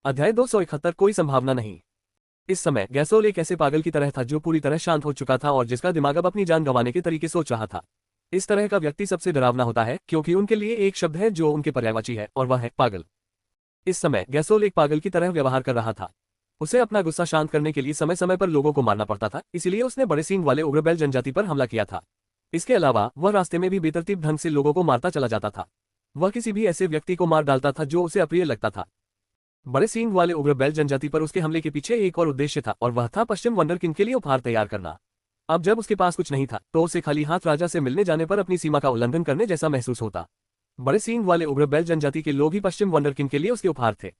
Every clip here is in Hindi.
अध्याय 271 कोई संभावना नहीं। इस समय गैसोल एक ऐसे पागल की तरह था जो पूरी तरह शांत हो चुका था और जिसका दिमाग अब अपनी जान गंवाने के तरीके सोच रहा था। इस तरह का व्यक्ति सबसे डरावना होता है क्योंकि उनके लिए एक शब्द है जो उनके पर्यायवाची है और वह है पागल। इस समय गैसोल एक पागल की तरह व्यवहार कर रहा था। उसे अपना गुस्सा शांत करने के लिए समय समय पर लोगों को मारना पड़ता था, इसीलिए उसने बड़े सींग वाले उग्रबैल जनजाति पर हमला किया था। इसके अलावा वह रास्ते में भी बेतरतीब ढंग से लोगों को मारता चला जाता था। वह किसी भी ऐसे व्यक्ति को मार डालता था जो उसे अप्रिय लगता था। बड़े सींग वाले उग्रबैल जनजाति पर उसके हमले के पीछे एक और उद्देश्य था और वह था पश्चिम वंडर किंग के लिए उपहार तैयार करना। अब जब उसके पास कुछ नहीं था तो उसे खाली हाथ राजा से मिलने जाने पर अपनी सीमा का उल्लंघन करने जैसा महसूस होता। बड़े सींग वाले उग्रबैल जनजाति के लोग ही पश्चिम वंडर किंग के लिए उसके उपहार थे।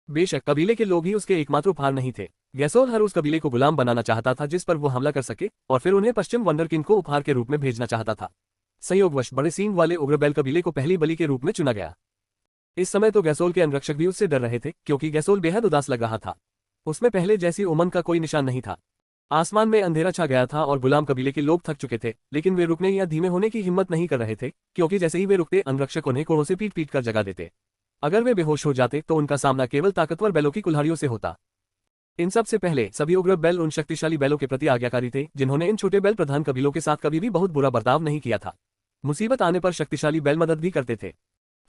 बेशक कबीले के लोग ही उसके एकमात्र उपहार नहीं थे। गैसोल हर उस कबीले को गुलाम बनाना चाहता था जिस पर वो हमला कर सके और फिर उन्हें पश्चिम वंडर किंग को उपहार के रूप में भेजना चाहता था। संयोगवश बड़े सींग वाले उग्रबैल कबीले को पहली बलि के रूप में चुना गया। इस समय तो गैसोल के अंगरक्षक भी उससे डर रहे थे क्योंकि गैसोल बेहद उदास लग रहा था। उसमें पहले जैसी उमंग का कोई निशान नहीं था। आसमान में अंधेरा छा गया था और गुलाम कबीले के लोग थक चुके थे, लेकिन वे रुकने या धीमे होने की हिम्मत नहीं कर रहे थे क्योंकि जैसे ही वे रुकते अंगरक्षक उन्हें कोड़ों से पीट पीट कर जगा देते। अगर वे बेहोश हो जाते तो उनका सामना केवल ताकतवर बैलों की कुल्हाड़ियों से होता। इन सब से पहले सभी उग्र बैल उन शक्तिशाली बैलों के प्रति आज्ञाकारी थे जिन्होंने इन छोटे बैल प्रधान कबीलों के साथ कभी भी बहुत बुरा बर्ताव नहीं किया था। मुसीबत आने पर शक्तिशाली बैल मदद भी करते थे।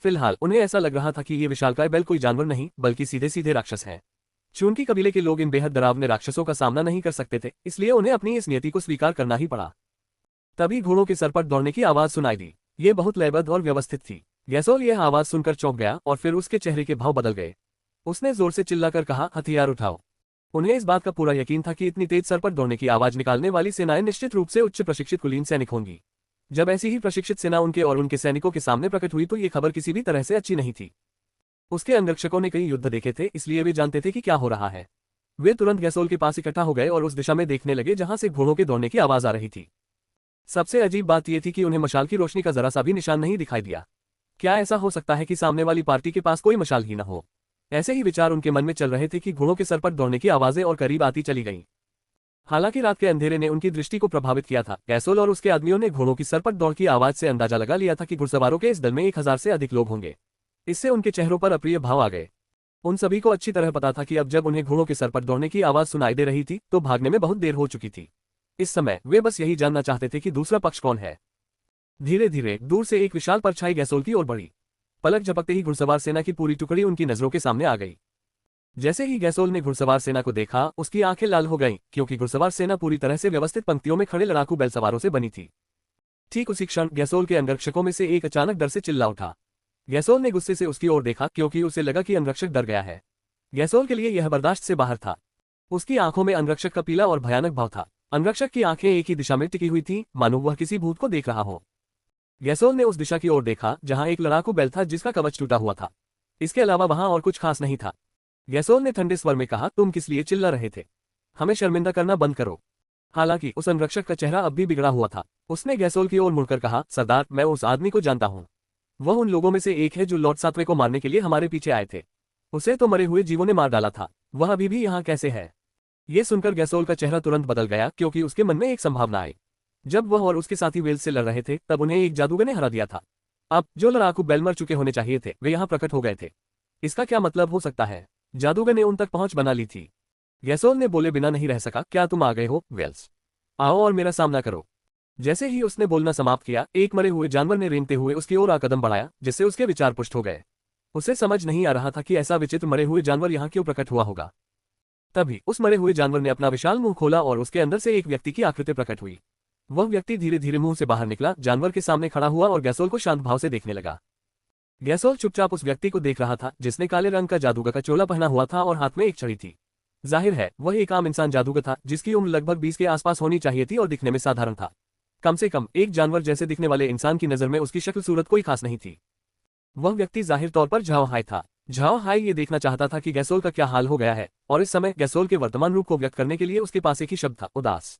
फिलहाल उन्हें ऐसा लग रहा था कि ये विशालकाय बैल कोई जानवर नहीं बल्कि सीधे सीधे राक्षस हैं। चूंकि कबीले के लोग इन बेहद डरावने राक्षसों का सामना नहीं कर सकते थे, इसलिए उन्हें अपनी इस नियति को स्वीकार करना ही पड़ा। तभी घोड़ों के सर पर दौड़ने की आवाज सुनाई दी। ये बहुत लयबद्ध और व्यवस्थित थी। गैसोल यह आवाज सुनकर चौंक गया और फिर उसके चेहरे के भाव बदल गए। उसने जोर से चिल्लाकर कहा, हथियार उठाओ। उन्हें इस बात का पूरा यकीन था कि इतनी तेज सर पर दौड़ने की आवाज निकालने वाली सेनाएं निश्चित रूप से उच्च प्रशिक्षित कुलीन सैनिक होंगी। जब ऐसी ही प्रशिक्षित सेना उनके और उनके सैनिकों के सामने प्रकट हुई तो ये खबर किसी भी तरह से अच्छी नहीं थी। उसके अंगरक्षकों ने कई युद्ध देखे थे, इसलिए वे जानते थे कि क्या हो रहा है। वे तुरंत गैसोल के पास इकट्ठा हो गए और उस दिशा में देखने लगे जहां से घोड़ों के दौड़ने की आवाज आ रही थी। सबसे अजीब बात यह थी कि उन्हें मशाल की रोशनी का जरा सा भी निशान नहीं दिखाई दिया। क्या ऐसा हो सकता है कि सामने वाली पार्टी के पास कोई मशाल ही न हो? ऐसे ही विचार उनके मन में चल रहे थे कि घोड़ों के सर पर दौड़ने की आवाजें और करीब आती चली गईं। हालांकि रात के अंधेरे ने उनकी दृष्टि को प्रभावित किया था। गैसोल और उसके आदमियों ने घोड़ों की सर पर दौड़ की आवाज से अंदाजा लगा लिया था कि घुड़सवारों के इस दल में 1000 से अधिक लोग होंगे। इससे उनके चेहरों पर अप्रिय भाव आ गए। उन सभी को अच्छी तरह पता था कि अब जब उन्हें घोड़ों के सर पर दौड़ने की आवाज सुनाई दे रही थी तो भागने में बहुत देर हो चुकी थी। इस समय वे बस यही जानना चाहते थे कि दूसरा पक्ष कौन है। धीरे धीरे दूर से एक विशाल परछाई गैसोल की ओर बढ़ी। पलक झपकते ही घुड़सवार सेना की पूरी टुकड़ी उनकी नजरों के सामने आ गई। जैसे ही गैसोल ने घुड़सवार सेना को देखा, उसकी आंखें लाल हो गईं क्योंकि घुड़सवार सेना पूरी तरह से व्यवस्थित पंक्तियों में खड़े लड़ाकू बैलसवारों से बनी थी। ठीक उसी क्षण गैसोल के अंगरक्षकों में से एक अचानक डर से चिल्ला उठा। गैसोल ने गुस्से से उसकी ओर देखा क्योंकि उसे लगा कि अंगरक्षक डर गया है। गैसोल के लिए यह बर्दाश्त से बाहर था। उसकी आंखों में अंगरक्षक का पीला और भयानक भाव था। अंगरक्षक की आंखें एक ही दिशा में टिकी हुई थीं, मानो वह किसी भूत को देख रहा हो। गैसोल ने उस दिशा की ओर देखा जहां एक लड़ाकू बैल था जिसका कवच टूटा हुआ था। इसके अलावा वहां और कुछ खास नहीं था। गैसोल ने ठंडे स्वर में कहा, तुम किस लिए चिल्ला रहे थे? हमें शर्मिंदा करना बंद करो। हालांकि उस अंगरक्षक का चेहरा अब भी बिगड़ा हुआ था। उसने गैसोल की ओर मुड़कर कहा, सरदार, मैं उस आदमी को जानता हूं। वह उन लोगों में से एक है जो लॉर्ड सातवे को मारने के लिए हमारे पीछे आए थे। उसे तो मरे हुए जीवों ने मार डाला था। वह अभी भी यहाँ कैसे है? ये सुनकर गैसोल का चेहरा तुरंत बदल गया क्योंकि उसके मन में एक संभावना आई। जब वह और उसके साथी वेल्स से लड़ रहे थे तब उन्हें एक जादूगर ने हरा दिया था। अब जो लड़ाकू बैल मर चुके होने चाहिए थे वे यहाँ प्रकट हो गए थे। इसका क्या मतलब हो सकता है? जादूगर ने उन तक पहुंच बना ली थी। गैसोल ने बोले बिना नहीं रह सका, क्या तुम आ गए हो वेल्स? आओ और मेरा सामना करो। जैसे ही उसने बोलना समाप्त किया, एक मरे हुए जानवर ने रेंगते हुए उसकी ओर कदम बढ़ाया जिससे उसके विचार पुष्ट हो गए। उसे समझ नहीं आ रहा था कि ऐसा विचित्र मरे हुए जानवर यहाँ क्यों प्रकट हुआ होगा। तभी उस मरे हुए जानवर ने अपना विशाल मुंह खोला और उसके अंदर से एक व्यक्ति की आकृति प्रकट हुई। वह व्यक्ति धीरे धीरे मुंह से बाहर निकला, जानवर के सामने खड़ा हुआ और गैसोल को शांत भाव से देखने लगा। गैसोल चुपचाप उस व्यक्ति को देख रहा था जिसने काले रंग का जादूगर का चोला पहना हुआ था और हाथ में एक छड़ी थी। जाहिर है वह एक आम इंसान जादूगर था जिसकी उम्र लगभग 20 के आसपास होनी चाहिए थी और दिखने में साधारण था। कम से कम एक जानवर जैसे दिखने वाले इंसान की नजर में उसकी शक्ल सूरत कोई खास नहीं थी। वह व्यक्ति जाहिर तौर पर झाओ हाय था। झाओ हाय ये देखना चाहता था कि गैसोल का क्या हाल हो गया है और इस समय गैसोल के वर्तमान रूप को व्यक्त करने के लिए उसके पास एक ही शब्द था, उदास।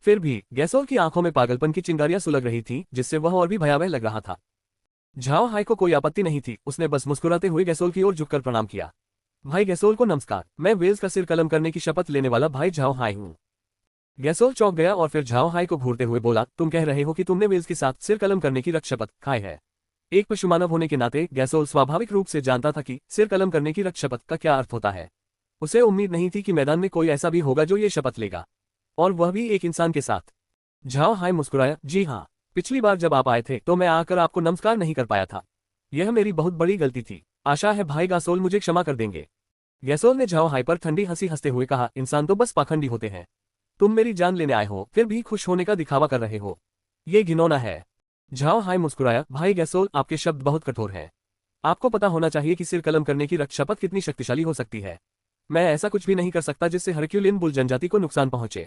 फिर भी गैसोल की आंखों में पागलपन की चिंगारियां सुलग रही थीं जिससे वह और भी भयावह लग रहा था। झाओ हाय को कोई आपत्ति नहीं थी। उसने बस मुस्कुराते हुए गैसोल की ओर झुककर प्रणाम किया। भाई गैसोल को नमस्कार। मैं वेल्स का सिर कलम करने की शपथ लेने वाला भाई झाओ हाय हूँ। गैसोल चौंक गया और फिर झाओ हाय को घूरते हुए बोला, तुम कह रहे हो कि तुमने वेल्स के साथ सिर कलम करने की रक्त शपथ खाई है? एक पशुमानव होने के नाते गैसोल स्वाभाविक रूप से जानता था कि सिर कलम करने की रक्त शपथ का क्या अर्थ होता है। उसे उम्मीद नहीं थी कि मैदान में कोई ऐसा भी होगा जो ये शपथ लेगा, और वह भी एक इंसान के साथ। झाओ हाय मुस्कुराया, जी हाँ, पिछली बार जब आप आए थे तो मैं आकर आपको नमस्कार नहीं कर पाया था। यह मेरी बहुत बड़ी गलती थी। आशा है भाई गैसोल मुझे क्षमा कर देंगे। गैसोल ने झाओ हाय पर ठंडी हंसी हंसते हुए कहा, इंसान तो बस पाखंडी होते हैं। तुम मेरी जान लेने आए हो, फिर भी खुश होने का दिखावा कर रहे हो। ये घिनौना है। झाओ हाय मुस्कुराया, भाई गैसोल आपके शब्द बहुत कठोर हैं। आपको पता होना चाहिए कि सिर कलम करने की रक्त शपथ कितनी शक्तिशाली हो सकती है। मैं ऐसा कुछ भी नहीं कर सकता जिससे हरक्यूलिन बुल जनजाति को नुकसान पहुंचे।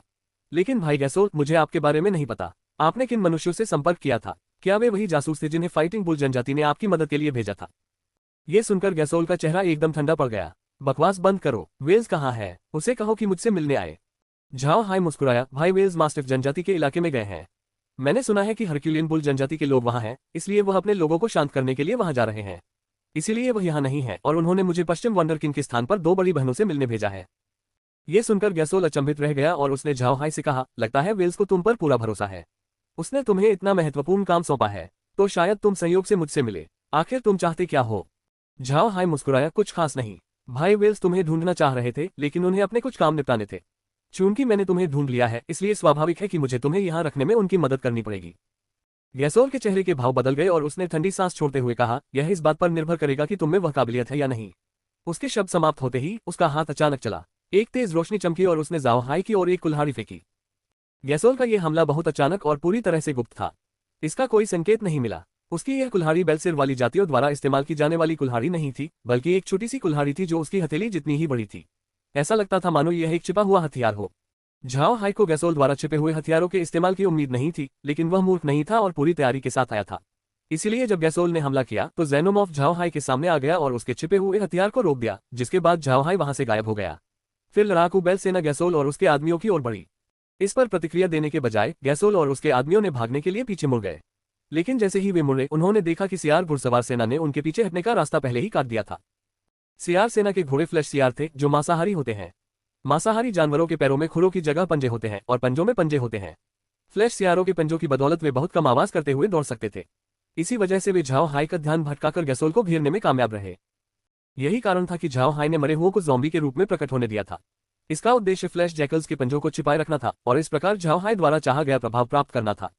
लेकिन भाई गैसोल, मुझे आपके बारे में नहीं पता। आपने किन मनुष्यों से संपर्क किया था? क्या वे वही जासूस थे जिन्हें फाइटिंग बुल जनजाति ने आपकी मदद के लिए भेजा था? ये सुनकर गैसोल का चेहरा एकदम ठंडा पड़ गया। बकवास बंद करो। वेल्स कहाँ है? उसे कहो कि मुझसे मिलने आए। झाओ हाय मुस्कुराया, भाई वेल्स मास्टिफ जनजाति के इलाके में गए हैं। मैंने सुना है कि हरक्यूलिन बुल जनजाति के लोग वहां हैं, इसलिए वह अपने लोगों को शांत करने के लिए वहां जा रहे हैं। इसीलिए वह यहाँ नहीं है, और उन्होंने मुझे पश्चिम वंडर किंग के स्थान पर 2 बड़ी बहनों से मिलने भेजा है। ये सुनकर गैसोल अचंभित रह गया और उसने झाओ हाय से कहा, लगता है वेल्स को तुम पर पूरा भरोसा है। उसने तुम्हें इतना महत्वपूर्ण काम सौंपा है, तो शायद तुम संयोग से मुझसे मिले। आखिर तुम चाहते क्या हो? झाओ हाय मुस्कुराया, कुछ खास नहीं। भाई वेल्स तुम्हें ढूंढना चाह रहे थे, लेकिन उन्हें अपने कुछ काम निपटाने थे। चूंकि मैंने तुम्हें ढूंढ लिया है, इसलिए स्वाभाविक है कि मुझे तुम्हें यहाँ रखने में उनकी मदद करनी पड़ेगी। गैसोल के चेहरे के भाव बदल गए और उसने ठंडी सांस छोड़ते हुए कहा, यह इस बात पर निर्भर करेगा कि तुम में वह काबिलियत है या नहीं। उसके शब्द समाप्त होते ही उसका हाथ अचानक चला। एक तेज रोशनी चमकी और उसने झाओ हाय की ओर एक कुल्हाड़ी फेंकी। गैसोल का यह हमला बहुत अचानक और पूरी तरह से गुप्त था। इसका कोई संकेत नहीं मिला। उसकी यह कुल्हाड़ी बेलसिर वाली जातियों द्वारा इस्तेमाल की जाने वाली कुल्हाड़ी नहीं थी, बल्कि एक छोटी सी कुल्हाड़ी थी जो उसकी हथेली जितनी ही बड़ी थी। ऐसा लगता था मानो यह एक छिपा हुआ हथियार हो। झाओ हाय को गैसोल द्वारा छिपे हुए हथियारों के इस्तेमाल की उम्मीद नहीं थी, लेकिन वह मूर्ख नहीं था और पूरी तैयारी के साथ आया था। इसलिए जब गैसोल ने हमला किया तो जेनोमॉर्फ झाओ हाय के सामने आ गया और उसके छिपे हुए हथियार को रोक दिया, जिसके बाद झाओ हाय वहां से गायब हो गया। फिर लड़ाकू बेल सेना गैसोल और उसके आदमियों की ओर बढ़ी। इस पर प्रतिक्रिया देने के बजाय गैसोल और उसके आदमियों ने भागने के लिए पीछे मुड़ गए। लेकिन जैसे ही वे मुड़े, उन्होंने देखा कि सियार घुड़सवार सेना ने उनके पीछे हटने का रास्ता पहले ही काट दिया था। सियार सेना के घोड़े फ्लैश सियार थे, जो मांसाहारी होते हैं। मांसाहारी जानवरों के पैरों में खुरों की जगह पंजे होते हैं और पंजों में पंजे होते हैं। फ्लैश सियारों के पंजों की बदौलत वे बहुत कम आवाज करते हुए दौड़ सकते थे। इसी वजह से वे झाओ हाय का ध्यान भटकाकर गैसोल को घेरने में कामयाब रहे। यही कारण था कि झाओ हाय ने मरे हुओं को ज़ॉम्बी के रूप में प्रकट होने दिया था। इसका उद्देश्य फ्लैश जैकल्स के पंजों को छिपाए रखना था और इस प्रकार झाओ हाय द्वारा चाहा गया प्रभाव प्राप्त करना था।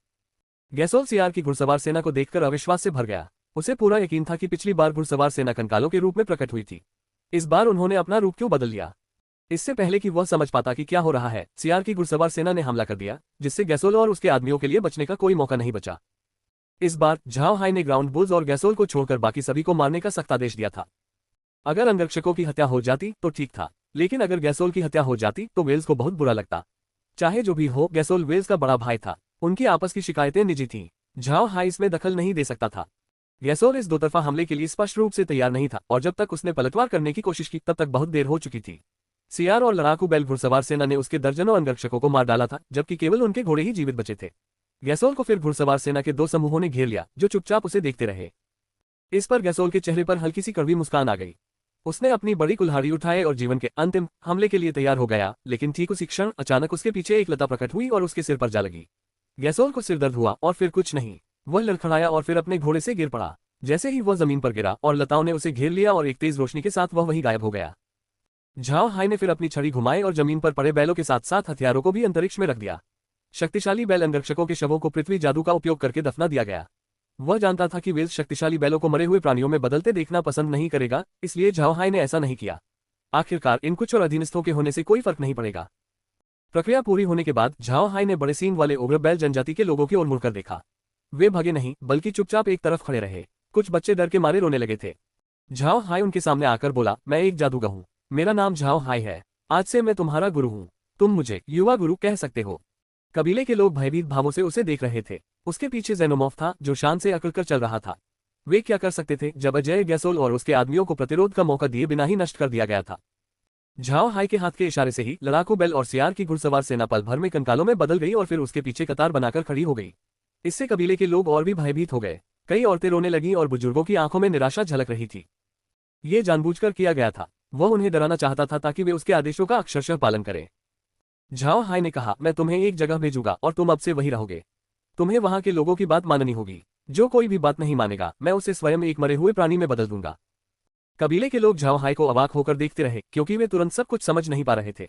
गैसोल सियार की घुड़सवार सेना को देखकर अविश्वास से भर गया। उसे पूरा यकीन था कि पिछली बार घुड़सवार सेना कंकालों के रूप में प्रकट हुई थी। इस बार उन्होंने अपना रूप क्यों बदल लिया? इससे पहले कि वह समझ पाता कि क्या हो रहा है, सियार की घुड़सवार सेना ने हमला कर दिया, जिससे गैसोल और उसके आदमियों के लिए बचने का कोई मौका नहीं बचा। इस बार झाओ हाय ने ग्राउंड बुल्स और गैसोल को छोड़कर बाकी सभी को मारने का सख्त आदेश दिया था। अगर अंगरक्षकों की हत्या हो जाती तो ठीक था, लेकिन अगर गैसोल की हत्या हो जाती तो वेल्स को बहुत बुरा लगता। चाहे जो भी हो, गैसोल वेल्स का बड़ा भाई था। उनकी आपस की शिकायतें निजी थीं। झाओ हाय इसमें दखल नहीं दे सकता था। गैसोल इस दोतरफा हमले के लिए स्पष्ट रूप से तैयार नहीं था, और जब तक उसने पलटवार करने की कोशिश की तब तक बहुत देर हो चुकी थी। सियार और लड़ाकू बैल घुड़सवार सेना ने उसके दर्जनों अंगरक्षकों को मार डाला था, जबकि केवल उनके घोड़े ही जीवित बचे थे। गैसोल को फिर घुड़सवार सेना के 2 समूहों ने घेर लिया, जो चुपचाप उसे देखते रहे। इस पर गैसोल के चेहरे पर हल्की सी कड़वी मुस्कान आ गई। उसने अपनी बड़ी कुल्हाड़ी उठाए और जीवन के अंतिम हमले के लिए तैयार हो गया, लेकिन ठीक उसी क्षण अचानक उसके पीछे एक लता प्रकट हुई और उसके सिर पर जा लगी। गैसोल को सिर दर्द हुआ और फिर कुछ नहीं। वह लड़खड़ाया और फिर अपने घोड़े से गिर पड़ा। जैसे ही वह जमीन पर गिरा और लताओं ने उसे घेर लिया और एक तेज रोशनी के साथ वह वहीं गायब हो गया। झाओ हाय ने फिर अपनी छड़ी घुमाई और जमीन पर पड़े बैलों के साथ साथ हथियारों को भी अंतरिक्ष में रख दिया। शक्तिशाली बैल अंगरक्षकों के शवों को पृथ्वी जादू का उपयोग करके दफना दिया गया। वह जानता था कि वेल्स शक्तिशाली बैलों को मरे हुए प्राणियों में बदलते देखना पसंद नहीं करेगा, इसलिए झाओ हाय ने ऐसा नहीं किया। आखिरकार इन कुछ और अधीनस्थों के होने से कोई फर्क नहीं पड़ेगा। प्रक्रिया पूरी होने के बाद झाओ हाय ने बड़े सींग वाले उग्र बैल जनजाति के लोगों की ओर मुड़कर देखा। वे भगे नहीं, बल्कि चुपचाप एक तरफ खड़े रहे। कुछ बच्चे डर के मारे रोने लगे थे। झाओ हाय उनके सामने आकर बोला, मैं एक जादूगर हूँ। मेरा नाम झाओ हाय है। आज से मैं तुम्हारा गुरु हूँ। तुम मुझे युवा गुरु कह सकते हो। कबीले के लोग भयभीत भावों से उसे देख रहे थे। उसके पीछे जेनोमॉर्फ था, जो शान से अकड़कर चल रहा था। वे क्या कर सकते थे जब अजय गैसोल और उसके आदमियों को प्रतिरोध का मौका दिए बिना ही नष्ट कर दिया गया था। झाओ हाय के हाथ के इशारे से ही लड़ाकू बैल और सियार की घुड़सवार सेना पल भर में कंकालों में बदल गई और फिर उसके पीछे कतार बनाकर खड़ी हो गई। इससे कबीले के लोग और भी भयभीत हो गए। कई औरतें रोने लगीं और बुजुर्गों की आंखों में निराशा झलक रही थी। ये जानबूझकर किया गया था। वह उन्हें डराना चाहता था ताकि वे उसके आदेशों का अक्षरशः पालन करें। झाओ हाय ने कहा, मैं तुम्हें एक जगह भेजूंगा और तुम अब से वही रहोगे। तुम्हें वहां के लोगों की बात माननी होगी। जो कोई भी बात नहीं मानेगा मैं उसे स्वयं एक मरे हुए प्राणी में बदल दूंगा। कबीले के लोग झाओ हाई को अवाक होकर देखते रहे क्योंकि वे तुरंत सब कुछ समझ नहीं पा रहे थे।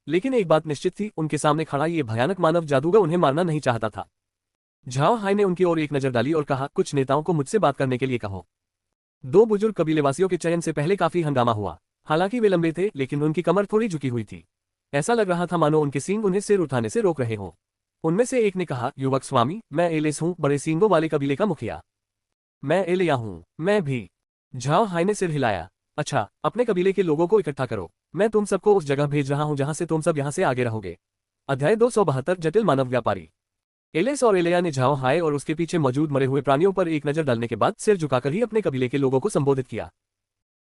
लेकिन एक बात निश्चित थी, उनके सामने खड़ा ये भयानक मानव जादूगर उन्हें मारना नहीं चाहता था। झाओ हाई ने उनकी ओर एक नजर डाली और कहा, कुछ नेताओं को मुझसे बात करने के लिए कहो। दो बुजुर्ग कबीलेवासियों के चयन से पहले काफी हंगामा हुआ। हालांकि वे लंबे थे लेकिन उनकी कमर थोड़ी झुकी हुई थी। ऐसा लग रहा था मानो उनके सींग उन्हें सिर उठाने से रोक रहे हों। उनमें से एक ने कहा, युवक स्वामी, मैं एलेस हूँ, बड़े सींगों वाले कबीले का मुखिया। मैं एलिया हूँ। मैं भी। झाओ हाई ने सिर हिलाया। अच्छा, अपने कबीले के लोगों को इकट्ठा करो। मैं तुम सबको उस जगह भेज रहा हूँ जहां से तुम सब यहां से आगे रहोगे। अध्याय 272 जटिल मानव व्यापारी। एलेस और एलिया ने झाओ हाय और उसके पीछे मौजूद मरे हुए प्राणियों पर एक नजर डालने के बाद सिर झुकाकर ही अपने कबीले के लोगों को संबोधित किया।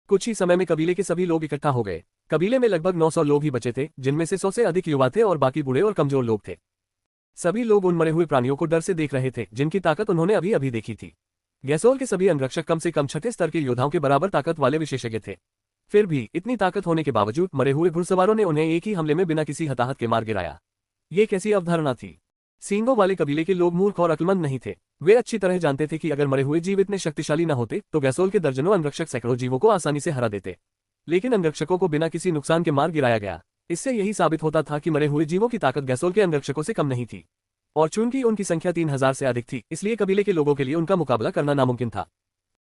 कुछ ही समय में कबीले के सभी लोग इकट्ठा हो गए। कबीले में लगभग 900 लोग ही बचे थे, जिनमें से 100 से अधिक युवा थे और बाकी बूढ़े और कमजोर लोग थे। सभी लोग उन मरे हुए प्राणियों को डर से देख रहे थे जिनकी ताकत उन्होंने अभी अभी देखी थी। गैसोल के सभी अंगरक्षक कम से कम छठे स्तर के योद्धाओं के बराबर ताकत वाले विशेषज्ञ थे। फिर भी इतनी ताकत होने के बावजूद मरे हुए घुड़सवारों ने उन्हें एक ही हमले में बिना किसी हताहत के मार गिराया। ये कैसी अवधारणा थी? सींगों वाले कबीले के लोग मूर्ख और अक्लमंद नहीं थे। वे अच्छी तरह जानते थे कि अगर मरे हुए जीव इतने शक्तिशाली न होते तो गैसोल के दर्जनों अंगरक्षक सैकड़ों जीवों को आसानी से हरा देते। लेकिन अंगरक्षकों को बिना किसी नुकसान के मार गिराया गया। इससे यही साबित होता था कि मरे हुए जीवों की ताकत गैसोल के अंगरक्षकों से कम नहीं थी। और चूंकि उनकी संख्या 3000 से अधिक थी, इसलिए कबीले के लोगों के लिए उनका मुकाबला करना नामुमकिन था।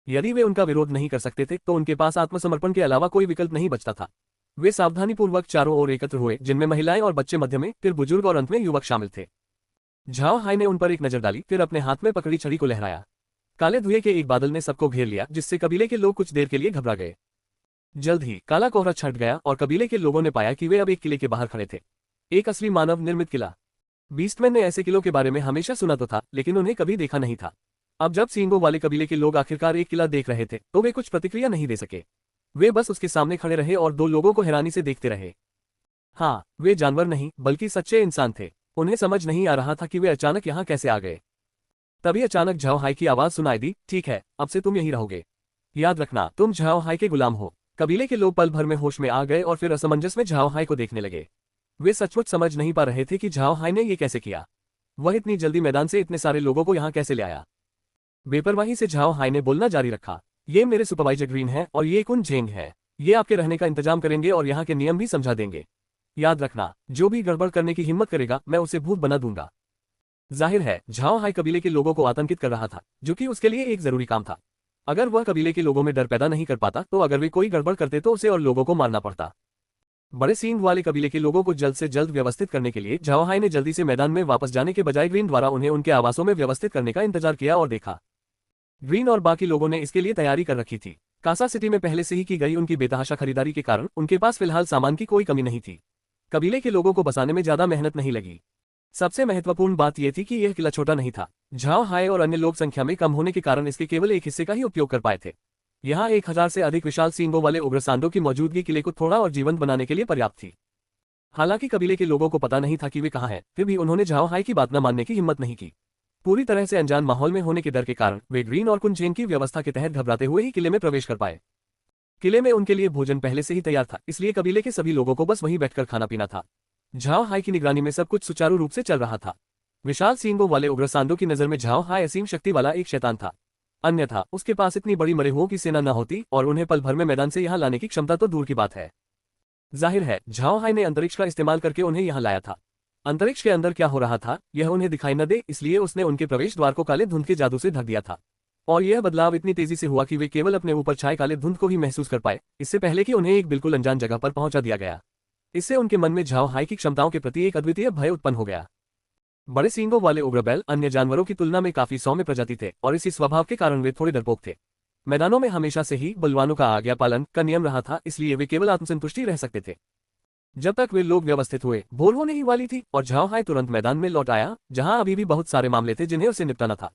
यदि वे उनका विरोध नहीं कर सकते थे तो उनके पास आत्मसमर्पण के अलावा कोई विकल्प नहीं बचता था। वे सावधानीपूर्वक चारों ओर एकत्र हुए, जिनमें महिलाएं और बच्चे मध्य में, फिर बुजुर्ग और अंत में युवक शामिल थे। झाओ हाई ने उन पर एक नजर डाली, फिर अपने हाथ में पकड़ी छड़ी को लहराया। काले धुएं के एक बादल ने सबको घेर लिया, जिससे कबीले के लोग कुछ देर के लिए घबरा गए। जल्द ही काला कोहरा छट गया और कबीले के लोगों ने पाया कि वे अब एक किले के बाहर खड़े थे। एक असली मानव निर्मित किला। बीस्टमैन ने ऐसे किलों के बारे में हमेशा सुना तो था, लेकिन उन्हें कभी देखा नहीं था। अब जब सींगों वाले कबीले के लोग आखिरकार एक किला देख रहे थे तो वे कुछ प्रतिक्रिया नहीं दे सके। वे बस उसके सामने खड़े रहे और दो लोगों को हैरानी से देखते रहे। हाँ, वे जानवर नहीं बल्कि सच्चे इंसान थे। उन्हें समझ नहीं आ रहा था कि वे अचानक यहाँ कैसे आ गए। तभी अचानक झाओ हाई की आवाज सुनाई दी, ठीक है, अब से तुम यहीं रहोगे। याद रखना, तुम झाओ हाई के गुलाम हो। कबीले के लोग पल भर में होश में आ गए और फिर असमंजस में झाओ हाई को देखने लगे। वे सचमुच समझ नहीं पा रहे थे कि झाओ हाई ने ये कैसे किया। वह इतनी जल्दी मैदान से इतने सारे लोगों को यहाँ कैसे ले आया। बेपरवाही से झाओ हाई ने बोलना जारी रखा, ये मेरे सुपरवाइजर ग्रीन है और ये कुन झेंग है। ये आपके रहने का इंतजाम करेंगे और यहाँ के नियम भी समझा देंगे। याद रखना, जो भी गड़बड़ करने की हिम्मत करेगा मैं उसे भूत बना दूंगा। जाहिर है झाओ हाई कबीले के लोगों को आतंकित कर रहा था, जो कि उसके लिए एक जरूरी काम था। अगर वह कबीले के लोगों में डर पैदा नहीं कर पाता तो अगर वे कोई गड़बड़ करते तो उसे और लोगों को मारना पड़ता। बड़े सींग वाले कबीले के लोगों को जल्द से जल्द व्यवस्थित करने के लिए झाओ हाई ने जल्दी से मैदान में वापस जाने के बजाय ग्रीन द्वारा उन्हें उनके आवासों में व्यवस्थित करने का इंतजार किया और देखा। ग्रीन और बाकी लोगों ने इसके लिए तैयारी कर रखी थी। कासा सिटी में पहले से ही की गई उनकी बेतहाशा खरीदारी के कारण उनके पास फिलहाल सामान की कोई कमी नहीं थी। कबीले के लोगों को बसाने में ज्यादा मेहनत नहीं लगी। सबसे महत्वपूर्ण बात यह थी कि यह किला छोटा नहीं था। झाओ हाय और अन्य लोग संख्या में कम होने के कारण इसके केवल एक हिस्से का ही उपयोग कर पाए थे। यहाँ 1000 से अधिक विशाल सींगों वाले उग्रसांडों की मौजूदगी किले को थोड़ा और जीवंत बनाने के लिए पर्याप्त थी। हालांकि कबीले के लोगों को पता नहीं था कि वे कहाँ हैं, फिर भी उन्होंने झाओ हाई की बात न मानने की हिम्मत नहीं की। पूरी तरह से अनजान माहौल में होने के डर के कारण वे ग्रीन और कुंजेन की व्यवस्था के तहत घबराते हुए ही किले में प्रवेश कर पाए। किले में उनके लिए भोजन पहले से ही तैयार था, इसलिए कबीले के सभी लोगों को बस वहीं बैठकर खाना पीना था। झाओ हाई की निगरानी में सब कुछ सुचारू रूप से चल रहा था। विशाल सींगों वाले उग्रसांडों की नजर में झाओ हाई असीम शक्ति वाला एक शैतान था। अन्यथा उसके पास इतनी बड़ी मरे हुओं की सेना न होती और उन्हें पल भर में मैदान से यहाँ लाने की क्षमता तो दूर की बात है। जाहिर है झाओ हाई ने अंतरिक्ष का इस्तेमाल करके उन्हें यहाँ लाया था। अंतरिक्ष के अंदर क्या हो रहा था यह उन्हें दिखाई न दे, इसलिए उसने उनके प्रवेश द्वार को काले धुंध के जादू से ढक दिया था। और यह बदलाव इतनी तेजी से हुआ कि वे केवल अपने ऊपर छाए काले धुंध को ही महसूस कर पाए, इससे पहले कि उन्हें एक बिल्कुल अनजान जगह पर पहुंचा दिया गया। इससे उनके मन में झाओ हाई की क्षमताओं के प्रति एक अद्वितीय भय उत्पन्न हो गया। बड़े सींगों वाले उग्रबैल अन्य जानवरों की तुलना में काफी सौम्य प्रजाति थे और इसी स्वभाव के कारण वे थोड़े डरपोक थे। मैदानों में हमेशा से ही बलवानों का आज्ञा पालन का नियम रहा था, इसलिए वे केवल आत्मसंतुष्टि रह सकते थे। जब तक वे लोग व्यवस्थित हुए, भोर होने ही वाली थी और झाओ हाई तुरंत मैदान में लौट आया, जहां अभी भी बहुत सारे मामले थे जिन्हें उसे निपटाना था।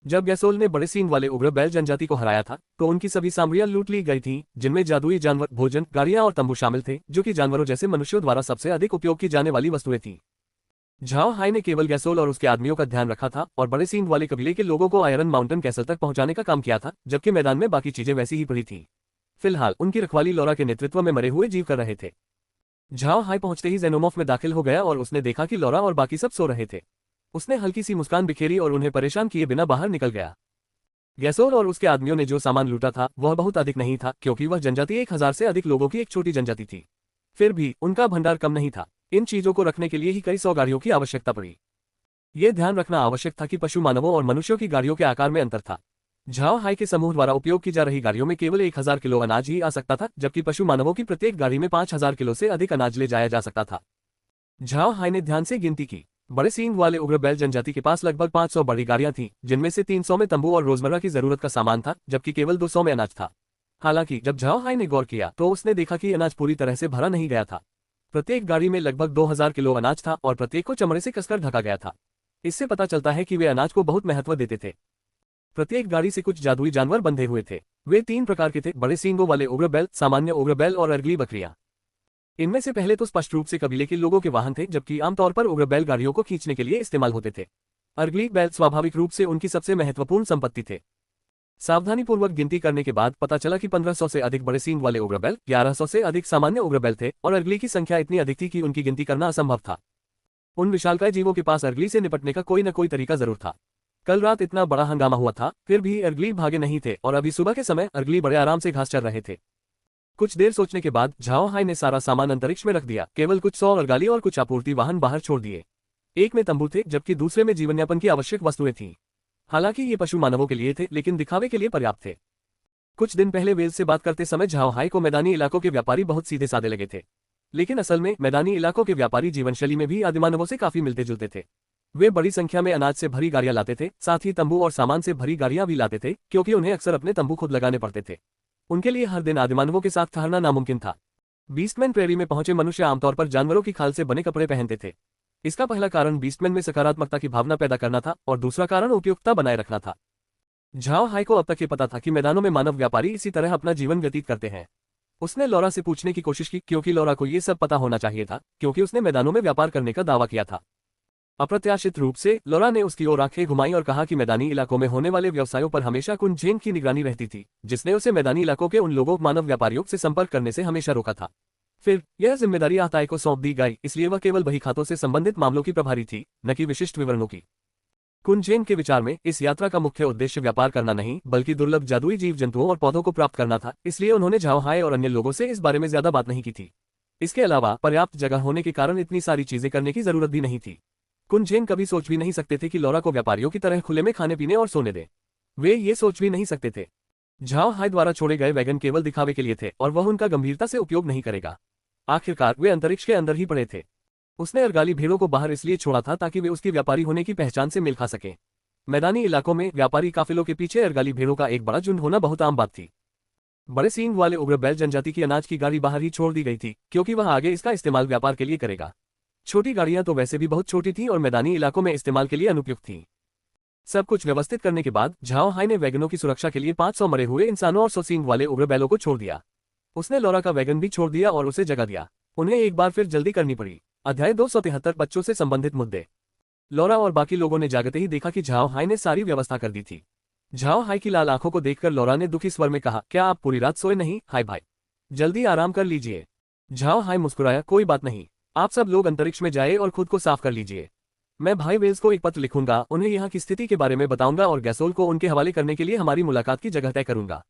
जब गैसोल ने बड़े सींग वाले उग्र बैल जनजाति को हराया था तो उनकी सभी सामग्रियां लूट ली गई थीं, जिनमें जादुई जानवर, भोजन, गाड़ियां और तंबू शामिल थे, जो कि जानवरों जैसे मनुष्यों द्वारा सबसे अधिक उपयोग की जाने वाली वस्तुएं थीं। झाओ हाई ने केवल गैसोल और उसके आदमियों का ध्यान रखा था और बड़े सींग वाले कबीले के लोगों को आयरन माउंटेन कैसल तक पहुंचाने का काम किया था, जबकि मैदान में बाकी चीजें वैसी ही पड़ी थीं। फिलहाल उनकी रखवाली लोरा के नेतृत्व में मरे हुए जीव कर रहे थे। झाओ हाई पहुंचते ही जेनोमॉर्फ में दाखिल हो गया और उसने देखा कि लोरा और बाकी सब सो रहे थे। उसने हल्की सी मुस्कान बिखेरी और उन्हें परेशान किए बिना बाहर निकल गया। गैसोल और उसके आदमियों ने जो सामान लूटा था वह बहुत अधिक नहीं था, क्योंकि वह जनजाति 1000 से अधिक लोगों की एक छोटी जनजाति थी। फिर भी उनका भंडार कम नहीं था। इन चीजों को रखने के लिए ही कई 100 गाड़ियों की आवश्यकता पड़ी। ये ध्यान रखना आवश्यक था कि पशु मानवों और मनुष्यों की गाड़ियों के आकार में अंतर था। झाओ हाई के समूह द्वारा उपयोग की जा रही गाड़ियों में केवल 1000 किलो अनाज ही आ सकता था, जबकि पशु मानवों की प्रत्येक गाड़ी में 5000 किलो से अधिक अनाज ले जाया जा सकता था। झाओ हाई ने ध्यान से गिनती की। बड़े सींग वाले उग्र बैल जनजाति के पास लगभग 500 बड़ी गाड़ियां थीं, जिनमें से 300 में तंबू और रोजमर्रा की जरूरत का सामान था, जबकि केवल 200 में अनाज था। हालांकि जब झाओ हाई ने गौर किया तो उसने देखा कि अनाज पूरी तरह से भरा नहीं गया था। प्रत्येक गाड़ी में लगभग 2000 किलो अनाज था और प्रत्येक को चमड़े से कसकर ढका गया था। इससे पता चलता है कि वे अनाज को बहुत महत्व देते थे। प्रत्येक गाड़ी से कुछ जादुई जानवर बंधे हुए थे। वे 3 प्रकार के थे: बड़े सींगों वाले उग्र बैल, सामान्य उग्र बैल और अर्गली बकरियां। इनमें से पहले तो स्पष्ट रूप से कबीले के लोगों के वाहन थे, जबकि आमतौर पर उग्र बैल गाड़ियों को खींचने के लिए इस्तेमाल होते थे। अर्गली बैल स्वाभाविक रूप से उनकी सबसे महत्वपूर्ण संपत्ति थे। सावधानीपूर्वक गिनती करने के बाद पता चला कि 1500 से अधिक बड़े सींग वाले उग्र बैल, 1100 से अधिक सामान्य उग्र बैल थे और अर्गली की संख्या इतनी अधिक थी कि उनकी गिनती करना असंभव था। उन विशालकाय जीवों के पास अर्गली से निपटने का कोई न कोई तरीका जरूर था। कल रात इतना बड़ा हंगामा हुआ था, फिर भी अर्गली भागे नहीं थे और अभी सुबह के समय अर्गली बड़े आराम से घास चर रहे थे। कुछ देर सोचने के बाद झाओ हाई ने सारा सामान अंतरिक्ष में रख दिया। केवल कुछ 100 अर्गाली और कुछ आपूर्ति वाहन बाहर छोड़ दिए। एक में तंबू थे, जबकि दूसरे में जीवनयापन की आवश्यक वस्तुएं थीं। हालांकि ये पशु मानवों के लिए थे, लेकिन दिखावे के लिए पर्याप्त थे। कुछ दिन पहले वेल से बात करते समय झाओ हाई को मैदानी इलाकों के व्यापारी बहुत सीधे साधे लगे थे, लेकिन असल में मैदानी इलाकों के व्यापारी जीवनशैली में भी आदिमानवों से काफी मिलते जुलते थे। वे बड़ी संख्या में अनाज से भरी गाड़ियां लाते थे, साथ ही तंबू और सामान से भरी गाड़ियां भी लाते थे, क्योंकि उन्हें अक्सर अपने तंबू खुद लगाने पड़ते थे। उनके लिए हर दिन आदिमानवों के साथ ठहरना नामुमकिन था। बीस्टमैन प्रेरी में पहुंचे मनुष्य आमतौर पर जानवरों की खाल से बने कपड़े पहनते थे। इसका पहला कारण बीस्टमैन में सकारात्मकता की भावना पैदा करना था और दूसरा कारण उपयुक्तता बनाए रखना था। झाओ हाई को अब तक ये पता था कि मैदानों में मानव व्यापारी इसी तरह अपना जीवन व्यतीत करते हैं। उसने लौरा से पूछने की कोशिश की, क्योंकि लौरा को ये सब पता होना चाहिए था, क्योंकि उसने मैदानों में व्यापार करने का दावा किया था। अप्रत्याशित रूप से लौरा ने उसकी ओर आंखें घुमाई और कहा कि मैदानी इलाकों में होने वाले व्यवसायों पर हमेशा कुंजेन की निगरानी रहती थी, जिसने उसे मैदानी इलाकों के उन लोगों मानव व्यापारियों से संपर्क करने से हमेशा रोका था। फिर यह जिम्मेदारी आताई को सौंप दी गई, इसलिए वह केवल बही खातों से संबंधित मामलों की प्रभारी थी, न कि विशिष्ट विवरणों की। कुंजेन के विचार में इस यात्रा का मुख्य उद्देश्य व्यापार करना नहीं, बल्कि दुर्लभ जादुई जीव जंतुओं और पौधों को प्राप्त करना था, इसलिए उन्होंने झाओ हाई और अन्य लोगों से इस बारे में ज्यादा बात नहीं की थी। इसके अलावा पर्याप्त जगह होने के कारण इतनी सारी चीजें करने की जरूरत भी नहीं थी। कुंजेन कभी सोच भी नहीं सकते थे कि लौरा को व्यापारियों की तरह खुले में खाने पीने और सोने दे। वे ये सोच भी नहीं सकते थे। झाओ हाई द्वारा छोड़े गए वैगन केवल दिखावे के लिए थे और वह उनका गंभीरता से उपयोग नहीं करेगा। आखिरकार वे अंतरिक्ष के अंदर ही पड़े थे। उसने अर्गाली भेड़ों को बाहर इसलिए छोड़ा था ताकि वे उसकी व्यापारी होने की पहचान से मेल खा सके। मैदानी इलाकों में व्यापारी काफिलों के पीछे अर्गाली भेड़ों का एक बड़ा झुंड होना बहुत आम बात थी। बड़े सींग वाले उग्र बैल जनजाति की अनाज की गाड़ी बाहर ही छोड़ दी गई थी, क्योंकि वह आगे इसका इस्तेमाल व्यापार के लिए करेगा। छोटी गाड़ियां तो वैसे भी बहुत छोटी थीं और मैदानी इलाकों में इस्तेमाल के लिए अनुपयुक्त थीं। सब कुछ व्यवस्थित करने के बाद झाओ हाई ने वैगनों की सुरक्षा के लिए 500 मरे हुए इंसानों और 100 सींग वाले उग्र बैलों को छोड़ दिया। उसने लौरा का वैगन भी छोड़ दिया और उसे जगह दिया। उन्हें एक बार फिर जल्दी करनी पड़ी। अध्याय 273 बच्चों से संबंधित मुद्दे। लौरा और बाकी लोगों ने जागते ही देखा कि झाओ हाई ने सारी व्यवस्था कर दी थी। झाओ हाई की लाल आंखों को देखकर लौरा ने दुखी स्वर में कहा, क्या आप पूरी रात सोए नहीं? हाय भाई, जल्दी आराम कर लीजिए। झाओ हाई मुस्कुराया, कोई बात नहीं, आप सब लोग अंतरिक्ष में जाए और खुद को साफ कर लीजिए। मैं भाई वेल्स को एक पत्र लिखूंगा, उन्हें यहाँ की स्थिति के बारे में बताऊंगा और गैसोल को उनके हवाले करने के लिए हमारी मुलाकात की जगह तय करूंगा।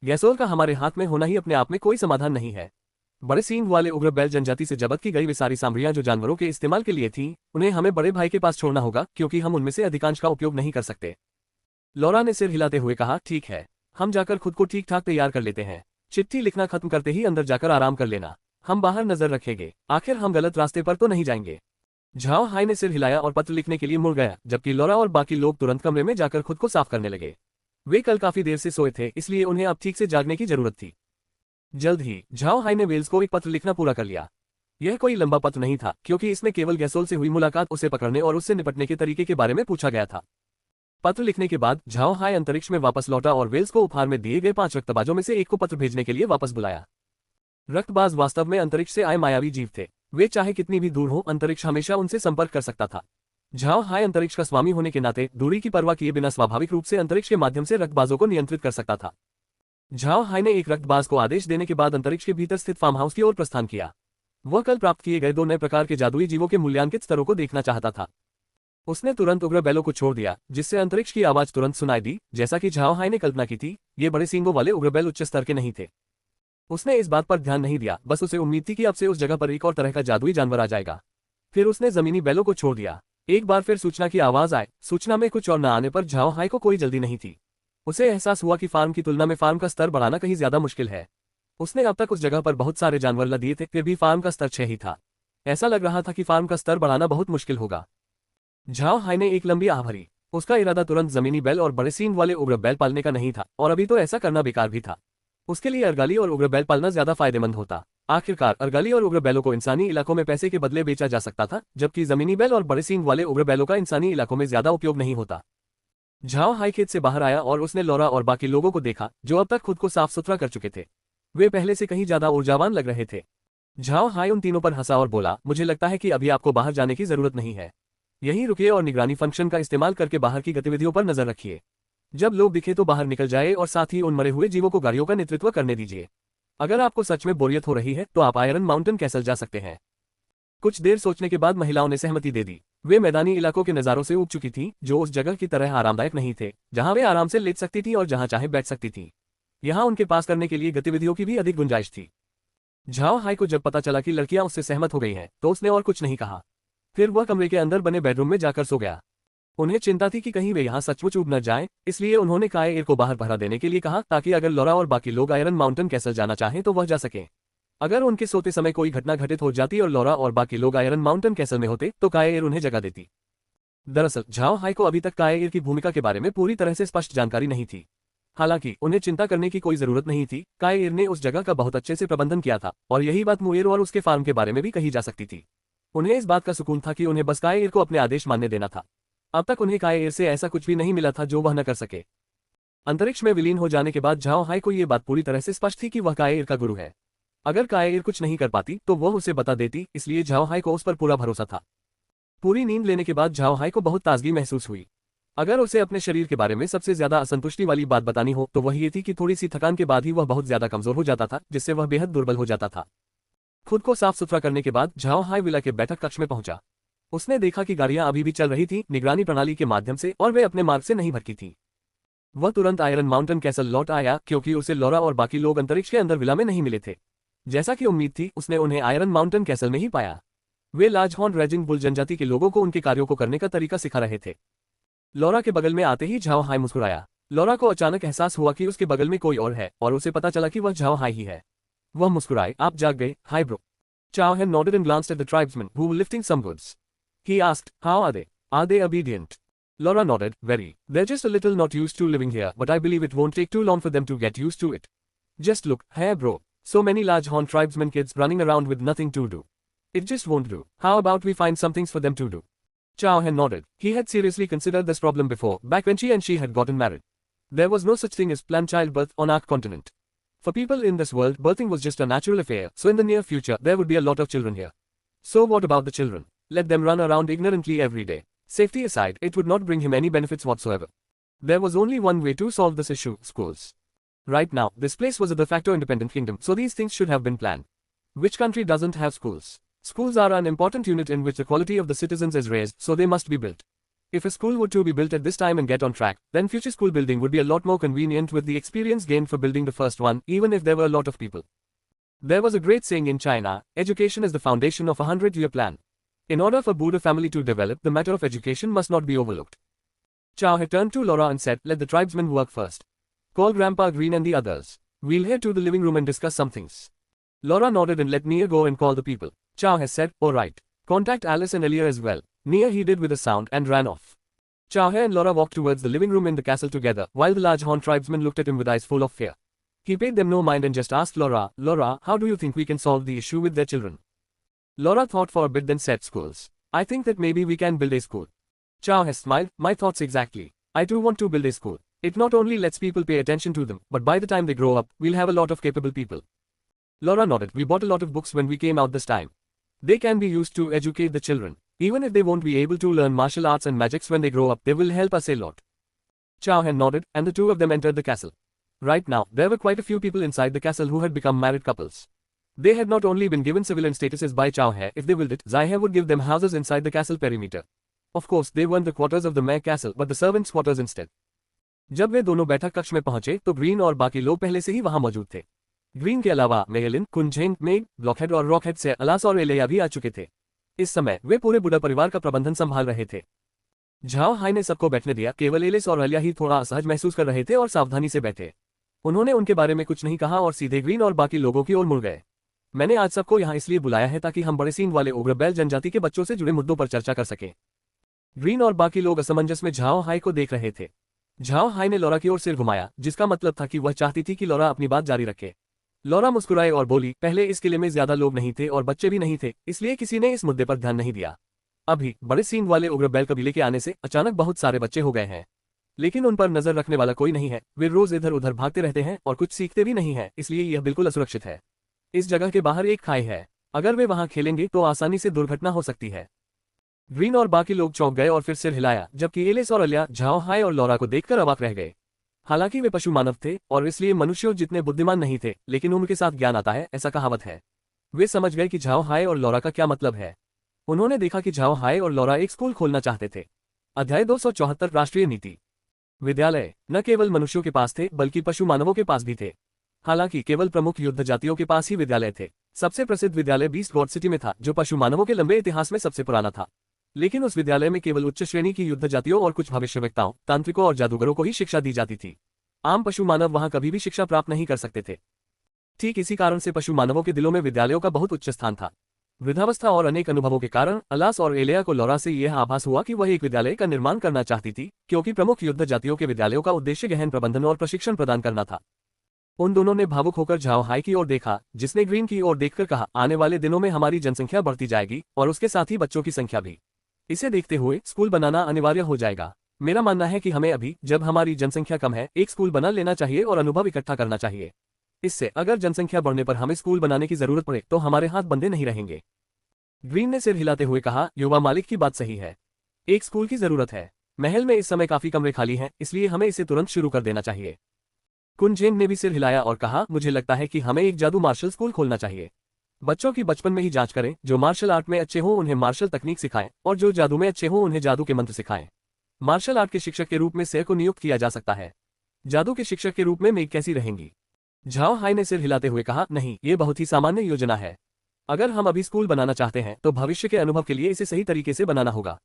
गैसोल का हमारे हाथ में होना ही अपने आप में कोई समाधान नहीं है। बड़े सींग वाले उग्र बैल जनजाति से जब्त की गई वे सारी सामग्रियां जो जानवरों के इस्तेमाल के लिए थीं, उन्हें हमें बड़े भाई के पास छोड़ना होगा, क्योंकि हम उनमें से अधिकांश का उपयोग नहीं कर सकते। लौरा ने सिर हिलाते हुए कहा, ठीक है, हम जाकर खुद को ठीक ठाक तैयार कर लेते हैं। चिट्ठी लिखना खत्म करते ही अंदर जाकर आराम कर लेना, हम बाहर नजर रखेंगे, आखिर हम गलत रास्ते पर तो नहीं जाएंगे। झाओ हाई ने सिर हिलाया और पत्र लिखने के लिए मुड़ गया, जबकि लौरा और बाकी लोग तुरंत कमरे में जाकर खुद को साफ करने लगे। वे कल काफी देर से सोए थे, इसलिए उन्हें अब ठीक से जागने की जरूरत थी। जल्द ही झाओ हाई ने वेल्स को एक पत्र लिखना पूरा कर लिया। यह कोई लंबा पत्र नहीं था, क्योंकि इसमें केवल गैसोल से हुई मुलाकात, उसे पकड़ने और उससे निपटने के तरीके के बारे में पूछा गया था। पत्र लिखने के बाद झाओ हाई अंतरिक्ष में वापस लौटा और वेल्स को उपहार में दिए गए 5 रक्तबाजों में से एक को पत्र भेजने के लिए वापस बुलाया। रक्तबाज वास्तव में अंतरिक्ष से आए मायावी जीव थे। वे चाहे कितनी भी दूर हो, अंतरिक्ष हमेशा उनसे संपर्क कर सकता था। झाओ हाई अंतरिक्ष का स्वामी होने के नाते दूरी की परवाह किए बिना स्वाभाविक रूप से अंतरिक्ष के माध्यम से रक्तबाजों को नियंत्रित कर सकता था। झाओ हाई ने एक रक्तबाज को आदेश देने के बाद अंतरिक्ष के भीतर स्थित फार्म हाउस की ओर प्रस्थान किया। वह कल प्राप्त किए गए 2 नए प्रकार के जादुई जीवों के मूल्यांकित स्तरों को देखना चाहता था। उसने तुरंत उग्र बैलों को छोड़ दिया, जिससे अंतरिक्ष की आवाज तुरंत सुनाई दी। जैसा कि झाओ हाई ने कल्पना की थी, ये बड़े सींगों वाले उग्र बैल उच्च स्तर के नहीं थे। उसने इस बात पर ध्यान नहीं दिया, बस उसे उम्मीद थी कि अब से उस जगह पर एक और तरह का जादुई जानवर आ जाएगा। फिर उसने जमीनी बैलों को छोड़ दिया। एक बार फिर सूचना की आवाज आए। सूचना में कुछ और न आने पर झाओ हाई को कोई जल्दी नहीं थी। उसे एहसास हुआ कि फार्म की तुलना में फार्म का स्तर बढ़ाना कहीं ज्यादा मुश्किल है। उसने अब तक उस जगह पर बहुत सारे जानवर ला दिए थे, फिर भी फार्म का स्तर 6 ही था। ऐसा लग रहा था कि फार्म का स्तर बढ़ाना बहुत मुश्किल होगा। झाओ हाई ने एक लंबी आह भरी। उसका इरादा तुरंत जमीनी बैल और बड़े सींग वाले उग्र बैल पालने का नहीं था, और अभी तो ऐसा करना बेकार भी था। उसके लिए अर्गाली और उग्र बैल पालना ज्यादा फायदेमंद होता। आखिरकार अर्गाली और उग्र बैलों को इंसानी इलाकों में पैसे के बदले बेचा जा सकता था, जबकि जमीनी बैल और बड़े सींग वाले उग्र बैलों का इंसानी इलाकों में ज्यादा उपयोग नहीं होता। झाओ हाई खेत से बाहर आया और उसने लौरा और बाकी लोगों को देखा, जो अब तक खुद को साफ सुथरा कर चुके थे। वे पहले से कहीं ज्यादा ऊर्जावान लग रहे थे। झाओ हाई उन तीनों पर हंसा और बोला, मुझे लगता है कि अभी आपको बाहर जाने की जरूरत नहीं है। यहीं रुकिए और निगरानी फंक्शन का इस्तेमाल करके बाहर की गतिविधियों पर नजर रखिए। जब लोग दिखे तो बाहर निकल जाए और साथ ही उन मरे हुए जीवों को गाड़ियों का नेतृत्व करने दीजिए। अगर आपको सच में बोरियत हो रही है तो आप आयरन माउंटेन कैसल जा सकते हैं। कुछ देर सोचने के बाद महिलाओं ने सहमति दे दी। वे मैदानी इलाकों के नज़ारों से ऊब चुकी थी, जो उस जगह की तरह आरामदायक नहीं थे, जहां वे आराम से लेट सकती थी और जहां चाहे बैठ सकती थी। यहां उनके पास करने के लिए गतिविधियों की भी अधिक गुंजाइश थी। झाओ हाई को जब पता चला कि लड़कियां उससे सहमत हो गई हैं, तो उसने और कुछ नहीं कहा। फिर वह कमरे के अंदर बने बेडरूम में जाकर सो गया। उन्हें चिंता थी कि कहीं वे यहाँ सचमुच उब न जाएं, इसलिए उन्होंने काए एयर को बाहर पहरा देने के लिए कहा, ताकि अगर लौरा और बाकी लोग आयरन माउंटेन कैसल जाना चाहें तो वह जा सकें। अगर उनके सोते समय कोई घटना घटित हो जाती और लौरा और बाकी लोग आयरन माउंटेन कैसल में होते तो काए एयर उन्हें जगा देती। दरअसल झाओ हाई को अभी तक काए एयर की भूमिका के बारे में पूरी तरह से स्पष्ट जानकारी नहीं थी। हालांकि उन्हें चिंता करने की कोई जरूरत नहीं थी, काए एयर ने उस जगह का बहुत अच्छे से प्रबंधन किया था, और यही बात मुएर और उसके फार्म के बारे में भी कही जा सकती थी। उन्हें इस बात का सुकून था कि उन्हें बस काए एयर को अपने आदेश मानने देना था। अब तक उन्हें काए एयर से ऐसा कुछ भी नहीं मिला था जो वह न कर सके। अंतरिक्ष में विलीन हो जाने के बाद झाओ हाई को यह बात पूरी तरह से स्पष्ट थी कि वह काए एयर का गुरु है। अगर काए एयर कुछ नहीं कर पाती तो वह उसे बता देती, इसलिए झाओ हाई को उस पर पूरा भरोसा था। पूरी नींद लेने के बाद झाओ हाई को बहुत ताजगी महसूस हुई। अगर उसे अपने शरीर के बारे में सबसे ज्यादा असंतुष्टि वाली बात बतानी हो तो वह ये थी कि थोड़ी सी थकान के बाद ही वह बहुत ज्यादा कमजोर हो जाता था, जिससे वह बेहद दुर्बल हो जाता था। खुद को साफ सुथरा करने के बाद झाओ हाई विला के बैठक कक्ष में पहुंचा। उसने देखा कि गाड़ियां अभी भी चल रही थी निगरानी प्रणाली के माध्यम से, और वे अपने मार्ग से नहीं भटकी थी। वह तुरंत आयरन माउंटेन कैसल लौट आया, क्योंकि उसे लौरा और बाकी लोग अंतरिक्ष के अंदर विला में नहीं मिले थे। जैसा कि उम्मीद थी, उसने उन्हें आयरन माउंटेन कैसल में ही पाया। वे लार्जहॉर्न रेजिंग बुल जनजाति के लोगों को उनके कार्यों को करने का तरीका सिखा रहे थे। लौरा के बगल में आते ही झाओ हाई मुस्कुराया। लौरा को अचानक एहसास हुआ कि उसके बगल में कोई और है, और उसे पता चला कि वह झाओ हाई ही है। वह मुस्कुराए, आप जाग गए, high bro. Chao had nodded and glanced at the tribesmen who were lifting some goods. He asked, how are they? Are they obedient? Laura nodded, very. They're just a little not used to living here, but I believe it won't take too long for them to get used to it. Just look, hey bro. So many large horn tribesmen kids running around with nothing to do. It just won't do. How about we find some things for them to do? Chao had nodded. He had seriously considered this problem before, back when she had gotten married. There was no such thing as planned childbirth on our continent. For people in this world, birthing was just a natural affair, so in the near future there would be a lot of children here. So what about the children? Let them run around ignorantly every day. Safety aside, it would not bring him any benefits whatsoever. There was only one way to solve this issue: schools. Right now, this place was a de facto independent kingdom, so these things should have been planned. Which country doesn't have schools? Schools are an important unit in which the quality of the citizens is raised, so they must be built. If a school were to be built at this time and get on track, then future school building would be a lot more convenient with the experience gained for building the first one, even if there were a lot of people. There was a great saying in China, education is the foundation of a 100-year plan. In order for Buddha family to develop, the matter of education must not be overlooked. Chao had turned to Laura and said, let the tribesmen work first. Call Grandpa Green and the others. We'll head to the living room and discuss some things. Laura nodded and let Nia go and call the people. Chao has said, all right. Contact Alice and Elia as well. Nia heeded with a sound and ran off. Chao and Laura walked towards the living room in the castle together, while the large horn tribesmen looked at him with eyes full of fear. He paid them no mind and just asked Laura, how do you think we can solve the issue with their children? Laura thought for a bit then said, schools. I think that maybe we can build a school. Chao has smiled, my thoughts exactly. I too want to build a school. It not only lets people pay attention to them, but by the time they grow up, we'll have a lot of capable people. Laura nodded. We bought a lot of books when we came out this time. They can be used to educate the children. Even if they won't be able to learn martial arts and magics when they grow up, they will help us a lot. Chao had nodded, and the two of them entered the castle. Right now, there were quite a few people inside the castle who had become married couples. They had not only been given civilian statuses by Chao Hai, if they willed it, Zai Hai would give them houses inside the castle perimeter. Of course, they weren't the quarters of the Mayor Castle, but the servants' quarters instead. जब वे दोनों बैठक कक्ष में पहुंचे तो ग्रीन और बाकी लोग पहले से ही वहां मौजूद थे। ग्रीन के अलावा मेगलिन, कुंजेंग, मेग, ब्लॉकहेड और रॉकहेड से अलास और एलेया भी आ चुके थे। इस समय वे पूरे बुढ़ा परिवार का प्रबंधन संभाल रहे थे। झाओ हाई ने सबको बैठने दिया, केवल एलिस और अलिया ही थोड़ा असहज महसूस कर रहे थे और सावधानी से बैठे। उन्होंने उनके बारे में कुछ नहीं कहा और सीधे ग्रीन और बाकी लोगों की ओर मुड़ गए। मैंने आज सबको यहाँ इसलिए बुलाया है ताकि हम बड़े सींग वाले उग्रबैल जनजाति के बच्चों से जुड़े मुद्दों पर चर्चा कर सकें। ग्रीन और बाकी लोग असमंजस में झाओ हाई को देख रहे थे। झाओ हाई ने लॉरा की ओर सिर घुमाया, जिसका मतलब था कि वह चाहती थी कि लॉरा अपनी बात जारी रखे। लॉरा मुस्कुराए और बोली, पहले इस किले में ज्यादा लोग नहीं थे और बच्चे भी नहीं थे, इसलिए किसी ने इस मुद्दे पर ध्यान नहीं दिया। अभी बड़े सींग वाले उग्रबैल कबीले के आने से अचानक बहुत सारे बच्चे हो गए हैं, लेकिन उन पर नजर रखने वाला कोई नहीं है। वे रोज इधर उधर भागते रहते हैं और कुछ सीखते भी नहीं है, इसलिए यह बिल्कुल असुरक्षित है। इस जगह के बाहर एक खाई है, अगर वे वहां खेलेंगे तो आसानी से दुर्घटना हो सकती है। ग्रीन और बाकी लोग चौंक गए और फिर सिर हिलाया, जबकि एलिस और अलिया झाओ हाई और लॉरा को देखकर अवाक रह गए। हालांकि वे पशु मानव थे और इसलिए मनुष्यों जितने बुद्धिमान नहीं थे, लेकिन उनके साथ ज्ञान आता है, ऐसा कहावत है। वे समझ गए कि झाओ हाई और लॉरा का क्या मतलब है। उन्होंने देखा कि झाओ हाई और लॉरा एक स्कूल खोलना चाहते थे। अध्याय 274 राष्ट्रीय नीति। विद्यालय न केवल मनुष्यों के पास थे बल्कि पशु मानवों के पास भी थे। हालांकि केवल प्रमुख युद्ध जातियों के पास ही विद्यालय थे। सबसे प्रसिद्ध विद्यालय बीस्ट गॉड सिटी में था, जो पशु मानवों के लंबे इतिहास में सबसे पुराना था। लेकिन उस विद्यालय में केवल उच्च श्रेणी की युद्ध जातियों और कुछ भविष्यवक्ताओं, तांत्रिकों और जादूगरों को ही शिक्षा दी जाती थी। आम पशु मानव वहां कभी भी शिक्षा प्राप्त नहीं कर सकते थे। ठीक इसी कारण से पशु मानवों के दिलों में विद्यालयों का बहुत उच्च स्थान था। वृद्धावस्था और अनेक अनुभवों के कारण अलास और एलिया को लॉरा से यह आभास हुआ कि वह एक विद्यालय का निर्माण करना चाहती थी, क्योंकि प्रमुख युद्ध जातियों के विद्यालयों का उद्देश्य गहन प्रबंधन और प्रशिक्षण प्रदान करना था। उन दोनों ने भावुक होकर झाओ हाई की ओर देखा, जिसने ग्रीन की ओर देखकर कहा, आने वाले दिनों में हमारी जनसंख्या बढ़ती जाएगी और उसके साथ ही बच्चों की संख्या भी। इसे देखते हुए स्कूल बनाना अनिवार्य हो जाएगा। मेरा मानना है कि हमें अभी, जब हमारी जनसंख्या कम है, एक स्कूल बना लेना चाहिए और अनुभव इकट्ठा करना चाहिए। इससे अगर जनसंख्या बढ़ने पर हमें स्कूल बनाने की जरूरत पड़े तो हमारे हाथ बंधे नहीं रहेंगे। ग्रीन ने सिर हिलाते हुए कहा, युवा मालिक की बात सही है। एक स्कूल की जरूरत है। महल में इस समय काफी कमरे खाली हैं, इसलिए हमें इसे तुरंत शुरू कर देना चाहिए। कुंजेंग ने भी सिर हिलाया और कहा, मुझे लगता है कि हमें एक जादू मार्शल स्कूल खोलना चाहिए। बच्चों की बचपन में ही जांच करें, जो मार्शल आर्ट में अच्छे हों उन्हें मार्शल तकनीक सिखाएं और जो जादू में अच्छे हों उन्हें जादू के मंत्र सिखाएं। मार्शल आर्ट के शिक्षक के रूप में सेर को नियुक्त किया जा सकता है। जादू के शिक्षक के रूप में मेग कैसी रहेंगी? झाओ हाई ने सिर हिलाते हुए कहा, नहीं, ये बहुत ही सामान्य योजना है। अगर हम अभी स्कूल बनाना चाहते हैं तो भविष्य के अनुभव के लिए इसे सही तरीके से बनाना होगा।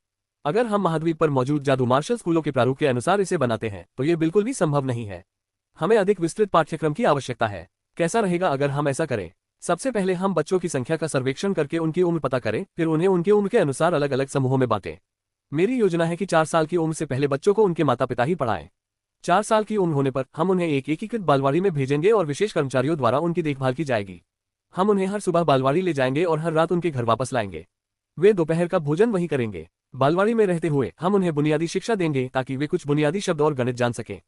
अगर हम महाद्वीप पर मौजूद जादू मार्शल स्कूलों के प्रारूप के अनुसार इसे बनाते हैं तो ये बिल्कुल भी संभव नहीं है। हमें अधिक विस्तृत पाठ्यक्रम की आवश्यकता है। कैसा रहेगा अगर हम ऐसा करें? सबसे पहले हम बच्चों की संख्या का सर्वेक्षण करके उनकी उम्र पता करें, फिर उन्हें उनके उम्र के अनुसार अलग अलग समूहों में बांटें। मेरी योजना है कि 4 साल की उम्र से पहले बच्चों को उनके माता पिता ही पढ़ाएं। 4 साल की उम्र होने पर हम उन्हें एक एकीकृत बालवाड़ी में भेजेंगे और विशेष कर्मचारियों द्वारा उनकी देखभाल की जाएगी। हम उन्हें हर सुबह बालवाड़ी ले जाएंगे और हर रात उनके घर वापस लाएंगे। वे दोपहर का भोजन वहीं करेंगे। बालवाड़ी में रहते हुए हम उन्हें बुनियादी शिक्षा देंगे ताकि वे कुछ बुनियादी शब्द और गणित जान सकें।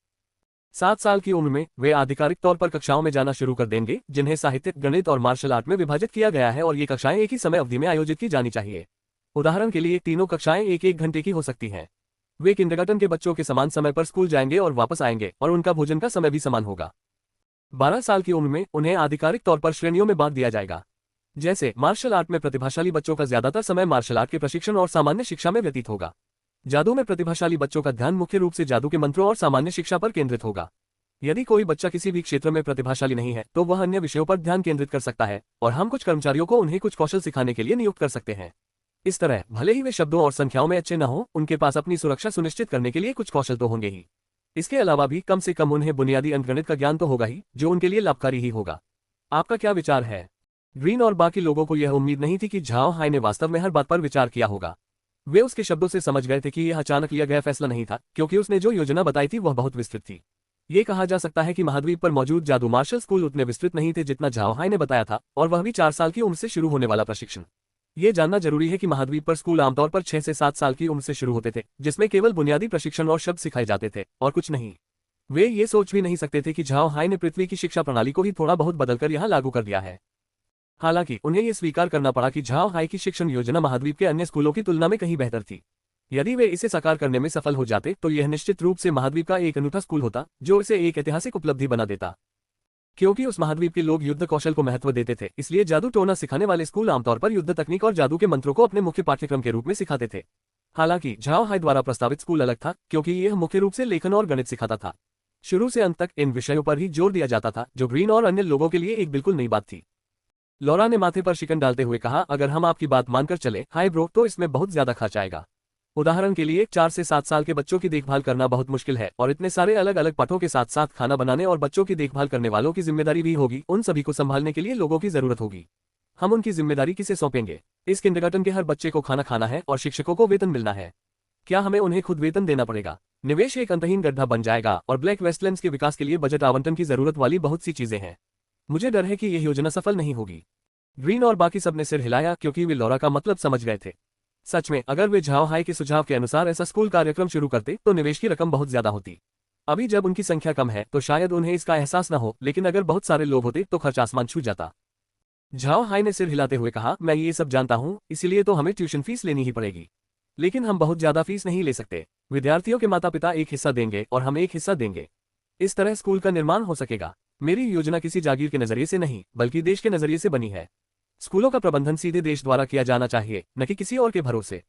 7 साल की उम्र में वे आधिकारिक तौर पर कक्षाओं में जाना शुरू कर देंगे, जिन्हें साहित्य, गणित और मार्शल आर्ट में विभाजित किया गया है, और ये कक्षाएं एक ही समय अवधि में आयोजित की जानी चाहिए। उदाहरण के लिए तीनों कक्षाएं 1-1 घंटे की हो सकती हैं। वे किंडरगार्टन के बच्चों के समान समय पर स्कूल जाएंगे और वापस आएंगे, और उनका भोजन का समय भी समान होगा। 12 साल की उम्र में उन्हें आधिकारिक तौर पर श्रेणियों में बांट दिया जाएगा। जैसे मार्शल आर्ट में प्रतिभाशाली बच्चों का ज्यादातर समय मार्शल आर्ट के प्रशिक्षण और सामान्य शिक्षा में व्यतीत होगा। जादू में प्रतिभाशाली बच्चों का ध्यान मुख्य रूप से जादू के मंत्रों और सामान्य शिक्षा पर केंद्रित होगा। यदि कोई बच्चा किसी भी क्षेत्र में प्रतिभाशाली नहीं है तो वह अन्य विषयों पर ध्यान केंद्रित कर सकता है, और हम कुछ कर्मचारियों को उन्हें कुछ कौशल सिखाने के लिए नियुक्त कर सकते हैं। इस तरह भले ही वे शब्दों और संख्याओं में अच्छे न हों, उनके पास अपनी सुरक्षा सुनिश्चित करने के लिए कुछ कौशल तो होंगे ही। इसके अलावा भी कम से कम उन्हें बुनियादी अंकगणित का ज्ञान तो होगा ही, जो उनके लिए लाभकारी ही होगा। आपका क्या विचार है? ग्रीन और बाकी लोगों को यह उम्मीद नहीं थी कि झाओ हाई ने वास्तव में हर बात पर विचार किया होगा। वे उसके शब्दों से समझ गए थे कि यह अचानक लिया गया फैसला नहीं था, क्योंकि उसने जो योजना बताई थी वह बहुत विस्तृत थी। ये कहा जा सकता है कि महाद्वीप पर मौजूद जादू मार्शल स्कूल उतने विस्तृत नहीं थे जितना झाओ हाई ने बताया था, और वह भी 4 साल की उम्र से शुरू होने वाला प्रशिक्षण। ये जानना जरूरी है कि महाद्वीप पर स्कूल आमतौर पर 6 से 7 साल की उम्र से शुरू होते थे, जिसमें केवल बुनियादी प्रशिक्षण और शब्द सिखाए जाते थे और कुछ नहीं। वे ये सोच भी नहीं सकते थे कि झाओ हाई ने पृथ्वी की शिक्षा प्रणाली को ही थोड़ा बहुत बदलकर यहाँ लागू कर दिया है। हालांकि उन्हें यह स्वीकार करना पड़ा कि झाओ हाई की शिक्षण योजना महाद्वीप के अन्य स्कूलों की तुलना में कहीं बेहतर थी। यदि वे इसे साकार करने में सफल हो जाते तो यह निश्चित रूप से महाद्वीप का एक अनूठा स्कूल होता, जो इसे एक ऐतिहासिक उपलब्धि बना देता। क्योंकि उस महाद्वीप के लोग युद्ध कौशल को महत्व देते थे, इसलिए जादू टोना सिखाने वाले स्कूल आमतौर पर युद्ध तकनीक और जादू के मंत्रों को अपने मुख्य पाठ्यक्रम के रूप में सिखाते थे। हालांकि झाओ हाई द्वारा प्रस्तावित स्कूल अलग था, क्योंकि यह मुख्य रूप से लेखन और गणित सिखाता था। शुरू से अंत तक इन विषयों पर ही जोर दिया जाता था, जो ग्रीन और अन्य लोगों के लिए एक बिल्कुल नई बात थी। लॉरा ने माथे पर शिकन डालते हुए कहा, अगर हम आपकी बात मानकर चले हाय ब्रो, तो इसमें बहुत ज्यादा खर्च आएगा। उदाहरण के लिए 4 से 7 साल के बच्चों की देखभाल करना बहुत मुश्किल है, और इतने सारे अलग अलग पाठों के साथ साथ खाना बनाने और बच्चों की देखभाल करने वालों की जिम्मेदारी भी होगी। उन सभी को संभालने के लिए लोगों की जरूरत होगी। हम उनकी जिम्मेदारी किसे सौंपेंगे? इस किंडरगार्टन के हर बच्चे को खाना खाना है और शिक्षकों को वेतन मिलना है। क्या हमें उन्हें खुद वेतन देना पड़ेगा? निवेश एक अंतहीन गड्ढा बन जाएगा और ब्लैक वेस्टलैंड्स के विकास के लिए बजट आवंटन की जरूरत वाली बहुत सी चीजें हैं। मुझे डर है कि यह योजना सफल नहीं होगी। ग्रीन और बाकी सब ने सिर हिलाया, क्योंकि वे लॉरा का मतलब समझ गए थे। सच में, अगर वे झाओ हाई के सुझाव के अनुसार ऐसा स्कूल कार्यक्रम शुरू करते तो निवेश की रकम बहुत ज्यादा होती। अभी जब उनकी संख्या कम है तो शायद उन्हें इसका एहसास न हो, लेकिन अगर बहुत सारे लोग होते तो खर्च आसमान छू जाता। झाओ हाई ने सिर हिलाते हुए कहा, मैं ये सब जानता हूँ, इसीलिए तो हमें ट्यूशन फीस लेनी ही पड़ेगी। लेकिन हम बहुत ज्यादा फीस नहीं ले सकते। विद्यार्थियों के माता पिता एक हिस्सा देंगे और हम एक हिस्सा देंगे। इस तरह स्कूल का निर्माण हो सकेगा। मेरी योजना किसी जागीर के नजरिए से नहीं, बल्कि देश के नजरिए से बनी है। स्कूलों का प्रबंधन सीधे देश द्वारा किया जाना चाहिए, न कि किसी और के भरोसे।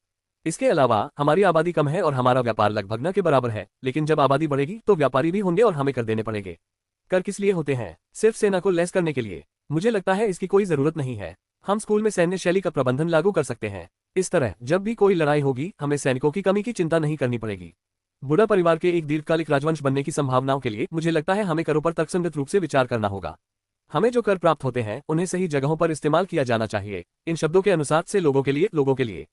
इसके अलावा हमारी आबादी कम है और हमारा व्यापार लगभग न के बराबर है, लेकिन जब आबादी बढ़ेगी तो व्यापारी भी होंगे और हमें कर देने पड़ेंगे। कर किस लिए होते हैं? सिर्फ सेना को लैस करने के लिए। मुझे लगता है इसकी कोई जरूरत नहीं है। हम स्कूल में सैन्य शैली का प्रबंधन लागू कर सकते हैं। इस तरह जब भी कोई लड़ाई होगी हमें सैनिकों की कमी की चिंता नहीं करनी पड़ेगी। बुरा परिवार के एक दीर्घकालिक राजवंश बनने की संभावनाओं के लिए मुझे लगता है हमें करों पर तर्कसंगत रूप से विचार करना होगा। हमें जो कर प्राप्त होते हैं उन्हें सही जगहों पर इस्तेमाल किया जाना चाहिए। इन शब्दों के अनुसार से लोगों के लिए, लोगों के लिए।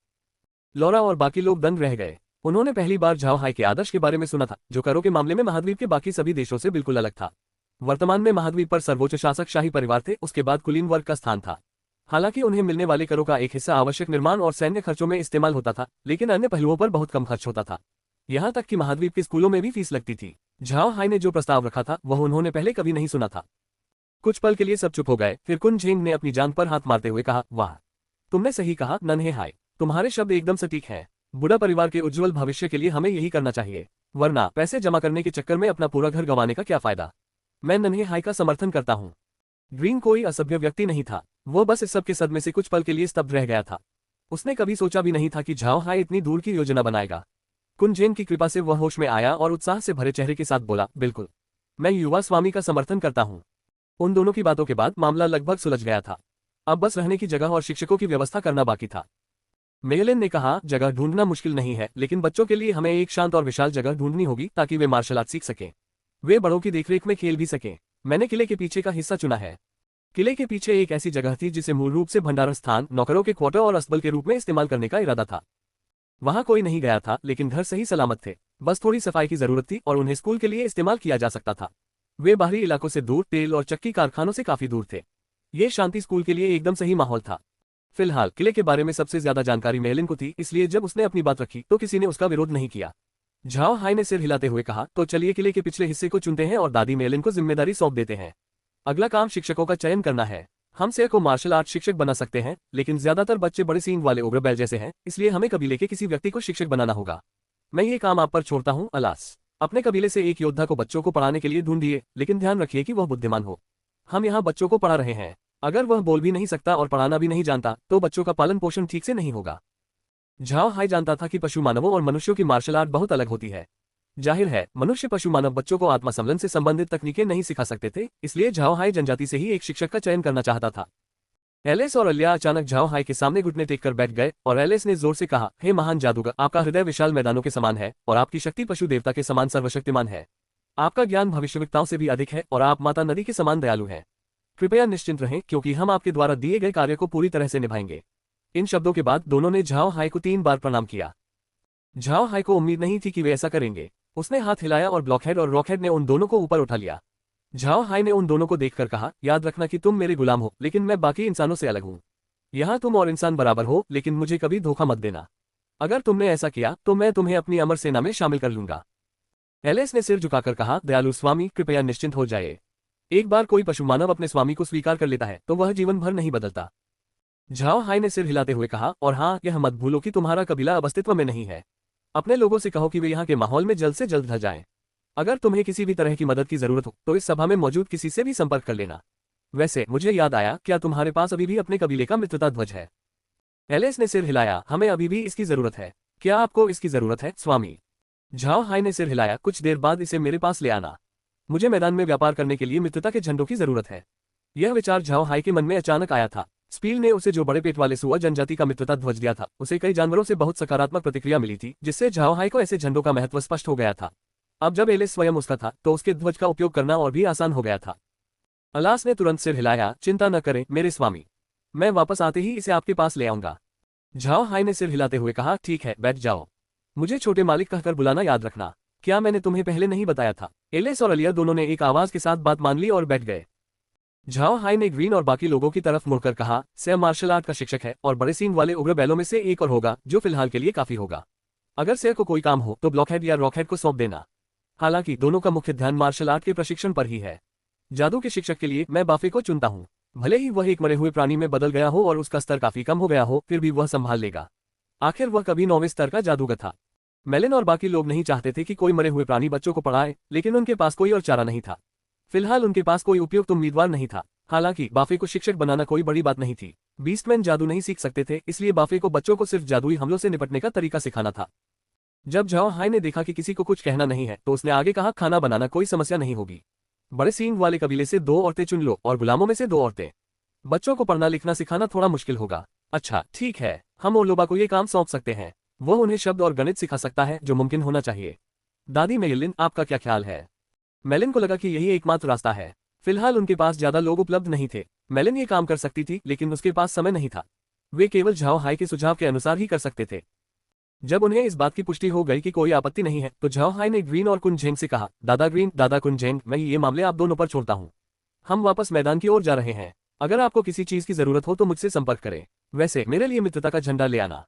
लॉरा और बाकी लोग दंग रह गए। उन्होंने पहली बार झाओ हाई के आदर्श के बारे में सुना था, जो करों के मामले में महाद्वीप के बाकी सभी देशों से बिल्कुल अलग था। वर्तमान में महाद्वीप पर सर्वोच्च शासक शाही परिवार थे, उसके बाद कुलीन वर्ग का स्थान था। हालांकि उन्हें मिलने वाले करों का एक हिस्सा आवश्यक निर्माण और सैन्य खर्चों में इस्तेमाल होता था, लेकिन अन्य पहलुओं पर बहुत कम खर्च होता था। यहाँ तक कि महाद्वीप के स्कूलों में भी फीस लगती थी। झाओ हाई ने जो प्रस्ताव रखा था वह उन्होंने पहले कभी नहीं सुना था। कुछ पल के लिए सब चुप हो गए, फिर कुन झेंग ने अपनी जान पर हाथ मारते हुए कहा, वाह, तुमने सही कहा नन्हे हाई, तुम्हारे शब्द एकदम सटीक हैं। बुढ़ा परिवार के उज्जवल भविष्य के लिए हमें यही करना चाहिए, वरना पैसे जमा करने के चक्कर में अपना पूरा घर गंवाने का क्या फायदा। मैं नन्हे हाई का समर्थन करता हूँ। ग्रीन कोई असभ्य व्यक्ति नहीं था, वो बस इस सब के सदमे से कुछ पल के लिए स्तब्ध रह गया था। उसने कभी सोचा भी नहीं था कि झाओ हाई इतनी दूर की योजना बनाएगा। कुनजेन की कृपा से वह होश में आया और उत्साह से भरे चेहरे के साथ बोला, बिल्कुल, मैं युवा स्वामी का समर्थन करता हूँ। उन दोनों की बातों के बाद मामला लगभग सुलझ गया था। अब बस रहने की जगह और शिक्षकों की व्यवस्था करना बाकी था। मेगेलिन ने कहा, जगह ढूंढना मुश्किल नहीं है, लेकिन बच्चों के लिए हमें एक शांत और विशाल जगह ढूंढनी होगी ताकि वे मार्शल आर्ट सीख सकें। वे बड़ों की देखरेख में खेल भी सकें। मैंने किले के पीछे का हिस्सा चुना है। किले के पीछे एक ऐसी जगह थी जिसे मूल रूप से भंडारण स्थान, नौकरों के क्वार्टर और अस्तबल के रूप में इस्तेमाल करने का इरादा था। वहां कोई नहीं गया था, लेकिन घर सही सलामत थे। बस थोड़ी सफाई की जरूरत थी और उन्हें स्कूल के लिए इस्तेमाल किया जा सकता था। वे बाहरी इलाकों से दूर, तेल और चक्की कारखानों से काफी दूर थे। ये शांति स्कूल के लिए एकदम सही माहौल था। फिलहाल किले के बारे में सबसे ज्यादा जानकारी मेलिन को थी, इसलिए जब उसने अपनी बात रखी तो किसी ने उसका विरोध नहीं किया। झाओ हाई ने सिर हिलाते हुए कहा, तो चलिए किले के पिछले हिस्से को चुनते हैं और दादी मेलिन को जिम्मेदारी सौंप देते हैं। अगला काम शिक्षकों का चयन करना है। हम से को मार्शल आर्ट शिक्षक बना सकते हैं, लेकिन ज्यादातर बच्चे बड़े सींग वाले उग्र बैल जैसे हैं, इसलिए हमें कबीले के किसी व्यक्ति को शिक्षक बनाना होगा। मैं ये काम आप पर छोड़ता हूँ अलास। अपने कबीले से एक योद्धा को बच्चों को पढ़ाने के लिए ढूंढिए, लेकिन ध्यान रखिए कि वह बुद्धिमान हो। हम यहाँ बच्चों को पढ़ा रहे हैं। अगर वह बोल भी नहीं सकता और पढ़ाना भी नहीं जानता तो बच्चों का पालन पोषण ठीक से नहीं होगा। झाओ हाई जानता था कि पशु मानवों और मनुष्यों की मार्शल आर्ट बहुत अलग होती है। जाहिर है, मनुष्य पशु मानव बच्चों को आत्मसंलयन से संबंधित तकनीकें नहीं सिखा सकते थे, इसलिए झाओ हाई जनजाति से ही एक शिक्षक का चयन करना चाहता था। एलिस और अलिया अचानक झाओ हाई के सामने घुटने टेक कर बैठ गए और एलिस ने जोर से कहा, हे महान जादूगर, आपका हृदय विशाल मैदानों के समान है और आपकी शक्ति पशु देवता के समान सर्वशक्तिमान है। आपका ज्ञान भविष्यवक्ताओं से भी अधिक है और आप माता नदी के समान दयालु हैं। कृपया निश्चिंत रहें, क्योंकि हम आपके द्वारा दिए गए कार्य को पूरी तरह से निभाएंगे। इन शब्दों के बाद दोनों ने झाओ हाई को 3 बार प्रणाम किया। झाओ हाई को उम्मीद नहीं थी कि वे ऐसा करेंगे। उसने हाथ हिलाया और ब्लॉकहेड और रॉकहेड ने उन दोनों को ऊपर उठा लिया। झाओ हाई ने उन दोनों को देखकर कहा, याद रखना कि तुम मेरे गुलाम हो, लेकिन मैं बाकी इंसानों से अलग हूँ। यहाँ तुम और इंसान बराबर हो, लेकिन मुझे कभी धोखा मत देना। अगर तुमने ऐसा किया तो मैं तुम्हें अपनी अमर सेना में शामिल कर लूंगा। एलिस ने सिर झुकाकर कहा, दयालु स्वामी, कृपया निश्चिंत हो जाए। एक बार कोई पशु मानव अपने स्वामी को स्वीकार कर लेता है तो वह जीवन भर नहीं बदलता। झाओ हाई ने सिर हिलाते हुए कहा, और हाँ, यह मत भूलो कि तुम्हारा कबीला अब अस्तित्व में नहीं है। अपने लोगों से कहो कि वे यहाँ के माहौल में जल्द से जल्द ढल जाएं। अगर तुम्हें किसी भी तरह की मदद की जरूरत हो तो इस सभा में मौजूद किसी से भी संपर्क कर लेना। वैसे मुझे याद आया, क्या तुम्हारे पास अभी भी अपने कबीले का मित्रता ध्वज है? एलिस ने सिर हिलाया, हमें अभी भी इसकी जरूरत है। क्या आपको इसकी जरूरत है, स्वामी? झाओ हाई ने सिर हिलाया। कुछ देर बाद इसे मेरे पास ले आना। मुझे मैदान में व्यापार करने के लिए मित्रता के झंडों की जरूरत है। यह विचार झाओ हाई के मन में अचानक आया था। स्पील ने उसे जो बड़े पेट वाले सुअर जनजाति का मित्रता ध्वज दिया था, उसे कई जानवरों से बहुत सकारात्मक प्रतिक्रिया मिली थी, जिससे झाओ हाई को ऐसे झंडों का महत्व स्पष्ट हो गया था। अब जब एलिस स्वयं उसका था तो उसके ध्वज का उपयोग करना और भी आसान हो गया था। अलास ने तुरंत सिर हिलाया। चिंता न करें मेरे स्वामी, मैं वापस आते ही इसे आपके पास ले आऊंगा। झाओ हाई ने सिर हिलाते हुए कहा, ठीक है, बैठ जाओ। मुझे छोटे मालिक कहकर बुलाना याद रखना। क्या मैंने तुम्हें पहले नहीं बताया था? एलिस और अलिया दोनों ने एक आवाज के साथ बात मान ली और बैठ गए। झाओ हाई ने ग्रीन और बाकी लोगों की तरफ मुड़कर कहा, सैम मार्शल आर्ट का शिक्षक है और बड़े सींग वाले उग्र बैलों में से एक और होगा, जो फिलहाल के लिए काफी होगा। अगर सैर को कोई काम हो तो ब्लॉकहेड या रॉकहेड को सौंप देना। हालांकि दोनों का मुख्य ध्यान मार्शल आर्ट के प्रशिक्षण पर ही है। जादू के शिक्षक के लिए मैं बाफे को चुनता हूँ। भले ही वह एक मरे हुए प्राणी में बदल गया हो और उसका स्तर काफी कम हो गया हो, फिर भी वह संभाल लेगा। आखिर वह कभी 9वें स्तर का जादूगर था। मेलिन और बाकी लोग नहीं चाहते थे कि कोई मरे हुए प्राणी बच्चों को पढ़ाए, लेकिन उनके पास कोई और चारा नहीं था। फिलहाल उनके पास कोई उपयुक्त उम्मीदवार नहीं था। हालांकि बाफे को शिक्षक बनाना कोई बड़ी बात नहीं थी। बीस्टमैन जादू नहीं सीख सकते थे, इसलिए बाफे को बच्चों को सिर्फ जादुई हमलों से निपटने का तरीका सिखाना था। जब झाओ हाई ने देखा कि किसी को कुछ कहना नहीं है, तो उसने आगे कहा, खाना बनाना कोई समस्या नहीं होगी। बड़े सींग वाले कबीले से 2 औरतें चुन लो और गुलामों में से 2 औरतें। बच्चों को पढ़ना लिखना सिखाना थोड़ा मुश्किल होगा। अच्छा ठीक है, हम ओलोबा को ये काम सौंप सकते हैं। वो उन्हें शब्द और गणित सिखा सकता है, जो मुमकिन होना चाहिए। दादी मेलिन, आपका क्या ख्याल है? मेलिन को लगा कि यही एकमात्र रास्ता है। फिलहाल उनके पास ज्यादा लोग उपलब्ध नहीं थे। मेलिन ये काम कर सकती थी, लेकिन उसके पास समय नहीं था। वे केवल झाओ हाई के सुझाव के अनुसार ही कर सकते थे। जब उन्हें इस बात की पुष्टि हो गई कि कोई आपत्ति नहीं है, तो झाओ हाई ने ग्रीन और कुनझेंग से कहा, दादा ग्रीन, दादा कुनझेंग, मैं ये मामले आप दोनों पर छोड़ता हूँ। हम वापस मैदान की ओर जा रहे हैं। अगर आपको किसी चीज की जरूरत हो तो मुझसे संपर्क करें। वैसे मेरे लिए मित्रता का झंडा ले आना।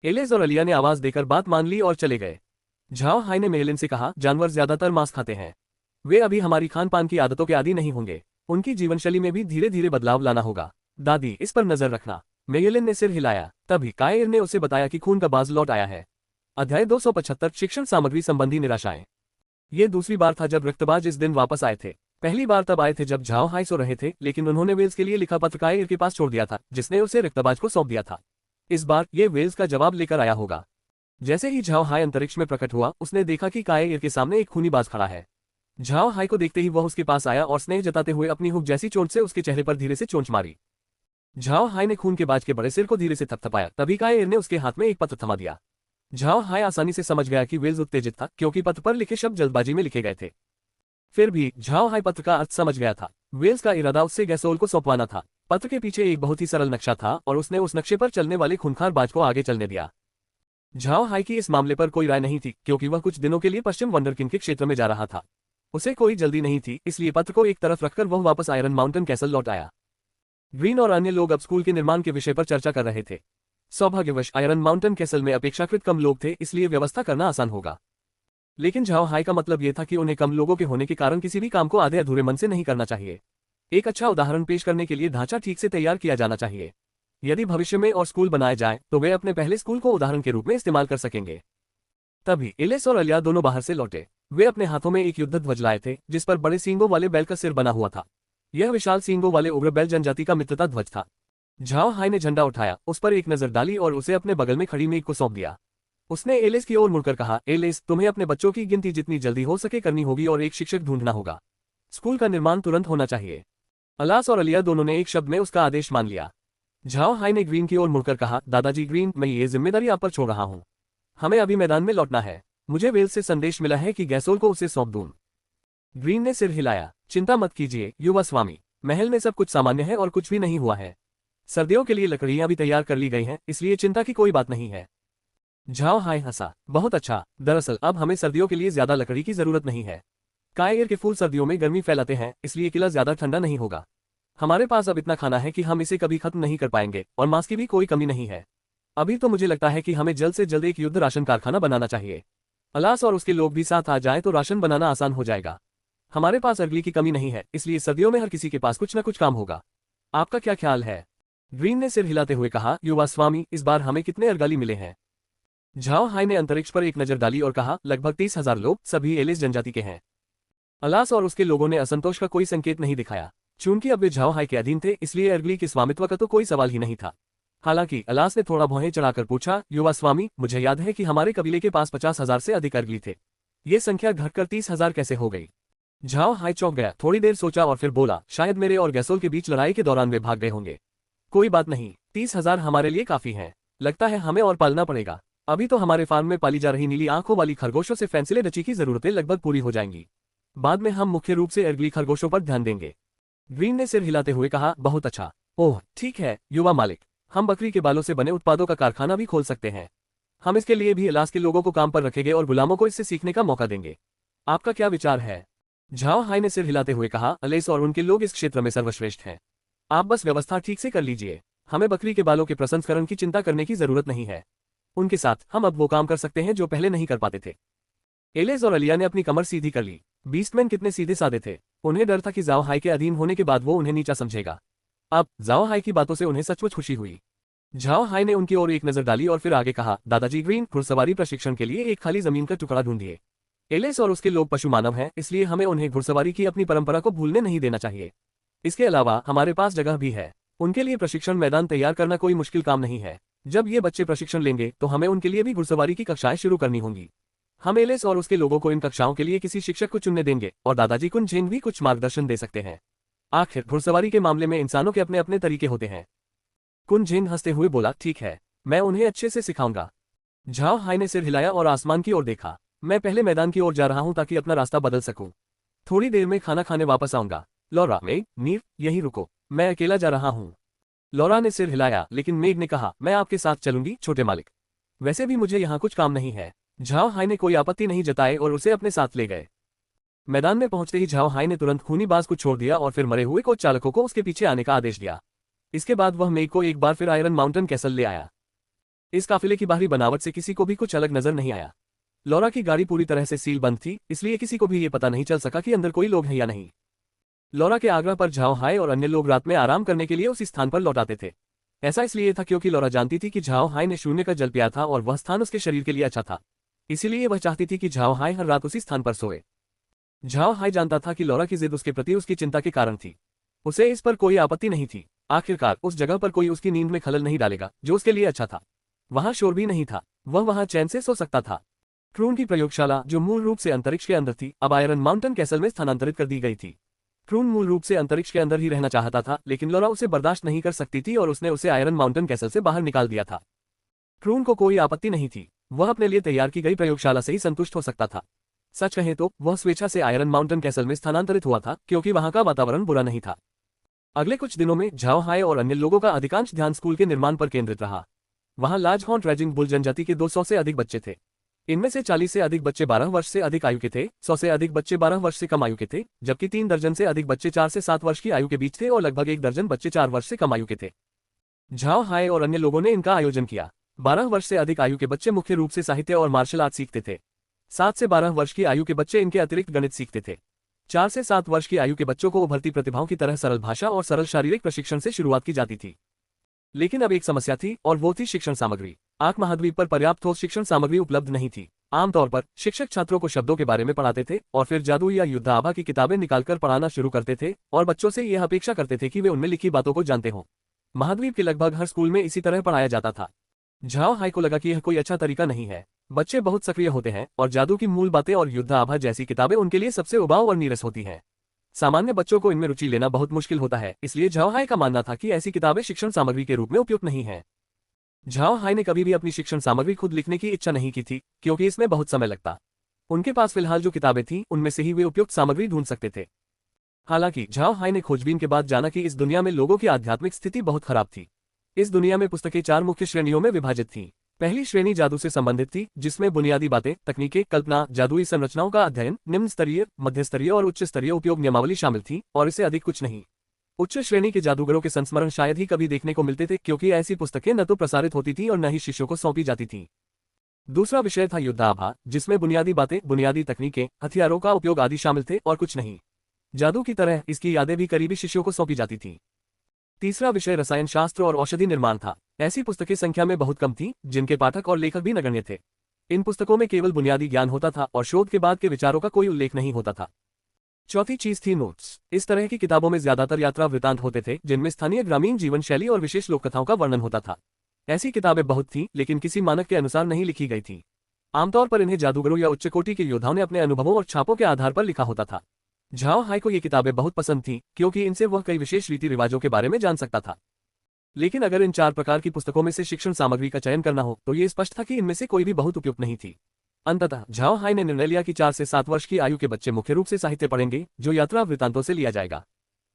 एलिस और अलिया ने आवाज देकर बात मान ली और चले गए। झाओ हाई ने मेलिन से कहा, जानवर ज्यादातर मांस खाते हैं। वे अभी हमारी खान पान की आदतों के आदी नहीं होंगे। उनकी जीवनशैली में भी धीरे धीरे बदलाव लाना होगा। दादी, इस पर नजर रखना। मेलिन ने सिर हिलाया। तभी कायर ने उसे बताया कि खून का बाज लौट आया है। अध्याय 275 शिक्षण सामग्री संबंधी निराशाएं। ये दूसरी बार था जब रक्तबाज इस दिन वापस आए थे। पहली बार तब आए थे जब झाओ हाई सो रहे थे, लेकिन उन्होंने वेल्स के लिए लिखा पत्र कायर के पास छोड़ दिया था, जिसने उसे रक्तबाज को सौंप दिया था। इस बार ये वेल्स का जवाब लेकर आया होगा। जैसे ही झाओ हाई अंतरिक्ष में प्रकट हुआ, उसने देखा कि कायर के सामने एक खूनी बाज खड़ा है। झाओ हाई को देखते ही वह उसके पास आया और स्नेह जताते हुए अपनी हुक जैसी चोंच से उसके चेहरे पर धीरे से चोंच मारी। झाओ हाई ने खून के बाज के बड़े सिर को धीरे से थपथपाया। तभी कायर ने उसके हाथ में एक पत्र थमा दिया। झाओ हाई आसानी से समझ गया कि वेल्स उत्तेजित था, क्योंकि पत्र पर लिखे शब्द जल्दबाजी में लिखे गए थे। फिर भी झाओ हाई पत्र का अर्थ समझ गया था। वेल्स का इरादा उससे गैसोल को सौंपवाना था। पत्र के पीछे एक बहुत ही सरल नक्शा था और उसने उस नक्शे पर चलने वाले खूंखार बाज को आगे चलने दिया। झाओ हाई की इस मामले पर कोई राय नहीं थी, क्योंकि वह कुछ दिनों के लिए पश्चिम वंडरकिन के क्षेत्र में जा रहा था। उसे कोई जल्दी नहीं थी, इसलिए पत्र को एक तरफ रखकर वह वापस आयरन माउंटेन कैसल लौट आया। ग्रीन और अन्य लोग अब स्कूल के निर्माण के विषय पर चर्चा कर रहे थे। सौभाग्यवश आयरन माउंटेन कैसल में अपेक्षाकृत कम लोग थे, इसलिए व्यवस्था करना आसान होगा। लेकिन झाओ हाई का मतलब यह था कि उन्हें कम लोगों के होने के कारण किसी भी काम को आधे अधूरे मन से नहीं करना चाहिए। एक अच्छा उदाहरण पेश करने के लिए ढांचा ठीक से तैयार किया जाना चाहिए। यदि भविष्य में और स्कूल बनाए जाएं, तो वे अपने पहले स्कूल को उदाहरण के रूप में इस्तेमाल कर सकेंगे। तभी एलिस और अलिया दोनों बाहर से लौटे। वे अपने हाथों में एक युद्ध ध्वज लाए थे, जिस पर बड़े सींगों वाले बैल का सिर बना हुआ था। यह विशाल सींगों वाले उग्र बैल जनजाति का मित्रता ध्वज था। झाओ हाई ने झंडा उठाया, उस पर एक नजर डाली और उसे अपने बगल में खड़ी मेग को सौंप दिया। उसने एलिस की ओर मुड़कर कहा, एलिस, तुम्हें अपने बच्चों की गिनती जितनी जल्दी हो सके करनी होगी और एक शिक्षक ढूंढना होगा। स्कूल का निर्माण तुरंत होना चाहिए। अलास और अलिया दोनों ने एक शब्द में उसका आदेश मान लिया। झाओ हाई ने ग्रीन की ओर मुड़कर कहा, दादाजी ग्रीन, मैं ये जिम्मेदारी आप पर छोड़ रहा हूँ। हमें अभी मैदान में लौटना है। मुझे वेल्स से संदेश मिला है कि गैसोल को उसे सौंप दूं। ग्रीन ने सिर हिलाया। चिंता मत कीजिए युवा स्वामी, महल में सब कुछ सामान्य है और कुछ भी नहीं हुआ है। सर्दियों के लिए लकड़ियां भी तैयार कर ली गई हैं, इसलिए चिंता की कोई बात नहीं है। झाओ हाई हंसा। बहुत अच्छा, दरअसल अब हमें सर्दियों के लिए ज्यादा लकड़ी की जरूरत नहीं है। कायर के फूल सर्दियों में गर्मी फैलाते हैं, इसलिए किला ज्यादा ठंडा नहीं होगा। हमारे पास अब इतना खाना है कि हम इसे कभी खत्म नहीं कर पाएंगे, और मांस की भी कोई कमी नहीं है। अभी तो मुझे लगता है कि हमें जल्द से जल्द एक युद्ध राशन कारखाना बनाना चाहिए। अलास और उसके लोग भी साथ आ जाएं तो राशन बनाना आसान हो जाएगा। हमारे पास अर्गली की कमी नहीं है, इसलिए सर्दियों में हर किसी के पास कुछ न कुछ काम होगा। आपका क्या ख्याल है? ग्रीन ने सिर हिलाते हुए कहा, युवा स्वामी, इस बार हमें कितने अर्गाली मिले हैं? झाओ हाई ने अंतरिक्ष पर एक नजर डाली और कहा, लगभग 30,000 लोग, सभी एलिस जनजाति के हैं। अलास और उसके लोगों ने असंतोष का कोई संकेत नहीं दिखाया। चूंकि अब वे झाओ हाई के अधीन थे, इसलिए अर्गली के स्वामित्व का तो कोई सवाल ही नहीं था। हालांकि अलास ने थोड़ा भौहें चढ़ाकर पूछा, युवा स्वामी, मुझे याद है कि हमारे कबीले के पास 50,000 से अधिक अर्गली थे। ये संख्या घटकर 30,000 कैसे हो गई? झाओ हाय चौंक गया, थोड़ी देर सोचा और फिर बोला, शायद मेरे और गैसोल के बीच लड़ाई के दौरान वे भाग गए होंगे। कोई बात नहीं, 30,000 हमारे लिए काफी हैं। लगता है हमें और पालना पड़ेगा। अभी तो हमारे फार्म में पाली जा रही नीली आंखों वाली खरगोशों से फैंसिले डची की जरूरतें लगभग पूरी हो जाएंगी। बाद में हम मुख्य रूप से अर्गली खरगोशों पर ध्यान देंगे। ग्रीन ने सिर हिलाते हुए कहा, बहुत अच्छा। ओह ठीक है युवा मालिक, हम बकरी के बालों से बने उत्पादों का कारखाना भी खोल सकते हैं। हम इसके लिए भी अलास के लोगों को काम पर रखेंगे और गुलामों को इससे सीखने का मौका देंगे। आपका क्या विचार है? झाओ हाय ने सिर हिलाते हुए कहा, अलेस और उनके लोग इस क्षेत्र में सर्वश्रेष्ठ हैं। आप बस व्यवस्था ठीक से कर लीजिए। हमें बकरी के बालों के प्रसंस्करण की चिंता करने की जरूरत नहीं है। उनके साथ हम अब वो काम कर सकते हैं जो पहले नहीं कर पाते थे। एलेस और अलिया ने अपनी कमर सीधी कर ली। बीस्टमैन कितने सीधे साधे थे। उन्हें डर था कि जाओ हाय के अधीन होने के बाद वो उन्हें नीचा समझेगा। अब जाओ हाय की बातों से उन्हें सचमुच खुशी हुई। झाओ हाय ने उनकी ओर एक नजर डाली और फिर आगे कहा, दादाजी ग्रीन, घुड़सवारी प्रशिक्षण के लिए एक खाली जमीन का टुकड़ा ढूंढिए। एलेस और उसके लोग पशु मानव हैं, इसलिए हमें उन्हें घुड़सवारी की अपनी परंपरा को भूलने नहीं देना चाहिए। इसके अलावा हमारे पास जगह भी है। उनके लिए प्रशिक्षण मैदान तैयार करना कोई मुश्किल काम नहीं है। जब ये बच्चे प्रशिक्षण लेंगे तो हमें उनके लिए भी घुड़सवारी की कक्षाएं शुरू करनी होंगी। हम एलेस और उसके लोगों को इन कक्षाओं के लिए किसी शिक्षक को चुनने देंगे और दादाजी कुन झेंग भी कुछ मार्गदर्शन दे सकते हैं। आखिर घुड़सवारी के मामले में इंसानों के अपने अपने तरीके होते हैं। कुन झेंग हंसते हुए बोला, ठीक है, मैं उन्हें अच्छे से सिखाऊंगा। झाओ हाय ने सिर हिलाया और आसमान की ओर देखा। मैं पहले मैदान की ओर जा रहा हूं ताकि अपना रास्ता बदल सकूं। थोड़ी देर में खाना खाने वापस आऊंगा। लॉरा, मेग, नीव, यहीं रुको, मैं अकेला जा रहा हूं। लॉरा ने सिर हिलाया, लेकिन मेग ने कहा, मैं आपके साथ चलूंगी छोटे मालिक। वैसे भी मुझे यहाँ कुछ काम नहीं है। झाओ हाय ने कोई आपत्ति नहीं जताई और उसे अपने साथ ले गए। मैदान में पहुंचते ही झाओ हाय ने तुरंत खूनी बाज को छोड़ दिया और फिर मरे हुए कोच चालकों को उसके पीछे आने का आदेश दिया। इसके बाद वह मेग को एक बार फिर आयरन माउंटेन कैसल ले आया। इस काफिले की बाहरी बनावट से किसी को भी कुछ अलग नजर नहीं आया। लॉरा की गाड़ी पूरी तरह से सील बंद थी, इसलिए किसी को भी ये पता नहीं चल सका कि अंदर कोई लोग हैं या नहीं। लॉरा के आग्रह पर झाओ हाय और अन्य लोग रात में आराम करने के लिए उसी स्थान पर लौट आते थे। ऐसा इसलिए था क्योंकि लॉरा जानती थी कि झाओ हाय ने शून्य का जल पिया था और वह स्थान उसके शरीर के लिए अच्छा था। इसीलिए वह चाहती थी कि झाओ हाय हर रात उसी स्थान पर सोए। झाओ हाय जानता था कि लॉरा की जिद उसके प्रति उसकी चिंता के कारण थी। उसे इस पर कोई आपत्ति नहीं थी। आखिरकार उस जगह पर कोई उसकी नींद में खलल नहीं डालेगा, जो उसके लिए अच्छा था। वहां शोर भी नहीं था, वह वहां चैन से सो सकता था। क्रून की प्रयोगशाला, जो मूल रूप से अंतरिक्ष के अंदर थी, अब आयरन माउंटेन कैसल में स्थानांतरित कर दी गई थी। क्रून मूल रूप से अंतरिक्ष के अंदर ही रहना चाहता था, लेकिन लॉरा उसे बर्दाश्त नहीं कर सकती थी और उसने उसे आयरन माउंटेन कैसल से बाहर निकाल दिया था। क्रून को कोई आपत्ति नहीं थी, वह अपने लिए तैयार की गई प्रयोगशाला से ही संतुष्ट हो सकता था। सच कहें तो वह स्वेच्छा से आयरन माउंटेन कैसल में स्थानांतरित हुआ था, क्योंकि वहां का वातावरण बुरा नहीं था। अगले कुछ दिनों में झाओ हाय और अन्य लोगों का अधिकांश ध्यान स्कूल के निर्माण पर केंद्रित रहा। वहां लार्ज हॉर्न रैजिंग बुल जनजाति के 200 से अधिक बच्चे थे। इनमें से 40 से अधिक बच्चे 12 वर्ष से अधिक आयु के थे, 100 से अधिक बच्चे 12 वर्ष से कम आयु के थे, जबकि 3 दर्जन से अधिक बच्चे 4 से 7 वर्ष की आयु के बीच थे और लगभग 1 दर्जन बच्चे 4 वर्ष से कम आयु के थे। झाओ हाय और अन्य लोगों ने इनका आयोजन किया। 12 वर्ष से अधिक आयु के बच्चे मुख्य रूप से साहित्य और मार्शल आर्ट सीखते थे। 7 से 12 वर्ष की आयु के बच्चे इनके अतिरिक्त गणित सीखते थे। 4 से 7 वर्ष की आयु के बच्चों को उभरती प्रतिभाओं की तरह सरल भाषा और सरल शारीरिक प्रशिक्षण से शुरुआत की जाती थी। लेकिन अब एक समस्या थी और वो थी शिक्षण सामग्री। आर्क महाद्वीप पर पर्याप्त ठोस शिक्षण सामग्री उपलब्ध नहीं थी। आमतौर पर शिक्षक छात्रों को शब्दों के बारे में पढ़ाते थे और फिर जादू या युद्धाभा की किताबें निकालकर पढ़ाना शुरू करते थे और बच्चों से यह अपेक्षा करते थे कि वे उनमें लिखी बातों को जानते हों। महाद्वीप के लगभग हर स्कूल में इसी तरह पढ़ाया जाता था। झाओ हाय को लगा कि यह कोई अच्छा तरीका नहीं है। बच्चे बहुत सक्रिय होते हैं और जादू की मूल बातें और युद्धाभा जैसी किताबें उनके लिए सबसे उबाऊ और नीरस होती हैं। सामान्य बच्चों को इनमें रुचि लेना बहुत मुश्किल होता है, इसलिए झाओ हाय का मानना था कि ऐसी किताबें शिक्षण सामग्री के रूप में उपयुक्त नहीं हैं। झाओ हाय ने कभी भी अपनी शिक्षण सामग्री खुद लिखने की इच्छा नहीं की थी, क्योंकि इसमें बहुत समय लगता। उनके पास फिलहाल जो किताबें थीं, उनमें से ही वे उपयुक्त सामग्री ढूंढ सकते थे। हालांकि झाओ हाय ने खोजबीन के बाद जाना कि इस दुनिया में लोगों की आध्यात्मिक स्थिति बहुत खराब थी। इस दुनिया में पुस्तकें 4 मुख्य श्रेणियों में विभाजित थीं। पहली श्रेणी जादू से संबंधित थी, जिसमें बुनियादी बातें, तकनीकें, कल्पना, जादुई संरचनाओं का अध्ययन, निम्न स्तरीय, मध्य स्तरीय और उच्च स्तरीय उपयोग नियमावली शामिल थी, और इससे अधिक कुछ नहीं। उच्च श्रेणी के जादूगरों के संस्मरण शायद ही कभी देखने को मिलते थे, क्योंकि ऐसी पुस्तकें न तो प्रसारित होती थीं और न ही शिष्यों को सौंपी जाती थीं। दूसरा विषय था युद्धाभा, जिसमें बुनियादी बातें, बुनियादी तकनीकें, हथियारों का उपयोग आदि शामिल थे और कुछ नहीं। जादू की तरह इसकी यादें भी करीबी शिष्यों को सौंपी जाती थीं। तीसरा विषय रसायन शास्त्र और औषधि निर्माण था। ऐसी पुस्तकें संख्या में बहुत कम थीं, जिनके पाठक और लेखक भी नगण्य थे। इन पुस्तकों में केवल बुनियादी ज्ञान होता था और शोध के बाद के विचारों का कोई उल्लेख नहीं होता था। चौथी चीज थी नोट्स। इस तरह की किताबों में ज्यादातर यात्रा वृतांत होते थे, जिनमें स्थानीय ग्रामीण जीवन शैली और विशेष लोककथाओं का वर्णन होता था। ऐसी किताबें बहुत थीं, लेकिन किसी मानक के अनुसार नहीं लिखी गई थीं। आमतौर पर इन्हें जादूगरों या उच्च कोटि के योद्धाओं ने अपने अनुभवों और छापों के आधार पर लिखा होता था। झाओ हाई को ये किताबें बहुत पसंद थीं, क्योंकि इनसे वह कई विशेष रीति रिवाजों के बारे में जान सकता था। लेकिन अगर इन 4 प्रकार की पुस्तकों में से शिक्षण सामग्री का चयन करना हो, तो ये स्पष्ट था कि इनमें से कोई भी बहुत उपयुक्त नहीं थी। अंततः झाओ हाई ने निर्णय लिया कि 4 से 7 वर्ष की आयु के बच्चे मुख्य रूप से साहित्य पढ़ेंगे, जो यात्रा वृत्तांतों से लिया जाएगा।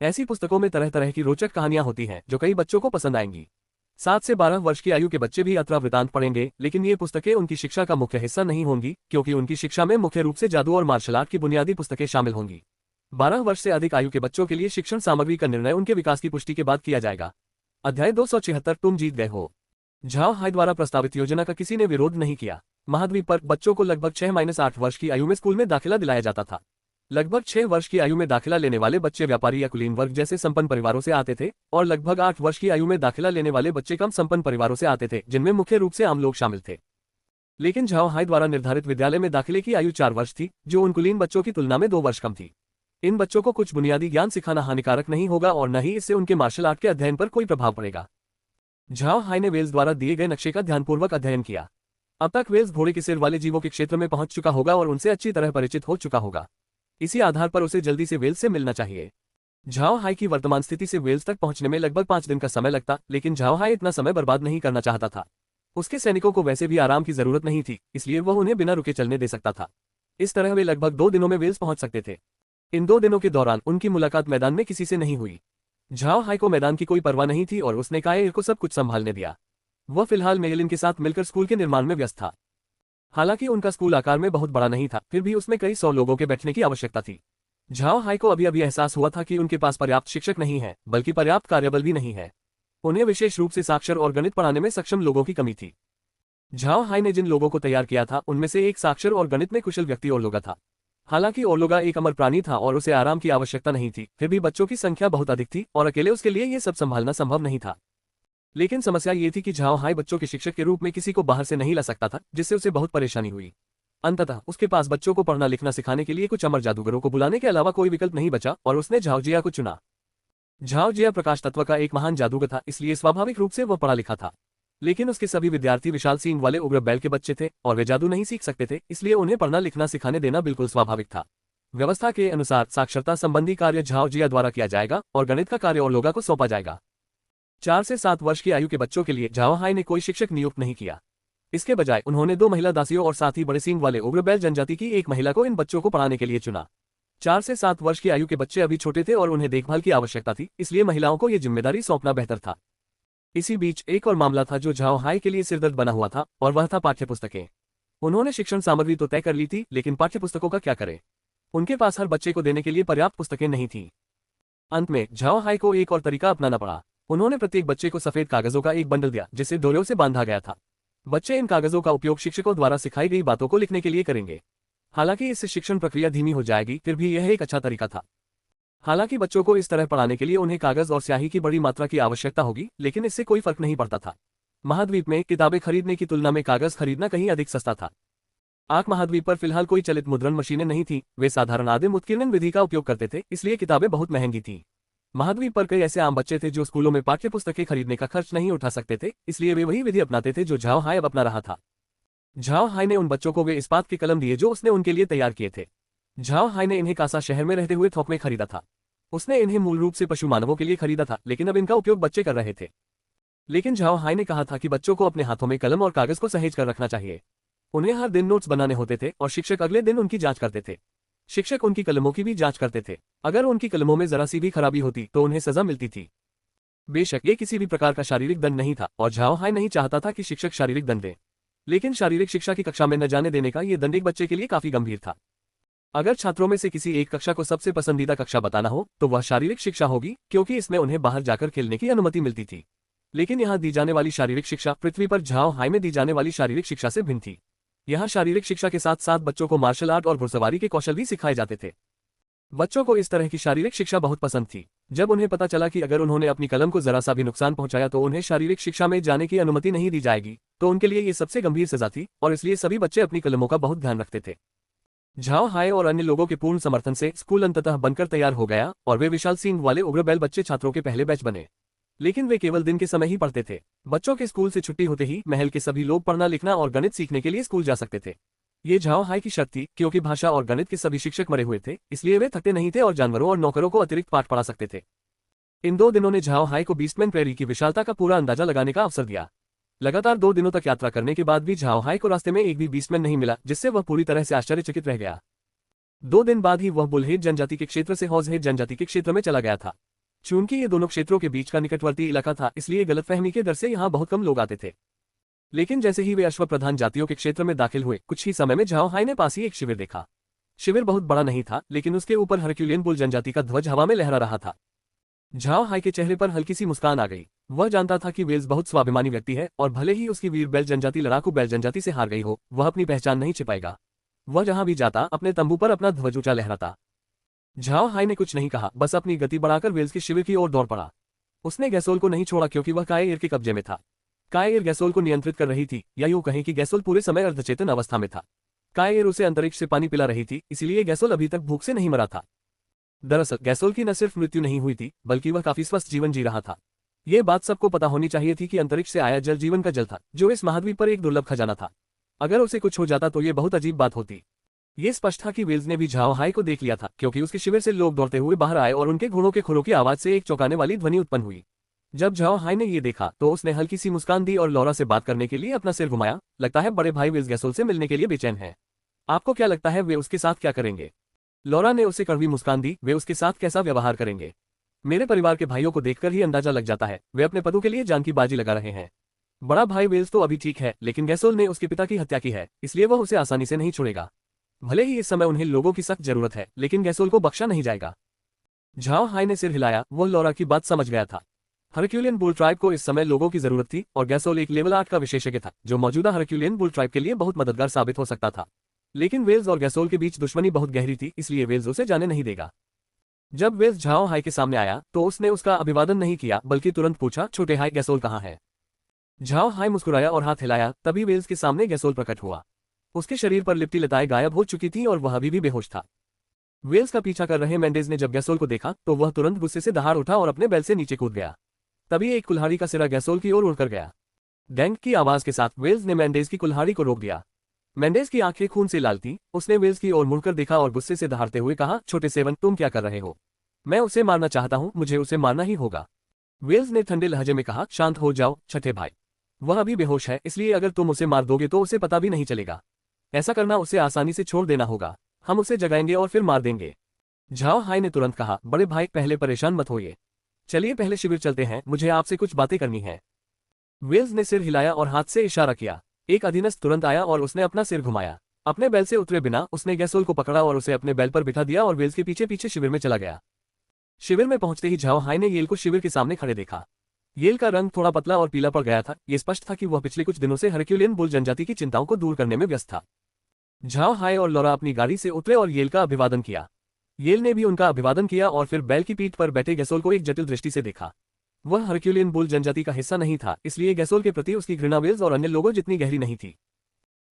ऐसी पुस्तकों में तरह तरह की रोचक कहानियां होती हैं, जो कई बच्चों को पसंद आएंगी। 7 से 12 वर्ष की आयु के बच्चे भी यात्रा वृत्तांत पढ़ेंगे, लेकिन ये पुस्तकें उनकी शिक्षा का मुख्य हिस्सा नहीं होंगी, क्योंकि उनकी शिक्षा में मुख्य रूप से जादू और मार्शल आर्ट की बुनियादी पुस्तकें शामिल होंगी। 12 वर्ष से अधिक आयु के बच्चों के लिए शिक्षण सामग्री का निर्णय उनके विकास की पुष्टि के बाद किया जाएगा। अध्याय 276 तुम जीत गए हो। झाओ हाई द्वारा प्रस्तावित योजना का किसी ने विरोध नहीं किया। महाद्वीप पर बच्चों को लगभग 6-8 वर्ष की आयु में स्कूल में दाखिला दिलाया जाता था। लगभग 6 वर्ष की आयु में दाखिला लेने वाले बच्चे व्यापारी या कुलीन वर्ग जैसे संपन्न परिवारों से आते थे, और लगभग 8 वर्ष की आयु में दाखिला लेने वाले बच्चे कम संपन्न परिवारों से आते थे, जिनमें मुख्य रूप से आम लोग शामिल थे। लेकिन झाओ हाई द्वारा निर्धारित विद्यालय में दाखिले की आयु 4 वर्ष थी, जो उन कुलीन बच्चों की तुलना में 2 वर्ष कम थी। इन बच्चों को कुछ बुनियादी ज्ञान सिखाना हानिकारक नहीं होगा और न ही इससे उनके मार्शल आर्ट के अध्ययन पर कोई प्रभाव पड़ेगा। झाओ हाई ने वेल्स द्वारा दिए गए नक्शे का ध्यानपूर्वक अध्ययन किया। अब तक वेल्स घोड़े के सिर वाले जीवों के क्षेत्र में पहुंच चुका होगा और उनसे अच्छी तरह परिचित हो चुका होगा। इसी आधार पर उसे जल्दी से वेल्स से मिलना चाहिए। झाओ हाई की वर्तमान स्थिति से वेल्स तक पहुंचने में लगभग 5 दिन का समय लगता, लेकिन झाओ हाई इतना समय बर्बाद नहीं करना चाहता था। उसके सैनिकों को वैसे भी आराम की जरूरत नहीं थी, इसलिए वह उन्हें बिना रुके चलने दे सकता था। इस तरह वे लगभग 2 दिनों में वेल्स पहुंच सकते थे। इन 2 दिनों के दौरान उनकी मुलाकात मैदान में किसी से नहीं हुई। झाओ हाई को मैदान की कोई परवाह नहीं थी और उसने कायर को सब कुछ संभालने दिया। वह फिलहाल मेयलिन के साथ मिलकर स्कूल के निर्माण में व्यस्त था। हालांकि उनका स्कूल आकार में बहुत बड़ा नहीं था, फिर भी उसमें कई 100 लोगों के बैठने की आवश्यकता थी। झाओ हाई को अभी अभी एहसास हुआ था कि उनके पास पर्याप्त शिक्षक नहीं है, बल्कि पर्याप्त कार्यबल भी नहीं है। उन्हें विशेष रूप से साक्षर और गणित पढ़ाने में सक्षम लोगों की कमी थी। झाओ हाई ने जिन लोगों को तैयार किया था, उनमें से एक साक्षर और गणित में कुशल व्यक्ति ओर्लोगा था। हालांकि ओर्लोगा एक अमर प्राणी था और उसे आराम की आवश्यकता नहीं थी, फिर भी बच्चों की संख्या बहुत अधिक थी और अकेले उसके लिए ये सब संभालना संभव नहीं था। लेकिन समस्या ये थी कि झाओ हाई बच्चों के शिक्षक के रूप में किसी को बाहर से नहीं ला सकता था, जिससे उसे बहुत परेशानी हुई। अंततः उसके पास बच्चों को पढ़ना लिखना सिखाने के लिए कुछ अमर जादूगरों को बुलाने के अलावा कोई विकल्प नहीं बचा और उसने झाओ जिया को चुना। झाओ जिया प्रकाश तत्व का एक महान जादूगर था, इसलिए स्वाभाविक रूप से वह पढ़ा लिखा था। लेकिन उसके सभी विद्यार्थी विशाल सींग वाले उग्र बैल के बच्चे थे और वे जादू नहीं सीख सकते थे, इसलिए उन्हें पढ़ना लिखना सिखाने देना बिल्कुल स्वाभाविक था। व्यवस्था के अनुसार साक्षरता संबंधी कार्य झाओ जिया द्वारा किया जाएगा और गणित का कार्य ओर्लोगा को सौंपा जाएगा। 4 से 7 वर्ष की आयु के बच्चों के लिए झाओ हाई ने कोई शिक्षक नियुक्त नहीं किया। इसके बजाय उन्होंने 2 महिला दासियों और साथ ही बड़े सींग वाले उग्र बैल जनजाति की एक महिला को इन बच्चों को पढ़ाने के लिए चुना। 4 से 7 वर्ष की आयु के बच्चे अभी छोटे थे और उन्हें देखभाल की आवश्यकता थी, इसलिए महिलाओं को यह जिम्मेदारी सौंपना बेहतर था। इसी बीच एक और मामला था जो झाओ हाई के लिए सिरदर्द बना हुआ था, और वह था पाठ्यपुस्तकें। उन्होंने शिक्षण सामग्री तो तय कर ली थी, लेकिन पाठ्यपुस्तकों का क्या करें? उनके पास हर बच्चे को देने के लिए पर्याप्त पुस्तकें नहीं थीं। अंत में झाओ हाई को एक और तरीका अपनाना पड़ा। उन्होंने प्रत्येक बच्चे को सफेद कागजों का एक बंडल दिया, जिसे डोरियों से बांधा गया था। बच्चे इन कागजों का उपयोग शिक्षकों द्वारा सिखाई गई बातों को लिखने के लिए करेंगे। हालांकि इससे शिक्षण प्रक्रिया धीमी हो जाएगी, फिर भी यह एक अच्छा तरीका था। हालांकि बच्चों को इस तरह पढ़ाने के लिए उन्हें कागज और स्याही की बड़ी मात्रा की आवश्यकता होगी, लेकिन इससे कोई फर्क नहीं पड़ता था। महाद्वीप में किताबें खरीदने की तुलना में कागज खरीदना कहीं अधिक सस्ता था। आर्क महाद्वीप पर फिलहाल कोई चलित मुद्रण मशीनें नहीं थीं, वे साधारण आदिम उत्कीर्णन विधि का उपयोग करते थे, इसलिए किताबें बहुत महंगी थीं। महाद्वीप पर कई ऐसे आम बच्चे थे जो स्कूलों में पाठ्यपुस्तकें खरीदने का खर्च नहीं उठा सकते थे, इसलिए वे वही विधि अपनाते थे जो झाओ हाई अब अपना रहा था। झाओ हाई ने उन बच्चों को वे इस्पात के कलम दिए जो उसने उनके लिए तैयार किए थे। झाओ हाई ने इन्हें कासा शहर में रहते हुए थोक में खरीदा था। उसने इन्हें मूल रूप से पशु मानवों के लिए खरीदा था, लेकिन अब इनका उपयोग बच्चे कर रहे थे। लेकिन झाओ हाई ने कहा था कि बच्चों को अपने हाथों में कलम और कागज को सहेज कर रखना चाहिए। उन्हें हर दिन नोट्स बनाने होते थे और शिक्षक अगले दिन उनकी जांच करते थे। शिक्षक उनकी कलमों की भी जांच करते थे। अगर उनकी कलमों में जरा सी भी खराबी होती तो उन्हें सजा मिलती थी। बेशक ये किसी भी प्रकार का शारीरिक दंड नहीं था और झाओ हाई नहीं चाहता था कि शिक्षक शारीरिक दंड दे, लेकिन शारीरिक शिक्षा की कक्षा में न जाने देने का यह दंड एक बच्चे के लिए काफी गंभीर था। अगर छात्रों में से किसी एक कक्षा को सबसे पसंदीदा कक्षा बताना हो तो वह शारीरिक शिक्षा होगी, क्योंकि इसमें उन्हें बाहर जाकर खेलने की अनुमति मिलती थी। लेकिन यहाँ दी जाने वाली शारीरिक शिक्षा पृथ्वी पर झाओ हाई में दी जाने वाली शारीरिक शिक्षा से भिन्न थी। यहाँ शारीरिक शिक्षा के साथ साथ बच्चों को मार्शल आर्ट और घुड़सवारी के कौशल भी सिखाए जाते थे। बच्चों को इस तरह की शारीरिक शिक्षा बहुत पसंद थी। जब उन्हें पता चला कि अगर उन्होंने अपनी कलम को जरा सा भी नुकसान पहुंचाया तो उन्हें शारीरिक शिक्षा में जाने की अनुमति नहीं दी जाएगी, तो उनके लिए ये सबसे गंभीर सजा थी और इसलिए सभी बच्चे अपनी कलमों का बहुत ध्यान रखते थे। झाओ हाई और अन्य लोगों के पूर्ण समर्थन से स्कूल अंततः बनकर तैयार हो गया और वे विशाल सींग वाले उग्र बैल बच्चे छात्रों के पहले बैच बने। लेकिन वे केवल दिन के समय ही पढ़ते थे। बच्चों के स्कूल से छुट्टी होते ही महल के सभी लोग पढ़ना लिखना और गणित सीखने के लिए स्कूल जा सकते थे। ये झाओ हाई की शर्त थी, क्योंकि भाषा और गणित के सभी शिक्षक मरे हुए थे, इसलिए वे थकते नहीं थे और जानवरों और नौकरों को अतिरिक्त पाठ पढ़ा सकते थे। इन 2 दिनों ने झाओ हाई को बीस्टमैन प्रेरी की विशालता का पूरा अंदाजा लगाने का अवसर दिया। लगातार 2 दिनों तक यात्रा करने के बाद भी झाओ हाई को रास्ते में एक भी बीस्टमैन नहीं मिला, जिससे वह पूरी तरह से आश्चर्यचकित रह गया। 2 दिन बाद ही वह बुलहेड जनजाति के क्षेत्र से हॉजहेड जनजाति के क्षेत्र में चला गया था। चूंकि ये दोनों क्षेत्रों के बीच का निकटवर्ती इलाका था, इसलिए गलतफहमी के डर से यहाँ बहुत कम लोग आते थे। लेकिन जैसे ही वे अश्व प्रधान जातियों के क्षेत्र में दाखिल हुए, कुछ ही समय में झाओ हाई ने पास ही एक शिविर देखा। शिविर बहुत बड़ा नहीं था, लेकिन उसके ऊपर हरक्यूलियन बुल जनजाति का ध्वज हवा में लहरा रहा था। झाओ हाई के चेहरे पर हल्की सी मुस्कान आ गई। वह जानता था कि वेल्स बहुत स्वाभिमानी व्यक्ति है और भले ही उसकी वीर बैल जनजाति लड़ाकू बैल जनजाति से हार गई हो, वह अपनी पहचान नहीं छिपाएगा। वह जहां भी जाता अपने तंबू पर अपना ध्वज ऊंचा लहराता। झाओ हाई ने कुछ नहीं कहा, बस अपनी गति बढ़ाकर वेल्स के शिविर की ओर दौड़ पड़ा। उसने गैसोल को नहीं छोड़ा, क्योंकि वह काएर के कब्जे में था। काएर गैसोल को नियंत्रित कर रही थी, या यूं कहें कि गैसोल पूरे समय अर्धचेतन अवस्था में था। काएर उसे अंतरिक्ष से पानी पिला रही थी, इसलिए गैसोल अभी तक भूख से नहीं मरा था। दरअसल गैसोल की न सिर्फ मृत्यु नहीं हुई थी, बल्कि वह काफी स्वस्थ जीवन जी रहा था। ये बात सबको पता होनी चाहिए थी कि अंतरिक्ष से आया जल जीवन का जल था, जो इस महाद्वीप पर एक दुर्लभ खजाना था। अगर उसे कुछ हो जाता तो ये बहुत अजीब बात होती। ये स्पष्ट था कि वेल्स ने भी झाओ हाई को देख लिया था, क्योंकि उसके शिविर से लोग दौड़ते हुए बाहर आए और उनके घोड़ों के खुरों की आवाज से एक चौंकाने वाली ध्वनि उत्पन्न हुई। जब झाओ हाई ने ये देखा तो उसने हल्की सी मुस्कान दी और लौरा से बात करने के लिए अपना सिर घुमाया। लगता है बड़े भाई वेल्स गैसोल से मिलने के लिए बेचैन है। आपको क्या लगता है वे उसके साथ क्या करेंगे? लौरा ने उसे कड़वी मुस्कान दी। वे उसके साथ कैसा व्यवहार करेंगे? मेरे परिवार के भाइयों को देखकर ही अंदाजा लग जाता है, वे अपने पदों के लिए जान की बाजी लगा रहे हैं। बड़ा भाई वेल्स तो अभी ठीक है, लेकिन गैसोल ने उसके पिता की हत्या की है, इसलिए वह उसे आसानी से नहीं छोड़ेगा। भले ही इस समय उन्हें लोगों की सख्त जरूरत है, लेकिन गैसोल को बख्शा नहीं जाएगा। झाओ हाई ने सिर हिलाया। वह लौरा की बात समझ गया था। हरक्यूलियन बुल ट्राइब को इस समय लोगों की जरूरत थी और गैसोल एक लेवल 8 का विशेषज्ञ था, जो मौजूदा हरक्यूलियन बुल ट्राइब के लिए बहुत मददगार साबित हो सकता था। लेकिन वेल्स और गैसोल के बीच दुश्मनी बहुत गहरी थी, इसलिए वेल्स उसे जाने नहीं देगा। जब वेल्स झाओ हाई के सामने आया तो उसने उसका अभिवादन नहीं किया, बल्कि तुरंत पूछा, छोटे हाई गैसोल कहाँ है? झाओ हाई मुस्कुराया और हाथ हिलाया। तभी वेल्स के सामने गैसोल प्रकट हुआ। उसके शरीर पर लिपटी लताएं गायब हो चुकी थीं और वह अभी भी बेहोश था। वेल्स का पीछा कर रहे मेंडेज ने जब गैसोल को देखा तो वह तुरंत गुस्से से दहाड़ उठा और अपने बैल से नीचे कूद गया। तभी एक कुल्हाड़ी का सिरा गैसोल की ओर उड़कर गया। डैंक की आवाज के साथ वेल्स ने मेंडेज की कुल्हाड़ी को रोक दिया। मेंडेज की आंखें खून से लाल थीं। उसने वेल्स की ओर मुड़कर देखा और गुस्से से दहाड़ते हुए कहा, छोटे सेवन, तुम क्या कर रहे हो? मैं उसे मारना चाहता हूं, मुझे उसे मारना ही होगा। वेल्स ने ठंडे लहजे में कहा, शांत हो जाओ छठे भाई। वह अभी बेहोश है, इसलिए अगर तुम उसे मार दोगे तो उसे पता भी नहीं चलेगा। ऐसा करना उसे आसानी से छोड़ देना होगा। हम उसे जगाएंगे और फिर मार देंगे। झाओ हाई ने तुरंत कहा, बड़े भाई पहले परेशान मत होइए। चलिए पहले शिविर चलते हैं, मुझे आपसे कुछ बातें करनी है। वेल्स ने सिर हिलाया और हाथ से इशारा किया। एक अधीनस्थ तुरंत आया और उसने अपना सिर घुमाया। अपने बैल से उतरे बिना उसने गैसोल को पकड़ा और उसे अपने बैल पर बिठा दिया और वेल्स के पीछे पीछे शिविर में चला गया। शिविर में पहुंचते ही झाओ हाई ने येल को शिविर के सामने खड़े देखा। येल का रंग थोड़ा पतला और पीला पड़ गया था। यह स्पष्ट था कि वह पिछले कुछ दिनों से हरक्यूलियन बुल जनजाति की चिंताओं को दूर करने में व्यस्त था। झाओ हाई और लौरा अपनी गाड़ी से उतरे और येल का अभिवादन किया। येल ने भी उनका अभिवादन किया और फिर बैल की पीठ पर बैठे गैसोल को एक जटिल दृष्टि से देखा। वह हरक्यूलियन बुल जनजाति का हिस्सा नहीं था, इसलिए गैसोल के प्रति उसकी घृणा वेल्स और अन्य लोगों जितनी गहरी नहीं थी।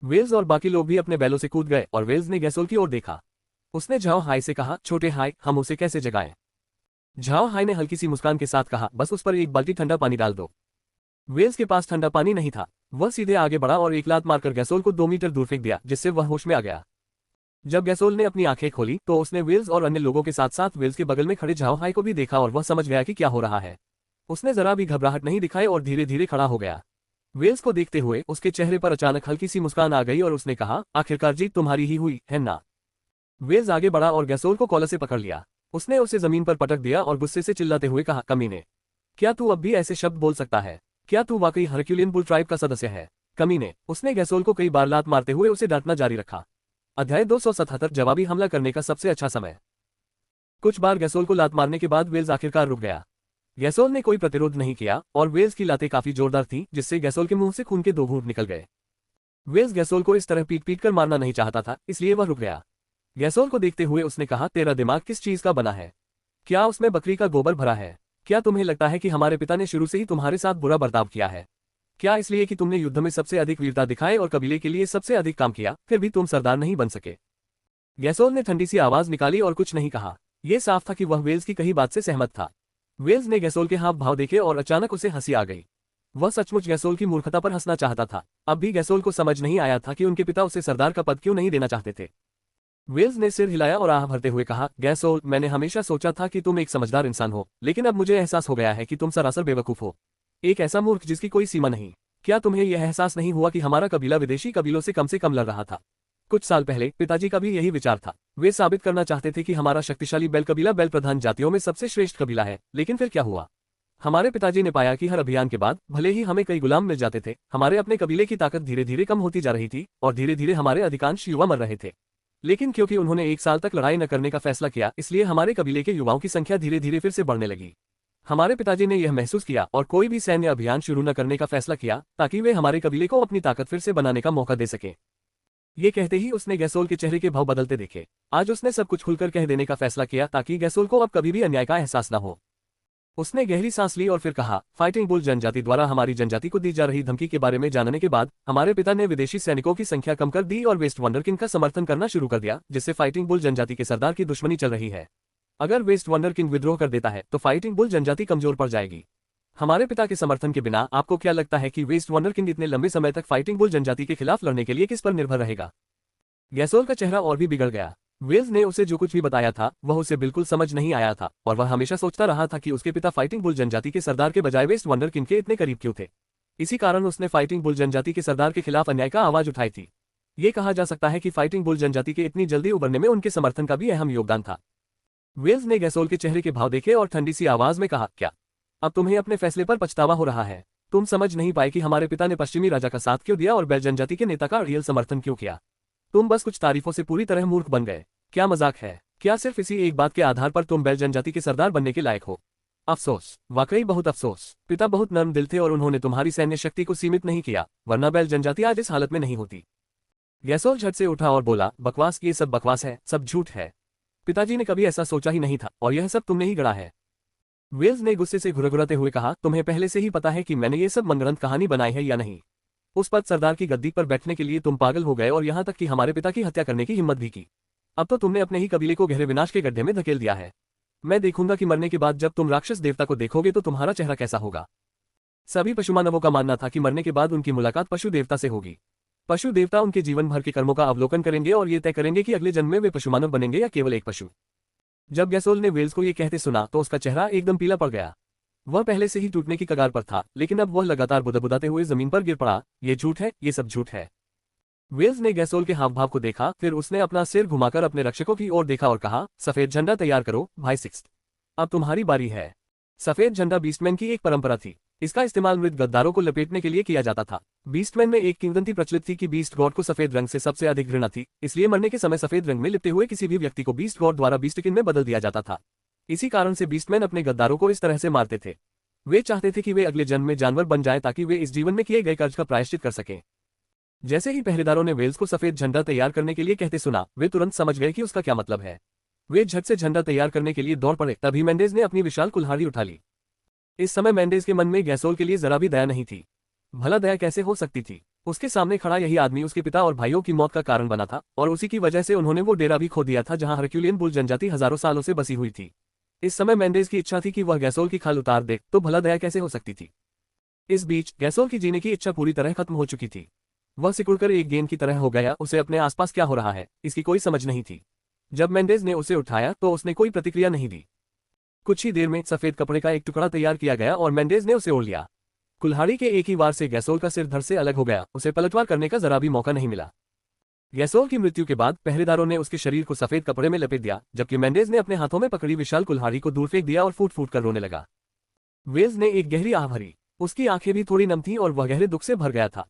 वेल्स और बाकी लोग भी अपने बैलों से कूद गए और वेल्स ने गैसोल की ओर देखा। उसने झाओ हाई से कहा, छोटे हाई, हम उसे कैसे जगाएं? झाओ हाई ने हल्की सी मुस्कान के साथ कहा, बस उस पर एक बाल्टी ठंडा पानी डाल दो। वेल्स के पास ठंडा पानी नहीं था। वह सीधे आगे बढ़ा और एक लात मारकर गैसोल को 2 मीटर दूर फेंक दिया, जिससे वह होश में आ गया। जब गैसोल ने अपनी आंखें खोली तो उसने वेल्स और अन्य लोगों के साथ साथ वेल्स के बगल में खड़े झाओ हाई को भी देखा और वह समझ गया कि क्या हो रहा है। उसने जरा भी घबराहट नहीं दिखाई और धीरे धीरे खड़ा हो गया। वेल्स को देखते हुए उसके चेहरे पर अचानक हल्की सी मुस्कान आ गई और उसने कहा, आखिरकार जीत तुम्हारी ही हुई है ना? वेल्स आगे बढ़ा और गैसोल को कॉलर से पकड़ लिया। उसने उसे जमीन पर पटक दिया और गुस्से से चिल्लाते हुए कहा, कमीने, क्या तू अब भी ऐसे शब्द बोल सकता है? क्या तू वाकई हरक्यूलियन बुल ट्राइब का सदस्य है? कमीने। उसने गैसोल को कई बार लात मारते हुए उसे डांटना जारी रखा। अध्याय 277 जवाबी हमला करने का सबसे अच्छा समय। कुछ बार गैसोल को लात मारने के बाद वेल्स आखिरकार रुक गया। गैसोल ने कोई प्रतिरोध नहीं किया और वेल्स की लातें काफी जोरदार थीं, जिससे गैसोल के मुंह से खून के 2 घूंट निकल गए। वेल्स गैसोल को इस तरह पीट पीट कर मारना नहीं चाहता था, इसलिए वह रुक गया। गैसोल को देखते हुए उसने कहा, तेरा दिमाग किस चीज का बना है? क्या उसमें बकरी का गोबर भरा है? क्या तुम्हें लगता है कि हमारे पिता ने शुरू से ही तुम्हारे साथ बुरा बर्ताव किया है? क्या इसलिए कि तुमने युद्ध में सबसे अधिक वीरता दिखाई और कबीले के लिए सबसे अधिक काम किया, फिर भी तुम सरदार नहीं बन सके? गैसोल ने ठंडी सी आवाज निकाली और कुछ नहीं कहा। यह साफ था कि वह वेल्स की कही बात से सहमत था। वेल्स ने गैसोल के हाव भाव देखे और अचानक उसे हंसी आ गई। वह सचमुच गैसोल की मूर्खता पर हंसना चाहता था। अब भी गैसोल को समझ नहीं आया था कि उनके पिता उसे सरदार का पद क्यों नहीं देना चाहते थे। वेल्स ने सिर हिलाया और आह भरते हुए कहा, गैसोल, मैंने हमेशा सोचा था कि तुम एक समझदार इंसान हो, लेकिन अब मुझे एहसास हो गया है कि तुम सरासर बेवकूफ हो, एक ऐसा मूर्ख जिसकी कोई सीमा नहीं। क्या तुम्हें यह एहसास नहीं हुआ कि हमारा कबीला विदेशी कबीलों से कम लड़ रहा था? कुछ साल पहले पिताजी का भी यही विचार था। वे साबित करना चाहते थे कि हमारा शक्तिशाली बैल कबीला बैल प्रधान जातियों में सबसे श्रेष्ठ कबीला है, लेकिन फिर क्या हुआ? हमारे पिताजी ने पाया कि हर अभियान के बाद भले ही हमें कई गुलाम मिल जाते थे, हमारे अपने कबीले की ताकत धीरे धीरे कम होती जा रही थी और धीरे धीरे हमारे अधिकांश युवा मर रहे थे। लेकिन क्योंकि उन्होंने 1 साल तक लड़ाई न करने का फैसला किया, इसलिए हमारे कबीले के युवाओं की संख्या धीरे धीरे फिर से बढ़ने लगी। हमारे पिताजी ने यह महसूस किया और कोई भी सैन्य अभियान शुरू न करने का फैसला किया ताकि वे हमारे कबीले को अपनी ताकत फिर से बनाने का मौका दे सके। ये कहते ही उसने गैसोल के चेहरे के भाव बदलते देखे। आज उसने सब कुछ खुलकर कह देने का फैसला किया ताकि गैसोल को अब कभी भी अन्याय का एहसास न हो। उसने गहरी सांस ली और फिर कहा, फाइटिंग बुल जनजाति द्वारा हमारी जनजाति को दी जा रही धमकी के बारे में जानने के बाद हमारे पिता ने विदेशी सैनिकों की संख्या कम कर दी और वेस्ट वंडरकिंग का समर्थन करना शुरू कर दिया, जिससे फाइटिंग बुल जनजाति के सरदार की दुश्मनी चल रही है। अगर वेस्ट वंडरकिंग विद्रोह कर देता है तो फाइटिंग बुल जनजाति कमजोर पड़ जाएगी। हमारे पिता के समर्थन के बिना आपको क्या लगता है कि वेस्ट वंडरकिंग इतने लंबे समय तक फाइटिंग बुल जनजाति के खिलाफ लड़ने के लिए किस पर निर्भर रहेगा? गैसोल का चेहरा और भी बिगड़ गया। वेल्स ने उसे जो कुछ भी बताया था वह उसे बिल्कुल समझ नहीं आया था और वह हमेशा सोचता रहा था कि उसके पिता फाइटिंग बुल जनजाति के सरदार के बजाय वेस्ट वंडरकिंग के इतने करीब क्यों थे। इसी कारण उसने फाइटिंग बुल जनजाति के सरदार के खिलाफ अन्याय का आवाज उठाई थी। ये कहा जा सकता है कि फाइटिंग बुल जनजाति के इतनी जल्दी उभरने में उनके समर्थन का भी अहम योगदान था। वेल्स ने गैसोल के चेहरे के भाव देखे और ठंडी सी आवाज में कहा, क्या अब तुम्हें अपने फैसले पर पछतावा हो रहा है? तुम समझ नहीं पाए कि हमारे पिता ने पश्चिमी राजा का साथ क्यों दिया और बैल जनजाति के नेता का रियल समर्थन क्यों किया? तुम बस कुछ तारीफों से पूरी तरह मूर्ख बन गए। क्या मजाक है? क्या सिर्फ इसी एक बात के आधार पर तुम बैल जनजाति के सरदार बनने के लायक हो? अफसोस, वाकई बहुत अफसोस। पिता बहुत नर्म दिल थे और उन्होंने तुम्हारी सैन्य शक्ति को सीमित नहीं किया, वरना बैल जनजाति आज इस हालत में नहीं होती। गैसोल झट से उठा और बोला, बकवास, ये सब बकवास है, सब झूठ है। पिताजी ने कभी ऐसा सोचा ही नहीं था और यह सब तुमने ही गढ़ा है। वेल्स ने गुस्से से घुरघुराते हुए कहा, तुम्हें पहले से ही पता है कि मैंने ये सब मनगढ़ंत कहानी बनाई है या नहीं? उस पद सरदार की गद्दी पर बैठने के लिए तुम पागल हो गए और यहाँ तक कि हमारे पिता की हत्या करने की हिम्मत भी की। अब तो तुमने अपने ही कबीले को गहरे विनाश के गड्ढे में धकेल दिया है। मैं देखूंगा कि मरने के बाद जब तुम राक्षस देवता को देखोगे तो तुम्हारा चेहरा कैसा होगा। सभी पशुमानवों का मानना था कि मरने के बाद उनकी मुलाकात पशु देवता से होगी। पशु देवता उनके जीवन भर के कर्मों का अवलोकन करेंगे और ये तय करेंगे कि अगले जन्म में वे पशुमानव बनेंगे या केवल एक पशु। जब गैसोल ने वेल्स को ये कहते सुना तो उसका चेहरा एकदम पीला पड़ गया। वह पहले से ही टूटने की कगार पर था, लेकिन अब वह लगातार बुदबुदाते हुए जमीन पर गिर पड़ा। ये झूठ है, ये सब झूठ है। वेल्स ने गैसोल के हाव भाव को देखा, फिर उसने अपना सिर घुमाकर अपने रक्षकों की ओर देखा और कहा, सफेद झंडा तैयार करो भाई सिक्स्थ, अब तुम्हारी बारी है। सफेद झंडा बीस्टमैन की एक परंपरा थी। इसका इस्तेमाल मृत गद्दारों को लपेटने के लिए किया जाता था। बीस्टमैन में एक किंवदंती प्रचलित थी कि बीस्ट गॉड को सफेद रंग से सबसे अधिक घृणा थी, इसलिए मरने के समय सफेद रंग में लिपटे हुए किसी भी व्यक्ति को बीस्ट गॉड द्वारा बीस्टकिन में बदल दिया जाता था। इसी कारण से बीस्टमैन अपने गद्दारों को इस तरह से मारते थे। वे चाहते थे कि वे अगले जन्म में जानवर बन जाएं ताकि वे इस जीवन में किए गए कर्ज का प्रायश्चित कर सकें। जैसे ही पहरेदारों ने वेल्स को सफेद झंडा तैयार करने के लिए कहते सुना, वे तुरंत समझ गए कि उसका क्या मतलब है। वे झट से झंडा तैयार करने के लिए दौड़ पड़े। तभी मेंडेज ने अपनी विशाल कुल्हाड़ी उठा ली। इस समय मेंडेज के मन में गैसोल के लिए जरा भी दया नहीं थी। भला दया कैसे हो सकती थी? उसके सामने खड़ा यही आदमी उसके पिता और भाइयों की मौत का कारण बना था और उसी की वजह से उन्होंने वो डेरा भी खो दिया था जहां हरक्यूलियन बुल जनजाति हजारों सालों से बसी हुई थी। इस समय मेंडेज की इच्छा थी कि वह गैसोल की खाल उतार दे, तो भला दया कैसे हो सकती थी? इस बीच गैसोल की जीने की इच्छा पूरी तरह खत्म हो चुकी थी। वह सिकुड़कर एक गेंद की तरह हो गया। उसे अपने आसपास क्या हो रहा है इसकी कोई समझ नहीं थी। जब मेंडेज ने उसे उठाया तो उसने कोई प्रतिक्रिया नहीं दी। कुछ ही देर में सफेद कपड़े का एक टुकड़ा तैयार किया गया और मेंडेज ने उसे ओढ़ लिया। कुल्हाड़ी के एक ही वार से गैसोल का सिर धड़ से अलग हो गया। उसे पलटवार करने का जरा भी मौका नहीं मिला। गैसोल की मृत्यु के बाद पहरेदारों ने उसके शरीर को सफेद कपड़े में लपेट दिया, जबकि मेंडेज ने अपने हाथों में पकड़ी विशाल कुल्हाड़ी को दूर फेंक दिया और फूट फूट कर रोने लगा। वेल्स ने एक गहरी आह भरी। उसकी आंखें भी थोड़ी नम थीं और वह गहरे दुख से भर गया था।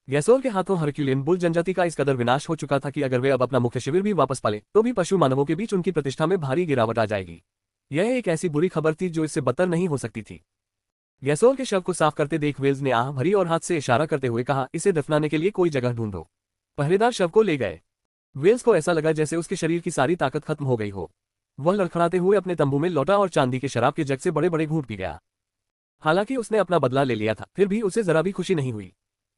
गैसोल के हाथों हरक्यूलियन बुल जनजाति का इस कदर विनाश हो चुका था कि अगर वे अब अपना मुख्य शिविर भी वापस पाले तो भी पशु मानवों के बीच उनकी प्रतिष्ठा में भारी गिरावट आ जाएगी। यह एक ऐसी बुरी खबर थी जो इससे बदतर नहीं हो सकती थी। गैसोल के शव को साफ करते देख वेल्स ने आह भरी और हाथ से इशारा करते हुए कहा, इसे दफनाने के लिए कोई जगह ढूंढो। पहरेदार शव को ले गए। वेल्स को ऐसा लगा जैसे उसके शरीर की सारी ताकत खत्म हो गई हो। वह लड़खड़ाते हुए अपने तंबू में लौटा और चांदी के शराब के जग से बड़े बड़े घूंट पी गया। हालांकि उसने अपना बदला ले लिया था, फिर भी उसे जरा भी खुशी नहीं हुई।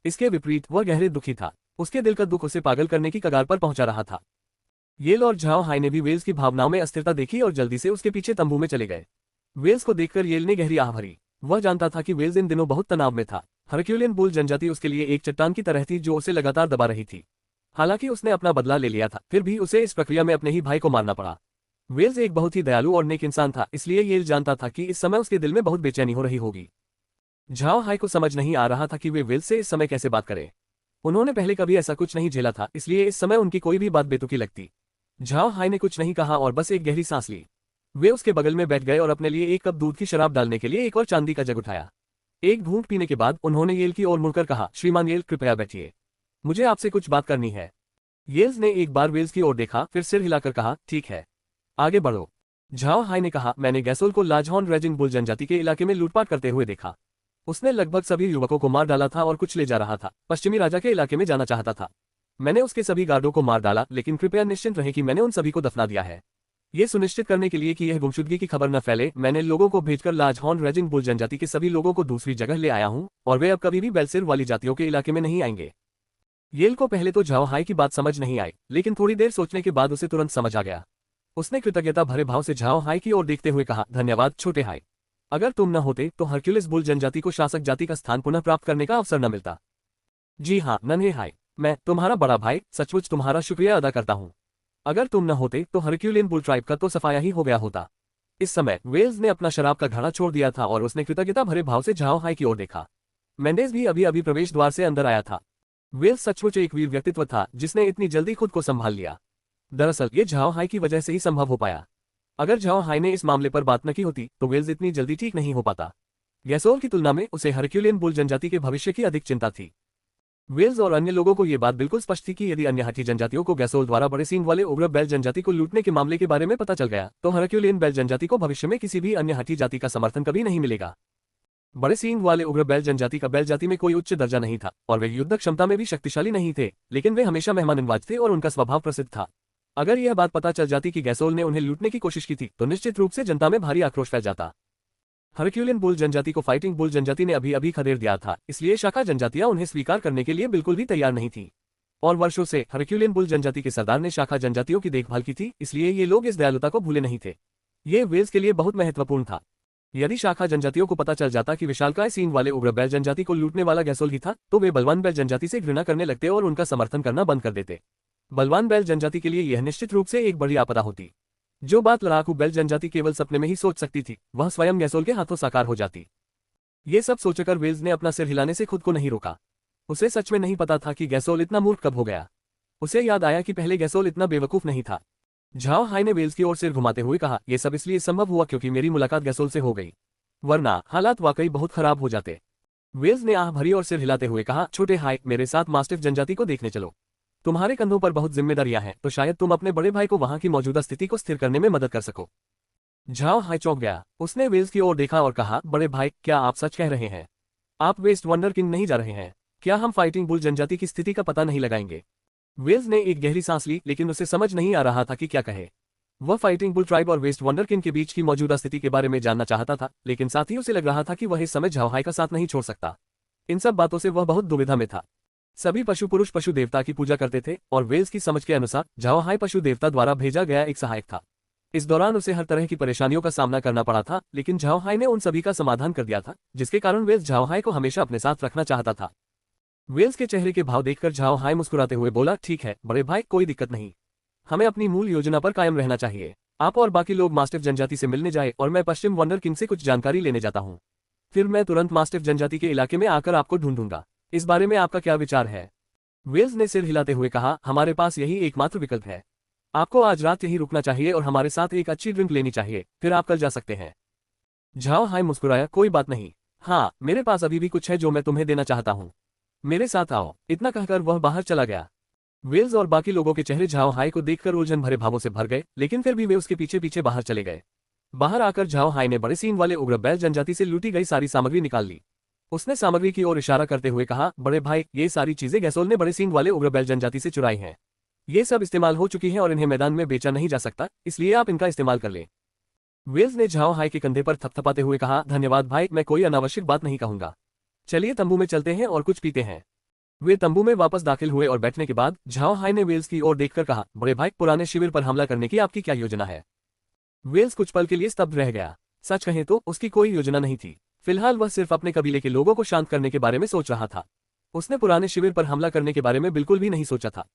इसके विपरीत वह गहरे दुखी था। उसके दिल का दुख उसे पागल करने की कगार पर पहुंचा रहा था। येल और झाओ हाई ने भी वेल्स की भावनाओं में अस्थिरता देखी और जल्दी से उसके पीछे तंबू में चले गए। वेल्स को देखकर येल ने गहरी आह भरी। वह जानता था कि वेल्स इन दिनों बहुत तनाव में था। हरक्यूलियन बुल जनजाति उसके लिए एक चट्टान की तरह थी जो उसे लगातार दबा रही थी। हालांकि उसने अपना बदला ले लिया था, फिर भी उसे इस प्रक्रिया में अपने ही भाई को मारना पड़ा। वेल्स एक बहुत ही दयालु और नेक इंसान था, इसलिए येल जानता था कि इस समय उसके दिल में बहुत बेचैनी हो रही होगी। झाओ हाई को समझ नहीं आ रहा था कि वे वेल्स से इस समय कैसे बात करें। उन्होंने पहले कभी ऐसा कुछ नहीं झेला था, इसलिए इस समय उनकी कोई भी बात बेतुकी लगती। झाओ हाई ने कुछ नहीं कहा और बस एक गहरी सांस ली। वे उसके बगल में बैठ गए और अपने लिए एक कप दूध की शराब डालने के लिए एक और चांदी का जग उठाया। एक घूंट पीने के बाद उन्होंने येल की ओर मुड़कर कहा, श्रीमान येल, कृपया बैठिए, मुझे आपसे कुछ बात करनी है। येल्स ने एक बार वेल्स की ओर देखा, फिर सिर हिलाकर कहा, ठीक है, आगे बढ़ो। झाओ हाई ने कहा, मैंने गैसोल को लाजहॉर्न रेजिंग बुल जनजाति के इलाके में लूटपाट करते हुए देखा। उसने लगभग सभी युवकों को मार डाला था और कुछ ले जा रहा था। पश्चिमी राजा के इलाके में जाना चाहता था। मैंने उसके सभी गार्डों को मार डाला, लेकिन कृपया निश्चिंत रहे कि मैंने उन सभी को दफना दिया है। ये सुनिश्चित करने के लिए कि यह गुमशुदगी की खबर न फैले, मैंने लोगों को भेजकर लाजहॉर्न रेजिंग बुल जनजाति के सभी लोगों को दूसरी जगह ले आया हूं और वे अब कभी भी बेलसिर वाली जातियों के इलाके में नहीं आएंगे। येल को पहले तो झाओ हाई की बात समझ नहीं आई, लेकिन थोड़ी देर सोचने के बाद उसे तुरंत समझ आ गया। उसने कृतज्ञता भरे भाव से झाओ हाई की ओर देखते हुए कहा, धन्यवाद छोटे हाई। अगर तुम न होते तो हरक्यूलिस बुल जनजाति को शासक जाति का स्थान पुनः प्राप्त करने का अवसर न मिलता। जी हाँ नन्हे हाई, मैं तुम्हारा बड़ा भाई सचमुच तुम्हारा शुक्रिया अदा करता हूँ। अगर तुम न होते तो हरक्यूलियन बुल ट्राइब का तो सफाया ही हो गया होता। इस समय वेल्स ने अपना शराब का घड़ा छोड़ दिया था और उसने कृतज्ञता भरे भाव से झाओ हाई की ओर देखा। मेंडेस भी अभी अभी प्रवेश द्वार से अंदर आया था। वेल्स सचमुच एक वीर व्यक्तित्व था जिसने इतनी जल्दी खुद को संभाल लिया। दरअसल ये झाओ हाई की वजह से ही संभव हो पाया। अगर झाओ हाई ने इस मामले पर बात न की होती तो वेल्स इतनी जल्दी ठीक नहीं हो पाता। गैसोल की तुलना में उसे हरक्यूलियन बुल जनजाति के भविष्य की अधिक चिंता थी। वेल्स और अन्य लोगों को यह बात बिल्कुल स्पष्ट थी कि यदि अन्य हाथी जनजातियों को गैसोल द्वारा बड़े सींग वाले उग्र बैल जनजाति को लूटने के मामले के बारे में पता चल गया तो हरक्यूलियन बैल जनजाति को भविष्य में किसी भी अन्य हाथी जाति का समर्थन कभी नहीं मिलेगा। बड़े सींग वाले उग्र बैल जनजाति का बैल जाति में कोई उच्च दर्जा नहीं था और वे युद्ध क्षमता में भी शक्तिशाली नहीं थे, लेकिन वे हमेशा मेहमाननवाज थे और उनका स्वभाव प्रसिद्ध था। अगर यह बात पता चल जाती कि गैसोल ने उन्हें लूटने की कोशिश की थी तो निश्चित रूप से जनता में भारी आक्रोश फैल जाता। हरक्यूलियन बुल जनजाति को फाइटिंग बुल जनजाति ने अभी अभी खदेड़ दिया था, इसलिए शाखा जनजातियां उन्हें स्वीकार करने के लिए बिल्कुल भी तैयार नहीं थी। और वर्षों से हरक्यूलियन बुल जनजाति के सरदार ने शाखा जनजातियों की देखभाल की थी, इसलिए ये लोग इस दयालुता को भूले नहीं थे। ये वेल्स के लिए बहुत महत्वपूर्ण था। यदि शाखा जनजातियों को पता चल जाता कि विशालकाय सींग वाले उग्र बैल जनजाति को लूटने वाला गैसोल ही था तो वे बलवान बैल जनजाति से घृणा करने लगते और उनका समर्थन करना बंद कर देते। बलवान बैल जनजाति के लिए यह निश्चित रूप से एक बड़ी आपदा होती। जो बात लड़ाकू बैल जनजाति केवल सपने में ही सोच सकती थी वह स्वयं गैसोल के हाथों साकार हो जाती। ये सब सोचकर वेल्स ने अपना सिर हिलाने से खुद को नहीं रोका। उसे सच में नहीं पता था कि गैसोल इतना मूर्ख कब हो गया। उसे याद आया कि पहले गैसोल इतना बेवकूफ नहीं था। झाओ हाई ने वेल्स की ओर सिर घुमाते हुए कहा, यह सब इसलिए संभव हुआ क्योंकि मेरी मुलाकात गैसोल से हो गई, वरना हालात वाकई बहुत खराब हो जाते। वेल्स ने आह भरी और सिर हिलाते हुए कहा, छोटे हाई, मेरे साथ मास्टिफ जनजाति को देखने चलो। तुम्हारे कंधों पर बहुत जिम्मेदारियां हैं, तो शायद तुम अपने बड़े भाई को वहां की मौजूदा स्थिति को स्थिर करने में मदद कर सको। झाओ हाई चौंक गया। उसने वेल्स की ओर देखा और कहा, बड़े भाई, क्या आप सच कह रहे हैं? आप वेस्ट वंडर किंग नहीं जा रहे हैं? क्या हम फाइटिंग बुल जनजाति की स्थिति का पता नहीं लगाएंगे? वेल्स ने एक गहरी सांस ली, लेकिन उसे समझ नहीं आ रहा था कि क्या कहे। वह फाइटिंग बुल ट्राइब और वेस्ट वंडर किंग के बीच की मौजूदा स्थिति के बारे में जानना चाहता था, लेकिन साथ ही उसे लग रहा था कि वह इस समय झाओ हाई का साथ नहीं छोड़ सकता। इन सब बातों से वह बहुत दुविधा में था। सभी पशु पुरुष पशु देवता की पूजा करते थे और वेल्स की समझ के अनुसार झाओ हाई पशु देवता द्वारा भेजा गया एक सहायक था। इस दौरान उसे हर तरह की परेशानियों का सामना करना पड़ा था, लेकिन झाओ हाई ने उन सभी का समाधान कर दिया था, जिसके कारण वेल्स झाओ हाई को हमेशा अपने साथ रखना चाहता था। वेल्स के चेहरे के भाव देखकर झाओ हाई मुस्कुराते हुए बोला, ठीक है बड़े भाई, कोई दिक्कत नहीं। हमें अपनी मूल योजना पर कायम रहना चाहिए। आप और बाकी लोग मास्टिफ जनजाति से मिलने जाए और मैं पश्चिम वंडर किंग से कुछ जानकारी लेने जाता हूँ। फिर मैं तुरंत मास्टिफ जनजाति के इलाके में आकर आपको ढूंढूंगा। इस बारे में आपका क्या विचार है? वेल्स ने सिर हिलाते हुए कहा, हमारे पास यही एकमात्र विकल्प है। आपको आज रात यहीं रुकना चाहिए और हमारे साथ एक अच्छी ड्रिंक लेनी चाहिए, फिर आप कल जा सकते हैं। झाओ हाई मुस्कुराया, कोई बात नहीं। हाँ, मेरे पास अभी भी कुछ है जो मैं तुम्हें देना चाहता हूँ। मेरे साथ आओ। इतना कहकर वह बाहर चला गया। वेल्स और बाकी लोगों के चेहरे झाओ हाई को देखकर उलझन भरे भावों से भर गए, लेकिन फिर भी वे उसके पीछे पीछे बाहर चले गए। बाहर आकर झाओ हाई ने बड़े सींग वाले उग्र बैल जनजाति से लूटी गई सारी सामग्री निकाल ली। उसने सामग्री की ओर इशारा करते हुए कहा, बड़े भाई, ये सारी चीजें गैसोल ने बड़े सींग वाले उग्र बैल जनजाति से चुराई हैं। ये सब इस्तेमाल हो चुकी हैं और इन्हें मैदान में बेचा नहीं जा सकता, इसलिए आप इनका इस्तेमाल कर लें। वेल्स ने झाओ हाई के कंधे पर थपथपाते हुए कहा, धन्यवाद भाई, मैं कोई अनावश्यक बात नहीं कहूंगा। चलिए तंबू में चलते हैं और कुछ पीते हैं। वे तंबू में वापस दाखिल हुए और बैठने के बाद झाओ हाई ने वेल्स की ओर देखकर कहा, बड़े भाई, पुराने शिविर पर हमला करने की आपकी क्या योजना है? वेल्स कुछ पल के लिए स्तब्ध रह गया। सच कहें तो उसकी कोई योजना नहीं थी। फिलहाल वह सिर्फ अपने कबीले के लोगों को शांत करने के बारे में सोच रहा था। उसने पुराने शिविर पर हमला करने के बारे में बिल्कुल भी नहीं सोचा था।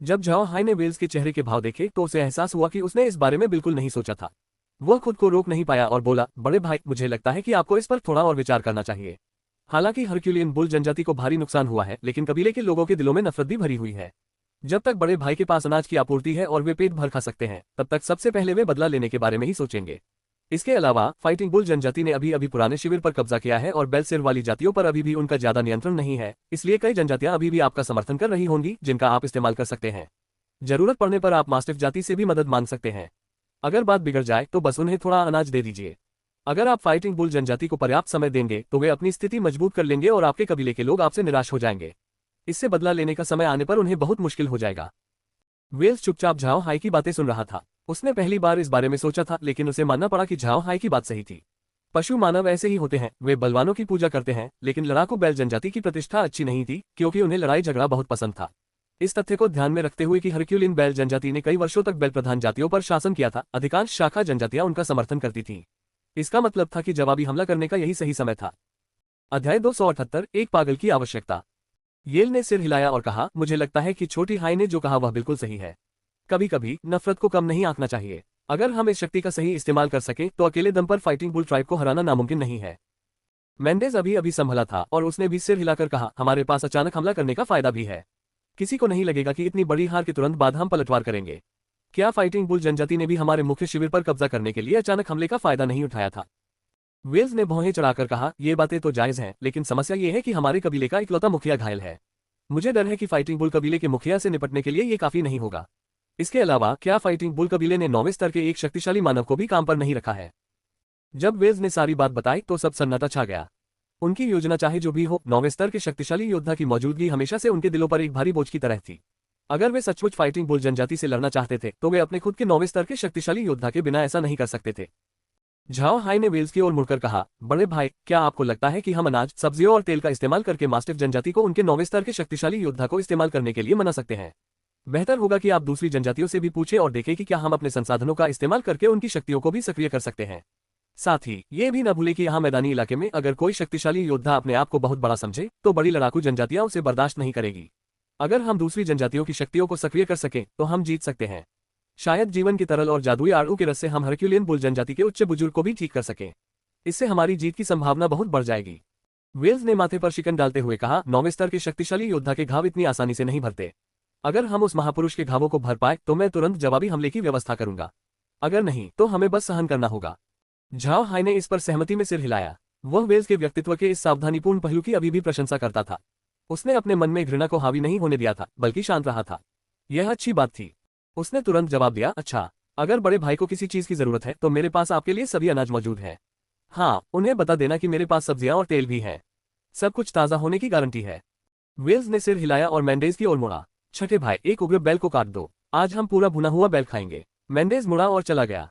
जब झाओ हाई ने वेल्स के चेहरे के भाव देखे तो उसे एहसास हुआ कि उसने इस बारे में बिल्कुल नहीं सोचा था। वह खुद को रोक नहीं पाया और बोला, बड़े भाई, मुझे लगता है कि आपको इस पर थोड़ा और विचार करना चाहिए। हालांकि हरक्यूलियन बुल जनजाति को भारी नुकसान हुआ है, लेकिन कबीले के लोगों के दिलों में नफरत भी भरी हुई है। जब तक बड़े भाई के पास अनाज की आपूर्ति है और वे पेट भर खा सकते हैं, तब तक सबसे पहले वे बदला लेने के बारे में ही सोचेंगे। इसके अलावा फाइटिंग बुल जनजाति ने अभी पुराने शिविर पर कब्जा किया है और बेल सिर वाली जातियों पर अभी भी उनका ज्यादा नियंत्रण नहीं है, इसलिए कई जनजातियां अभी भी आपका समर्थन कर रही होंगी जिनका आप इस्तेमाल कर सकते हैं। जरूरत पड़ने पर आप मास्टिफ जाति से भी मदद मांग सकते हैं। अगर बात बिगड़ जाए तो बस उन्हें थोड़ा अनाज दे दीजिए। अगर आप फाइटिंग बुल जनजाति को पर्याप्त समय देंगे तो वे अपनी स्थिति मजबूत कर लेंगे और आपके कबीले के लोग आपसे निराश हो जाएंगे। इससे बदला लेने का समय आने पर उन्हें बहुत मुश्किल हो जाएगा। वेल्स चुपचाप झाओ हाई की बातें सुन रहा था। उसने पहली बार इस बारे में सोचा था, लेकिन उसे मानना पड़ा कि झाओ हाई की बात सही थी। पशु मानव ऐसे ही होते हैं, वे बलवानों की पूजा करते हैं, लेकिन लड़ाकू बैल जनजाति की प्रतिष्ठा अच्छी नहीं थी क्योंकि उन्हें लड़ाई झगड़ा बहुत पसंद था। इस तथ्य को ध्यान में रखते हुए कि हरक्यूलिन बैल जनजाति ने कई वर्षों तक बैल प्रधान जातियों पर शासन किया था, अधिकांश शाखा जनजातियां उनका समर्थन करती थीं। इसका मतलब था कि जवाबी हमला करने का यही सही समय था। अध्याय 278, एक पागल की आवश्यकता। येल ने सिर हिलाया और कहा, मुझे लगता है कि छोटी हाई ने जो कहा वह बिल्कुल सही है। कभी कभी नफरत को कम नहीं आंकना चाहिए। अगर हम इस शक्ति का सही इस्तेमाल कर सकें तो अकेले दम पर फाइटिंग बुल ट्राइब को हराना नामुमकिन नहीं है। मेंडेज अभी अभी संभला था और उसने भी सिर हिलाकर कहा, हमारे पास अचानक हमला करने का फायदा भी है। किसी को नहीं लगेगा कि इतनी बड़ी हार के तुरंत बाद हम पलटवार करेंगे। क्या फाइटिंग बुल जनजाति ने भी हमारे मुख्य शिविर पर कब्जा करने के लिए अचानक हमले का फायदा नहीं उठाया था? वेल्स ने भौहें चढ़ाकर कहा, ये बातें तो जायज हैं, लेकिन समस्या ये है कि हमारे कबीले का इकलौता मुखिया घायल है। मुझे डर है कि फाइटिंग बुल कबीले के मुखिया से निपटने के लिए ये काफी नहीं होगा। इसके अलावा क्या फाइटिंग बुल कबीले ने 9वें स्तर के एक शक्तिशाली मानव को भी काम पर नहीं रखा है? जब वेल्स ने सारी बात बताई तो सब सन्नाटा छा गया। उनकी योजना चाहे जो भी हो, 9वें स्तर के शक्तिशाली योद्धा की मौजूदगी हमेशा से उनके दिलों पर एक भारी बोझ की तरह थी। अगर वे सचमुच फाइटिंग बुल जनजाति से लड़ना चाहते थे तो वे अपने खुद के 9वें स्तर के शक्तिशाली योद्धा के बिना ऐसा नहीं कर सकते थे। झाओ हाई ने वेल्स की ओर मुड़कर कहा, बड़े भाई, क्या आपको लगता है कि हम अनाज, सब्जियों और तेल का इस्तेमाल करके मास्टिफ जनजाति को उनके 9वें स्तर के शक्तिशाली योद्धा को इस्तेमाल करने के लिए मना सकते हैं? बेहतर होगा कि आप दूसरी जनजातियों से भी पूछें और देखें कि क्या हम अपने संसाधनों का इस्तेमाल करके उनकी शक्तियों को भी सक्रिय कर सकते हैं। साथ ही ये भी न भूलें कि यहाँ मैदानी इलाके में अगर कोई शक्तिशाली योद्धा अपने आप को बहुत बड़ा समझे तो बड़ी लड़ाकू जनजातियां उसे बर्दाश्त नहीं करेगी। अगर हम दूसरी जनजातियों की शक्तियों को सक्रिय कर सकें तो हम जीत सकते हैं। शायद जीवन की तरल और जादुई आड़ू के रस से हम हरक्यूलियन बुल जनजाति के उच्च बुजुर्ग को भी ठीक कर सकें। इससे हमारी जीत की संभावना बहुत बढ़ जाएगी। वेल्स ने माथे पर शिकन डालते हुए कहा, 9वें स्तर के शक्तिशाली योद्धा के घाव इतनी आसानी से नहीं भरते। अगर हम उस महापुरुष के घावों को भर पाए तो मैं तुरंत जवाबी हमले की व्यवस्था करूंगा। अगर नहीं तो हमें बस सहन करना होगा। झाओ हाई ने इस पर सहमति में सिर हिलाया। वह वेल्स के व्यक्तित्व के इस सावधानीपूर्ण पहलू की अभी भी प्रशंसा करता था। उसने अपने मन में घृणा को हावी नहीं होने दिया था, बल्कि शांत रहा था। यह अच्छी बात थी। उसने तुरंत जवाब दिया, अच्छा, अगर बड़े भाई को किसी चीज की जरूरत है तो मेरे पास आपके लिए सभी अनाज मौजूद है। हाँ, उन्हें बता देना कि मेरे पास सब्जियां और तेल भी है। सब कुछ ताजा होने की गारंटी है। वेल्स ने सिर हिलाया और मेंडेज की ओर मुड़ा। छठे भाई, एक उग्र बैल को काट दो। आज हम पूरा भुना हुआ बैल खाएंगे। मेंडेज मुड़ा और चला गया।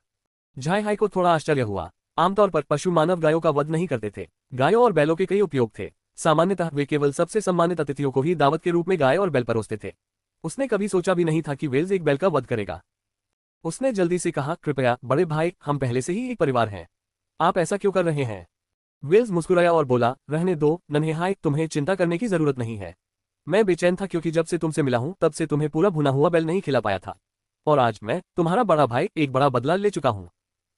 झाई हाई को थोड़ा आश्चर्य हुआ। आमतौर पर पशु मानव गायों का वध नहीं करते थे। गायों और बैलों के कई उपयोग थे। सामान्यतः वे केवल सबसे सम्मानित अतिथियों को ही दावत के रूप में गाय और बैल परोसते थे। उसने कभी सोचा भी नहीं था कि वेल्स एक बैल का वध करेगा। उसने जल्दी से कहा, कृपया बड़े भाई, हम पहले से ही एक परिवार हैं। आप ऐसा क्यों कर रहे हैं? वेल्स मुस्कुराया और बोला, रहने दो नन्हे हाई, तुम्हें चिंता करने की जरूरत नहीं है। मैं बेचैन था क्योंकि जब से तुमसे मिला हूं तब से तुम्हें पूरा भुना हुआ बैल नहीं खिला पाया था। और आज मैं, तुम्हारा बड़ा भाई, एक बड़ा बदला ले चुका हूं।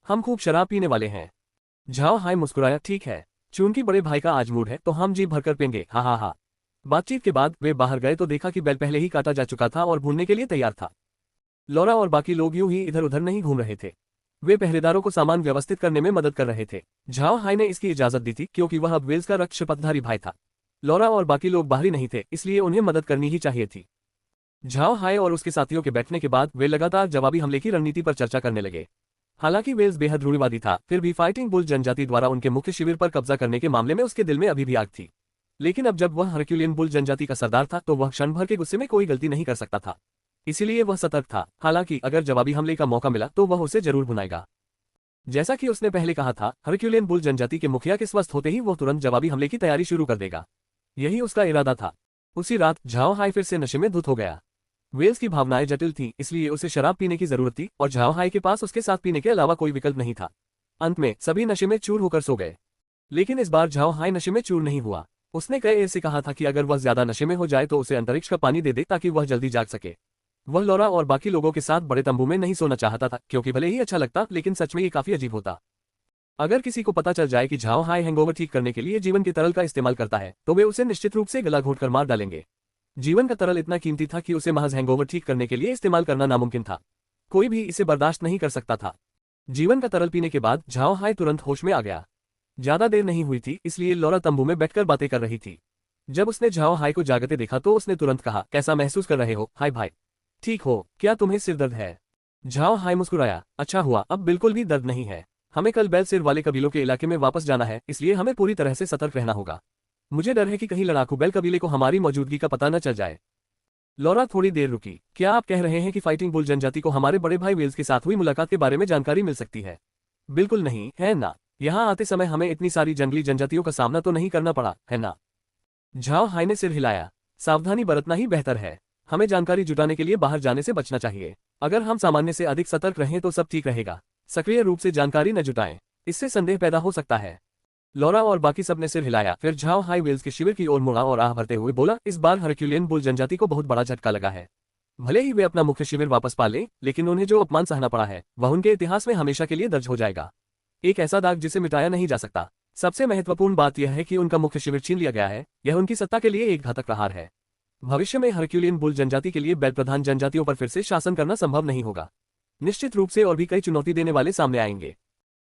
हम खूब शराब पीने वाले हैं। झाओ हाई मुस्कुराया, ठीक है, चूंकि बड़े भाई का आज मूड है तो हम जी भरकर पेंगे, हा हा हा। बातचीत के बाद वे बाहर गए तो देखा कि बैल पहले ही काटा जा चुका था और भूनने के लिए तैयार था। लौरा और बाकी लोग यूं ही इधर उधर नहीं घूम रहे थे। वे पहरेदारों को सामान व्यवस्थित करने में मदद कर रहे थे। झाओ हाई ने इसकी इजाजत दी थी क्योंकि वह अब वेल्स का रक्त शपथधारी भाई था। लौरा और बाकी लोग बाहरी नहीं थे, इसलिए उन्हें मदद करनी ही चाहिए थी। झाओ हाई और उसके साथियों के बैठने के बाद वे लगातार जवाबी हमले की रणनीति पर चर्चा करने लगे। हालांकि वेल्स बेहद रूढ़िवादी था, फिर भी फाइटिंग बुल जनजाति द्वारा उनके मुख्य शिविर पर कब्जा करने के मामले में उसके दिल में अभी भी आग थी। लेकिन अब जब वह हरक्यूलियन बुल जनजाति का सरदार था तो वह क्षण भर के गुस्से में कोई गलती नहीं कर सकता था। इसीलिए वह सतर्क था। हालांकि अगर जवाबी हमले का मौका मिला तो वह उसे जरूर भुनाएगा। जैसा कि उसने पहले कहा था, हरक्यूलियन बुल जनजाति के मुखिया के स्वस्थ होते ही वह तुरंत जवाबी हमले की तैयारी शुरू कर देगा। यही उसका इरादा था। उसी रात झाओ हाई फिर से नशे में धुत हो गया। वेल्स की भावनाएं जटिल थीं, इसलिए उसे शराब पीने की जरूरत थी और झाओ हाई के पास उसके साथ पीने के अलावा कोई विकल्प नहीं था। अंत में सभी नशे में चूर होकर सो गए। लेकिन इस बार झाओ हाई नशे में चूर नहीं हुआ। उसने कई से कहा था कि अगर वह ज्यादा नशे में हो जाए तो उसे अंतरिक्ष का पानी दे दे ताकि वह जल्दी जाग सके। वह लौरा और बाकी लोगों के साथ बड़े तंबू में नहीं सोना चाहता था, क्योंकि भले ही अच्छा लगता लेकिन सच में ये काफी अजीब होता। अगर किसी को पता चल जाए कि झाओ हाई हैंगओवर ठीक करने के लिए जीवन के तरल का इस्तेमाल करता है तो वे उसे निश्चित रूप से गला घोंटकर मार डालेंगे। जीवन का तरल इतना कीमती था कि उसे महज हैंगओवर ठीक करने के लिए इस्तेमाल करना नामुमकिन था। कोई भी इसे बर्दाश्त नहीं कर सकता था। जीवन का तरल पीने के बाद झाओ हाई तुरंत होश में आ गया। ज्यादा देर नहीं हुई थी, इसलिए लौरा तंबू में बैठकर बातें कर रही थी। जब उसने झाओ हाई को जागते देखा तो उसने तुरंत कहा, कैसा महसूस कर रहे हो हाई भाई? ठीक हो? क्या तुम्हें सिर दर्द है? झाओ हाई मुस्कुराया, अच्छा हुआ, अब बिल्कुल भी दर्द नहीं है। हमें कल बैल सिर वाले कबीलों के इलाके में वापस जाना है, इसलिए हमें पूरी तरह से सतर्क रहना होगा। मुझे डर है कि कहीं लड़ाकू बैल कबीले को हमारी मौजूदगी का पता न चल जाए। लौरा थोड़ी देर रुकी। क्या आप कह रहे हैं कि फाइटिंग बुल जनजाति को हमारे बड़े भाई वेल्स के साथ हुई मुलाकात के बारे में जानकारी मिल सकती है? बिल्कुल नहीं, है ना? यहाँ आते समय हमें इतनी सारी जंगली जनजातियों का सामना तो नहीं करना पड़ा, है ना? झाओ हाई ने सिर हिलाया। सावधानी बरतना ही बेहतर है। हमें जानकारी जुटाने के लिए बाहर जाने से बचना चाहिए। अगर हम सामान्य से अधिक सतर्क रहें तो सब ठीक रहेगा। सक्रिय रूप से जानकारी न जुटाएं, इससे संदेह पैदा हो सकता है। लौरा और बाकी सब ने सिर हिलाया। फिर झाओ हाई वेल्स के शिविर की ओर मुड़ा और आह भरते हुए बोला, इस बार हरक्यूलियन बुल जनजाति को बहुत बड़ा झटका लगा है। भले ही वे अपना मुख्य शिविर वापस पा लें, लेकिन उन्हें जो अपमान सहना पड़ा है वह उनके इतिहास में हमेशा के लिए दर्ज हो जाएगा। एक ऐसा दाग जिसे मिटाया नहीं जा सकता। सबसे महत्वपूर्ण बात यह है कि उनका मुख्य शिविर छीन लिया गया है। यह उनकी सत्ता के लिए एक घातक प्रहार है। भविष्य में हरक्यूलियन बुल जनजाति के लिए बैल प्रधान जनजातियों पर फिर से शासन करना संभव नहीं होगा। निश्चित रूप से और भी कई चुनौती देने वाले सामने आएंगे।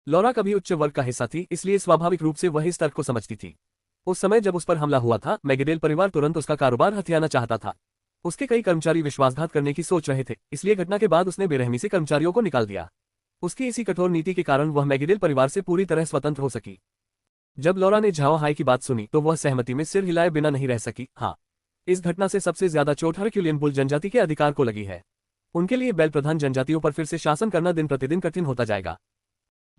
लौरा कभी उच्च वर्ग का हिस्सा थी, इसलिए स्वाभाविक रूप से वह इस तर्क को समझती थी। उस समय जब उस पर हमला हुआ था, मैगेडेल परिवार तुरंत उसका कारोबार हथियाना चाहता था। उसके कई कर्मचारी विश्वासघात करने की सोच रहे थे, इसलिए घटना के बाद उसने बेरहमी से कर्मचारियों को निकाल दिया। उसकी इसी कठोर नीति के कारण वह मैगेडेल परिवार से पूरी तरह स्वतंत्र हो सकी। जब लौरा ने झाओ हाई की बात सुनी तो वह सहमति में सिर हिलाए बिना नहीं रह सकी। हाँ, इस घटना से सबसे ज्यादा चोट हरक्यूलियन बुल जनजाति के अधिकार को लगी है। उनके लिए बैल प्रधान जनजातियों पर फिर से शासन करना दिन प्रतिदिन कठिन होता जाएगा।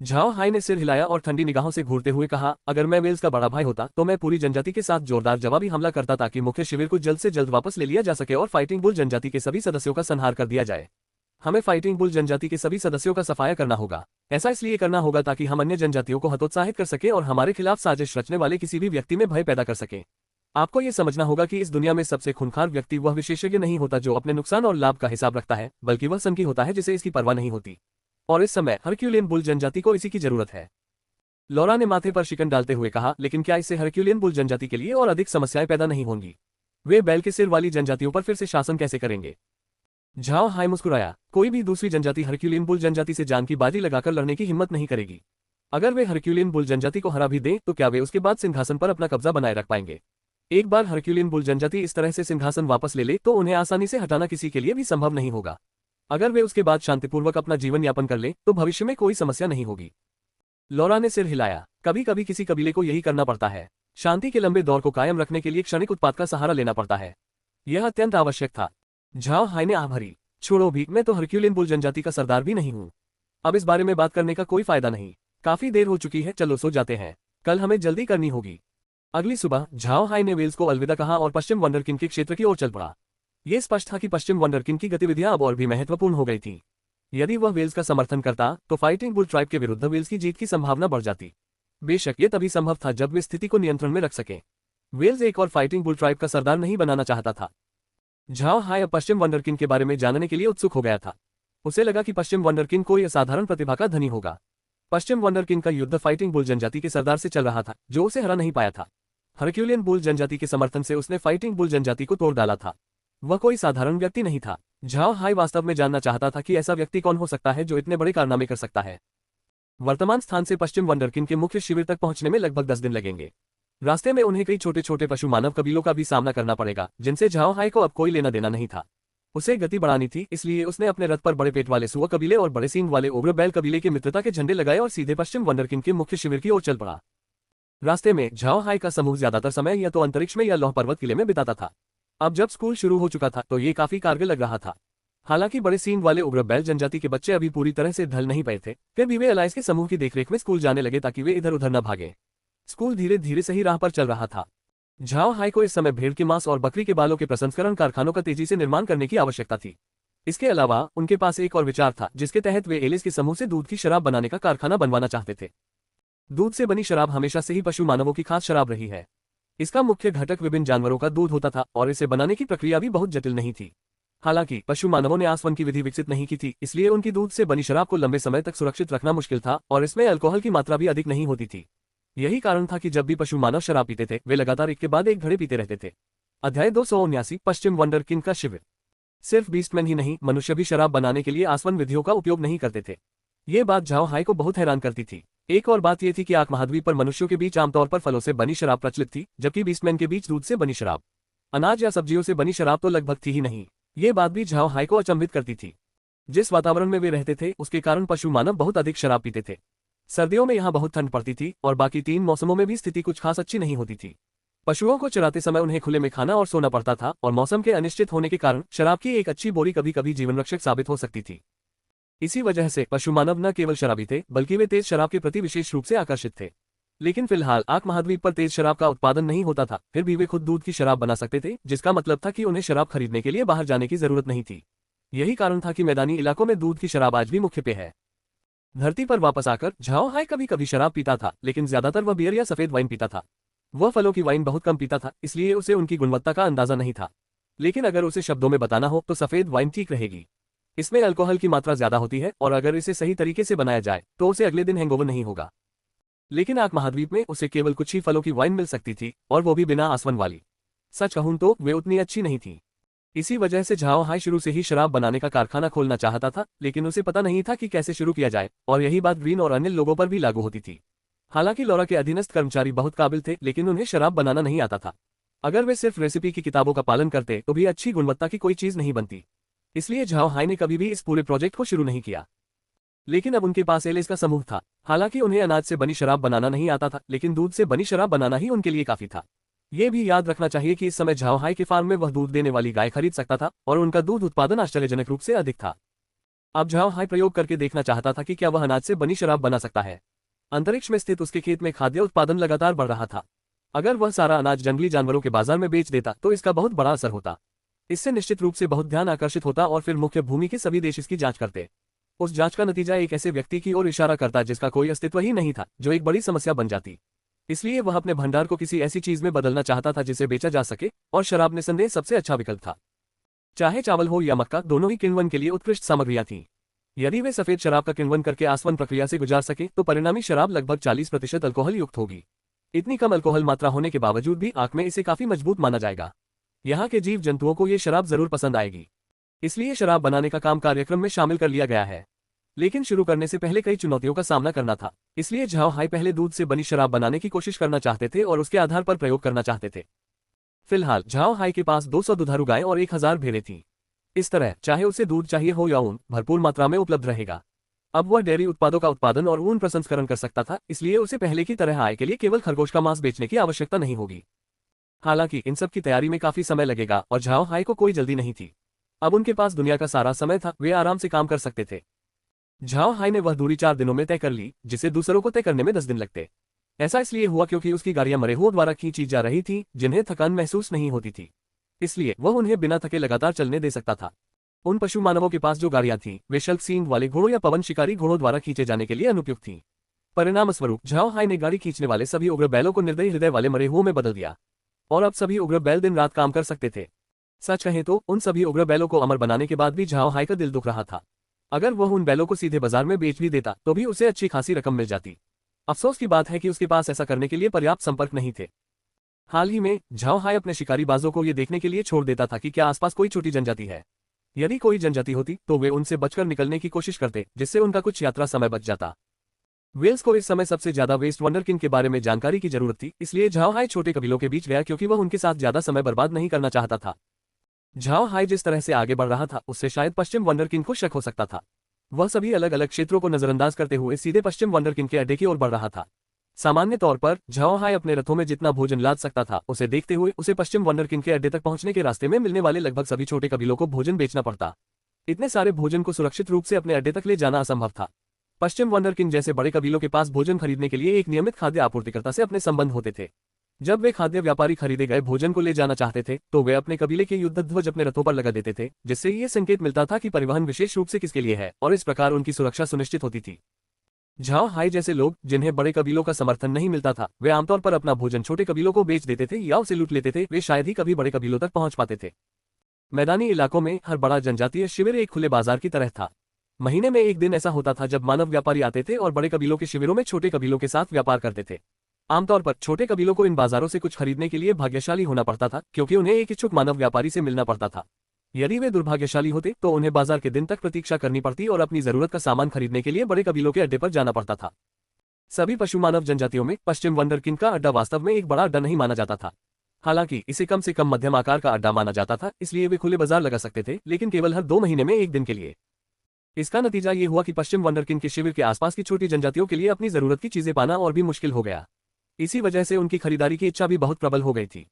झाओ हाई ने सिर हिलाया और ठंडी निगाहों से घूरते हुए कहा, अगर मैं वेल्स का बड़ा भाई होता तो मैं पूरी जनजाति के साथ जोरदार जवाबी हमला करता ताकि मुख्य शिविर को जल्द से जल्द वापस ले लिया जा सके और फाइटिंग बुल जनजाति के सभी सदस्यों का संहार कर दिया जाए। हमें फाइटिंग बुल जनजाति के सभी सदस्यों का सफाया करना होगा। ऐसा इसलिए करना होगा ताकि हम अन्य जनजातियों को हतोत्साहित कर सके और हमारे खिलाफ साजिश रचने वाले किसी भी व्यक्ति में भय पैदा कर सके। आपको ये समझना होगा कि इस दुनिया में सबसे खूंखार व्यक्ति वह विशेषज्ञ नहीं होता जो अपने नुकसान और लाभ का हिसाब रखता है, बल्कि वह सनकी होता है जिसे इसकी परवाह नहीं होती। और इस समय हरक्यूलियन बुल जनजाति को इसी की जरूरत है। लौरा ने माथे पर शिकन डालते हुए कहा, लेकिन क्या इससे हरक्यूलियन बुल जनजाति के लिए और अधिक समस्याएं पैदा नहीं होंगी? वे बैल के सिर वाली जनजातियों पर फिर से शासन कैसे करेंगे? झाओ हाई मुस्कुराया, कोई भी दूसरी जनजाति हरक्यूलियन बुल जनजाति से जान की बाजी लगाकर लड़ने की हिम्मत नहीं करेगी। अगर वे हरक्यूलियन बुल जनजाति को हरा भी दें तो क्या वे उसके बाद सिंहासन पर अपना कब्जा बनाए रख पाएंगे? एक बार हरक्यूलियन बुल जनजाति इस तरह से सिंहासन वापस ले ले तो उन्हें आसानी से हटाना किसी के लिए भी संभव नहीं होगा। अगर वे उसके बाद शांतिपूर्वक अपना जीवन यापन कर ले तो भविष्य में कोई समस्या नहीं होगी। लौरा ने सिर हिलाया। कभी कभी किसी कबीले को यही करना पड़ता है। शांति के लंबे दौर को कायम रखने के लिए क्षणिक उत्पात का सहारा लेना पड़ता है। यह अत्यंत आवश्यक था। झाओ हाई ने आह भरी, छोड़ो भी, मैं तो हरक्यूलियन बुल जनजाति का सरदार भी नहीं हूँ। अब इस बारे में बात करने का कोई फायदा नहीं। काफी देर हो चुकी है, चलो सो जाते हैं। कल हमें जल्दी करनी होगी। अगली सुबह झाओ हाई ने वेल्स को अलविदा कहा और पश्चिम वंडरकिन के क्षेत्र की ओर चल पड़ा। यह स्पष्ट था कि पश्चिम वंडरकिन की गतिविधियां अब और भी महत्वपूर्ण हो गई थीं। यदि वह वेल्स का समर्थन करता तो फाइटिंग बुल ट्राइब के विरुद्ध वेल्स की जीत की संभावना बढ़ जाती। बेशक ये तभी संभव था जब वे स्थिति को नियंत्रण में रख सके। वेल्स एक और फाइटिंग बुल ट्राइब का सरदार नहीं बनाना चाहता था। झाओ हाई अब पश्चिम वंडरकिन के बारे में जानने के लिए उत्सुक हो गया था। उसे लगा कि पश्चिम वंडरकिन कोई असाधारण प्रतिभा का धनी होगा। पश्चिम वंडरकिन का युद्ध फाइटिंग बुल जनजाति के सरदार से चल रहा था जो उसे हरा नहीं पाया था। हरक्यूलियन बुल जनजाति के समर्थन से उसने फाइटिंग बुल जनजाति को तोड़ डाला था। वह कोई साधारण व्यक्ति नहीं था। झाओ हाई वास्तव में जानना चाहता था कि ऐसा व्यक्ति कौन हो सकता है जो इतने बड़े कारनामे कर सकता है। वर्तमान स्थान से पश्चिम वंडरकिन के मुख्य शिविर तक पहुंचने में लगभग 10 दिन लगेंगे। रास्ते में उन्हें कई छोटे छोटे पशु मानव कबीलों का भी सामना करना पड़ेगा जिनसे झाओ हाई को अब कोई लेना देना नहीं था। उसे गति बढ़ानी थी, इसलिए उसने अपने रथ पर बड़े पेट वाले सुअर कबीले और बड़े सींग वाले ओग्र बैल कबीले के मित्रता के झंडे लगाए और सीधे पश्चिम वंडरकिन के मुख्य शिविर की ओर चल पड़ा। रास्ते में झाओ हाई का समूह ज्यादातर समय या तो अंतरिक्ष में या लौह पर्वत किले में बिताता था। अब जब स्कूल शुरू हो चुका था तो ये काफी कारगर लग रहा था। हालांकि बड़े सींग वाले उग्र बैल जनजाति के बच्चे अभी पूरी तरह से ढल नहीं पाए थे, फिर भी वे अलायंस के समूह की देखरेख में स्कूल जाने लगे ताकि वे इधर उधर न भागे। स्कूल धीरे धीरे सही राह पर चल रहा था। झाओ हाई को इस समय भेड़ के मांस और बकरी के बालों के प्रसंस्करण कारखानों का तेजी से निर्माण करने की आवश्यकता थी। इसके अलावा उनके पास एक और विचार था जिसके तहत वे एलिस के समूह से दूध की शराब बनाने का कारखाना बनवाना चाहते थे। दूध से बनी शराब हमेशा से ही पशु मानवों की खास शराब रही है। इसका मुख्य घटक विभिन्न जानवरों का दूध होता था और इसे बनाने की प्रक्रिया भी बहुत जटिल नहीं थी। हालांकि पशु मानवों ने आसवन की विधि विकसित नहीं की थी, इसलिए उनकी दूध से बनी शराब को लंबे समय तक सुरक्षित रखना मुश्किल था और इसमें अल्कोहल की मात्रा भी अधिक नहीं होती थी। यही कारण था कि जब भी पशु मानव शराब पीते थे वे लगातार एक के बाद एक घड़े पीते रहते थे। अध्याय 279 पश्चिम वंडरकिंड का शिविर। सिर्फ बीस्टमैन ही नहीं, मनुष्य भी शराब बनाने के लिए आसवन विधियों का उपयोग नहीं करते थे। ये बात झाओ हाई को बहुत हैरान करती थी। एक और बात यह थी कि आर्क महाद्वीप पर मनुष्यों के बीच आमतौर पर फलों से बनी शराब प्रचलित थी, जबकि बीस्टमैन के बीच दूध से बनी शराब, अनाज या सब्जियों से बनी शराब तो लगभग थी ही नहीं। ये बात भी झाओ हाई को अचंभित करती थी। जिस वातावरण में वे रहते थे उसके कारण पशु मानव बहुत अधिक शराब पीते थे। सर्दियों में यहाँ बहुत ठंड पड़ती थी और बाकी 3 मौसमों में भी स्थिति कुछ खास अच्छी नहीं होती थी। पशुओं को चराते समय उन्हें खुले में खाना और सोना पड़ता था और मौसम के अनिश्चित होने के कारण शराब की एक अच्छी बोरी कभी कभी जीवन रक्षक साबित हो सकती थी। इसी वजह से पशु मानव न केवल शराबी थे बल्कि वे तेज शराब के प्रति विशेष रूप से आकर्षित थे। लेकिन फिलहाल आर्क महाद्वीप पर तेज शराब का उत्पादन नहीं होता था, फिर भी वे खुद दूध की शराब बना सकते थे, जिसका मतलब था कि उन्हें शराब खरीदने के लिए बाहर जाने की जरूरत नहीं थी। यही कारण था कि मैदानी इलाकों में दूध की शराब आज भी मुख्य पेय है। धरती पर वापस आकर झाओ हाई कभी कभी शराब पीता था, लेकिन ज्यादातर वह बियर या सफेद वाइन पीता था। वह फलों की वाइन बहुत कम पीता था, इसलिए उसे उनकी गुणवत्ता का अंदाजा नहीं था। लेकिन अगर उसे शब्दों में बताना हो तो सफेद वाइन ठीक रहेगी। इसमें अल्कोहल की मात्रा ज्यादा होती है और अगर इसे सही तरीके से बनाया जाए तो उसे अगले दिन हैंगओवर नहीं होगा। लेकिन आर्क महाद्वीप में उसे केवल कुछ ही फलों की वाइन मिल सकती थी और वो भी बिना आसवन वाली। सच कहूं तो वे उतनी अच्छी नहीं थी। इसी वजह से झाओ हाई शुरू से ही शराब बनाने का कारखाना खोलना चाहता था, लेकिन उसे पता नहीं था कि कैसे शुरू किया जाए, और यही बात ग्रीन और अन्य लोगों पर भी लागू होती थी। हालांकि लॉरा के अधीनस्थ कर्मचारी बहुत काबिल थे, लेकिन उन्हें शराब बनाना नहीं आता था। अगर वे सिर्फ रेसिपी की किताबों का पालन करते तो भी अच्छी गुणवत्ता की कोई चीज नहीं बनती। इसलिए झाओ हाई ने कभी भी इस पूरे प्रोजेक्ट को शुरू नहीं किया। लेकिन अब उनके पास एलिस का समूह था। हालांकि उन्हें अनाज से बनी शराब बनाना नहीं आता था, लेकिन दूध से बनी शराब बनाना ही उनके लिए काफी था। ये भी याद रखना चाहिए कि इस समय झाओ हाई के फार्म में वह दूध देने वाली गाय खरीद सकता था और उनका दूध उत्पादन आश्चर्यजनक रूप से अधिक था। अब झाओ हाई प्रयोग करके देखना चाहता था कि क्या वह अनाज से बनी शराब बना सकता है। अंतरिक्ष में स्थित उसके खेत में खाद्य उत्पादन लगातार बढ़ रहा था। अगर वह सारा अनाज जंगली जानवरों के बाजार में बेच देता तो इसका बहुत बड़ा असर होता। इससे निश्चित रूप से बहुत ध्यान आकर्षित होता और फिर मुख्य भूमि के सभी देश इसकी जांच करते। उस जांच का नतीजा एक ऐसे व्यक्ति की ओर इशारा करता जिसका कोई अस्तित्व ही नहीं था, जो एक बड़ी समस्या बन जाती। इसलिए वह अपने भंडार को किसी ऐसी चीज में बदलना चाहता था जिसे बेचा जा सके, और शराब निस्संदेह सबसे अच्छा विकल्प था। चाहे चावल हो या मक्का, दोनों ही किण्वन के लिए उत्कृष्ट सामग्रियां थीं। यदि वे सफेद शराब का किण्वन करके आसवन प्रक्रिया से गुजार सके तो परिणामी शराब लगभग 40% अल्कोहल युक्त होगी। इतनी कम अल्कोहल मात्रा होने के बावजूद भी आंख में इसे काफी मजबूत माना जाएगा। यहाँ के जीव जंतुओं को ये शराब जरूर पसंद आएगी। इसलिए शराब बनाने का काम कार्यक्रम में शामिल कर लिया गया है। लेकिन शुरू करने से पहले कई चुनौतियों का सामना करना था। इसलिए झाओ हाई पहले दूध से बनी शराब बनाने की कोशिश करना चाहते थे और उसके आधार पर प्रयोग करना चाहते थे। फिलहाल झाओ हाई के पास 200 दुधारू गायें और 1000 भेड़ें थीं। इस तरह चाहे उसे दूध चाहिए हो या ऊन, भरपूर मात्रा में उपलब्ध रहेगा। अब वह डेयरी उत्पादों का उत्पादन और ऊन प्रसंस्करण कर सकता था, इसलिए उसे पहले की तरह आय के लिए केवल खरगोश का मांस बेचने की आवश्यकता नहीं होगी। हालांकि इन सब की तैयारी में काफी समय लगेगा और झाओ हाई को कोई जल्दी नहीं थी। अब उनके पास दुनिया का सारा समय था, वे आराम से काम कर सकते थे। झाओ हाई ने वह दूरी 4 दिनों में तय कर ली, जिसे दूसरों को तय करने में 10 दिन लगते। ऐसा इसलिए हुआ क्योंकि उसकी गाड़ियां मरेहुओं द्वारा खींची जा रही थीं, जिन्हें थकान महसूस नहीं होती थी। इसलिए वह उन्हें बिना थके लगातार चलने दे सकता था। उन पशु मानवों के पास जो गाड़ियां थीं, वे शल्क सींग वाले घोड़ों या पवन शिकारी घोड़ों द्वारा खींचे जाने के लिए अनुपयुक्त थीं। परिणाम स्वरूप झाओ हाई ने गाड़ी खींचने वाले सभी उग्र बैलों को निर्दयी हृदय वाले मरेहुओं में बदल दिया, और अब सभी उग्र बैल दिन रात काम कर सकते थे। सच कहें तो उन सभी उग्र बैलों को अमर बनाने के बाद भी झाओ हाई का दिल दुख रहा था। अगर वह उन बैलों को सीधे बाजार में बेच भी देता तो भी उसे अच्छी खासी रकम मिल जाती। अफसोस की बात है कि उसके पास ऐसा करने के लिए पर्याप्त संपर्क नहीं थे। हाल ही में झाओ हाई अपने शिकारी बाजों को ये देखने के लिए छोड़ देता था कि क्या आसपास कोई छोटी जनजाति है। यदि कोई जनजाति होती तो वे उनसे बचकर निकलने की कोशिश करते, जिससे उनका कुछ यात्रा समय बच जाता। वेल्स को इस समय सबसे ज्यादा वेस्ट वंडरकिंड के बारे में जानकारी की जरूरत थी, इसलिए झाओ हाई छोटे कबीलों के बीच गया क्योंकि वह उनके साथ ज्यादा समय बर्बाद नहीं करना चाहता था। झाओ हाई जिस तरह से आगे बढ़ रहा था उससे शायद पश्चिम वंडरकिंड को शक हो सकता था। वह सभी अलग अलग क्षेत्रों को नजरअंदाज करते हुए सीधे पश्चिम वंडरकिंड के अड्डे की ओर बढ़ रहा था। सामान्य तौर पर झाओ हाई अपने रथों में जितना भोजन लाद सकता था, उसे देखते हुए उसे पश्चिम वंडरकिंड के अड्डे तक पहुंचने के रास्ते में मिलने वाले लगभग सभी छोटे कबीलों को भोजन बेचना पड़ता। इतने सारे भोजन को सुरक्षित रूप से अपने अड्डे तक ले जाना असंभव था। पश्चिम वंडरकिंड जैसे बड़े कबीलों के पास भोजन खरीदने के लिए एक नियमित खाद्य आपूर्तिकर्ता से अपने संबंध होते थे। जब वे खाद्य व्यापारी खरीदे गए भोजन को ले जाना चाहते थे तो वे अपने कबीले के युद्ध ध्वज अपने रथों पर लगा देते थे, जिससे ये संकेत मिलता था कि परिवहन विशेष रूप से किसके लिए है, और इस प्रकार उनकी सुरक्षा सुनिश्चित होती थी। झाओ हाई जैसे लोग जिन्हें बड़े कबीलों का समर्थन नहीं मिलता था, वे आमतौर पर अपना भोजन छोटे कबीलों को बेच देते थे या उसे लूट लेते थे। वे शायद ही कभी बड़े कबीलों तक पहुंच पाते थे। मैदानी इलाकों में हर बड़ा जनजातीय शिविर एक खुले बाजार की तरह था। महीने में एक दिन ऐसा होता था जब मानव व्यापारी आते थे और बड़े कबीलों के शिविरों में छोटे कबीलों के साथ व्यापार करते थे। आमतौर पर छोटे कबीलों को इन बाजारों से कुछ खरीदने के लिए भाग्यशाली होना पड़ता था, क्योंकि उन्हें एक इच्छुक मानव व्यापारी से मिलना पड़ता था। यदि वे दुर्भाग्यशाली होते तो उन्हें बाजार के दिन तक प्रतीक्षा करनी पड़ती और अपनी जरूरत का सामान खरीदने के लिए बड़े कबीलों के अड्डे पर जाना पड़ता था। सभी पशु मानव जनजातियों में पश्चिम वंडरकिन का अड्डा वास्तव में एक बड़ा अड्डा नहीं माना जाता था। हालांकि इसे कम से कम मध्यम आकार का अड्डा माना जाता था, इसलिए वे खुले बाजार लगा सकते थे, लेकिन केवल हर 2 महीने में एक दिन के लिए। इसका नतीजा ये हुआ कि पश्चिम वंडरकिन के शिविर के आसपास की छोटी जनजातियों के लिए अपनी जरूरत की चीजें पाना और भी मुश्किल हो गया। इसी वजह से उनकी खरीदारी की इच्छा भी बहुत प्रबल हो गई थी।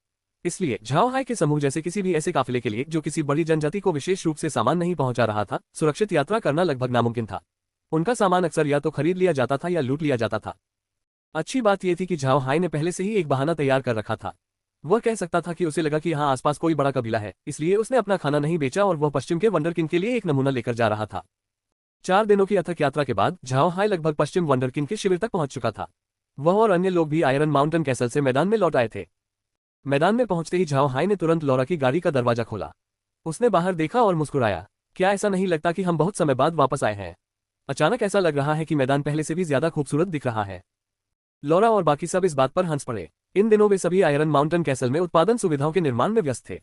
इसलिए झाओ हाई के समूह जैसे किसी भी ऐसे काफिले के लिए जो किसी बड़ी जनजाति को विशेष रूप से सामान नहीं पहुंचा रहा था, सुरक्षित यात्रा करना लगभग नामुमकिन था। उनका सामान अक्सर या तो खरीद लिया जाता था या लूट लिया जाता था। अच्छी बात यह थी कि झाओ हाई ने पहले से ही एक बहाना तैयार कर रखा था। वह कह सकता था कि उसे लगा कि यहाँ आसपास कोई बड़ा कबीला है, इसलिए उसने अपना खाना नहीं बेचा और वह पश्चिम के वंडरकिन के लिए एक नमूना लेकर जा रहा था। 4 दिनों की अथक यात्रा के बाद झाओ हाई लगभग पश्चिम वंडरकिन के शिविर तक पहुंच चुका था। वह और अन्य लोग भी आयरन माउंटेन कैसल से मैदान में लौट आए थे। मैदान में पहुंचते ही झाओ हाई ने तुरंत लौरा की गाड़ी का दरवाजा खोला। उसने बाहर देखा और मुस्कुराया। क्या ऐसा नहीं लगता कि हम बहुत समय बाद वापस आए हैं? अचानक ऐसा लग रहा है कि मैदान पहले से भी ज्यादा खूबसूरत दिख रहा है। लौरा और बाकी सब इस बात पर हंस पड़े। इन दिनों वे सभी आयरन माउंटेन कैसल में उत्पादन सुविधाओं के निर्माण में व्यस्त थे।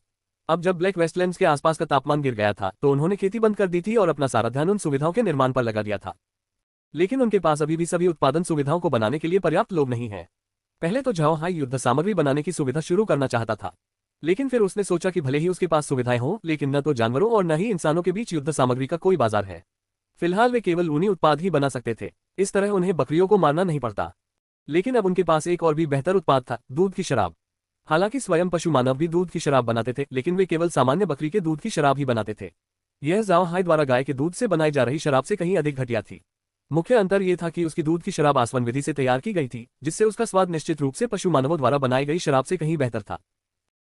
अब जब ब्लैक वेस्टलैंड्स के आसपास का तापमान गिर गया था तो उन्होंने खेती बंद कर दी थी और अपना सारा ध्यान उन सुविधाओं के निर्माण पर लगा दिया था। लेकिन उनके पास अभी भी सभी उत्पादन सुविधाओं को बनाने के लिए पर्याप्त लोग नहीं हैं। पहले तो झाओ हाई युद्ध सामग्री बनाने की सुविधा शुरू करना चाहता था, लेकिन फिर उसने सोचा कि भले ही उसके पास सुविधाएं हों, लेकिन न तो जानवरों और न ही इंसानों के बीच युद्ध सामग्री का कोई बाजार है। फिलहाल वे केवल ऊनी उत्पाद ही बना सकते थे, इस तरह उन्हें बकरियों को मारना नहीं पड़ता। लेकिन अब उनके पास एक और भी बेहतर उत्पाद था, दूध की शराब। हालांकि स्वयं पशु मानव भी दूध की शराब बनाते थे, लेकिन वे केवल सामान्य बकरी के दूध की शराब ही बनाते थे। यह झाओ हाई द्वारा गाय के दूध से बनाई जा रही शराब से कहीं अधिक घटिया थी। मुख्य अंतर यह था कि उसकी दूध की शराब आसवन विधि से तैयार की गई थी, जिससे उसका स्वाद निश्चित रूप से पशु मानवों द्वारा बनाई गई शराब से कहीं बेहतर था।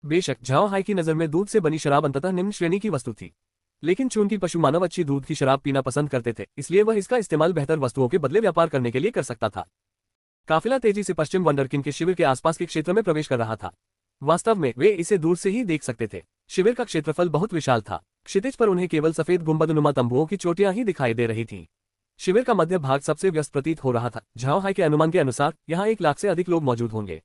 बेशक झाओ हाई की नजर में दूध से बनी शराब अंततः निम्न श्रेणी की वस्तु थी, लेकिन चूंकि पशु मानव अच्छी दूध की शराब पीना पसंद करते थे, इसलिए वह इसका इस्तेमाल बेहतर वस्तुओं के बदले व्यापार करने के लिए कर सकता था। काफिला तेजी से पश्चिम वंडरकिन के शिविर के आसपास के क्षेत्र में प्रवेश कर रहा था। वास्तव में वे इसे दूर से ही देख सकते थे। शिविर का क्षेत्रफल बहुत विशाल था। क्षितिज पर उन्हें केवल सफेद गुंबदनुमा तंबुओं की चोटियां ही दिखाई दे रही थीं। शिविर का मध्य भाग सबसे व्यस्त प्रतीत हो रहा था। झाओ हाई के अनुमान के अनुसार यहाँ 1 लाख से अधिक लोग मौजूद होंगे।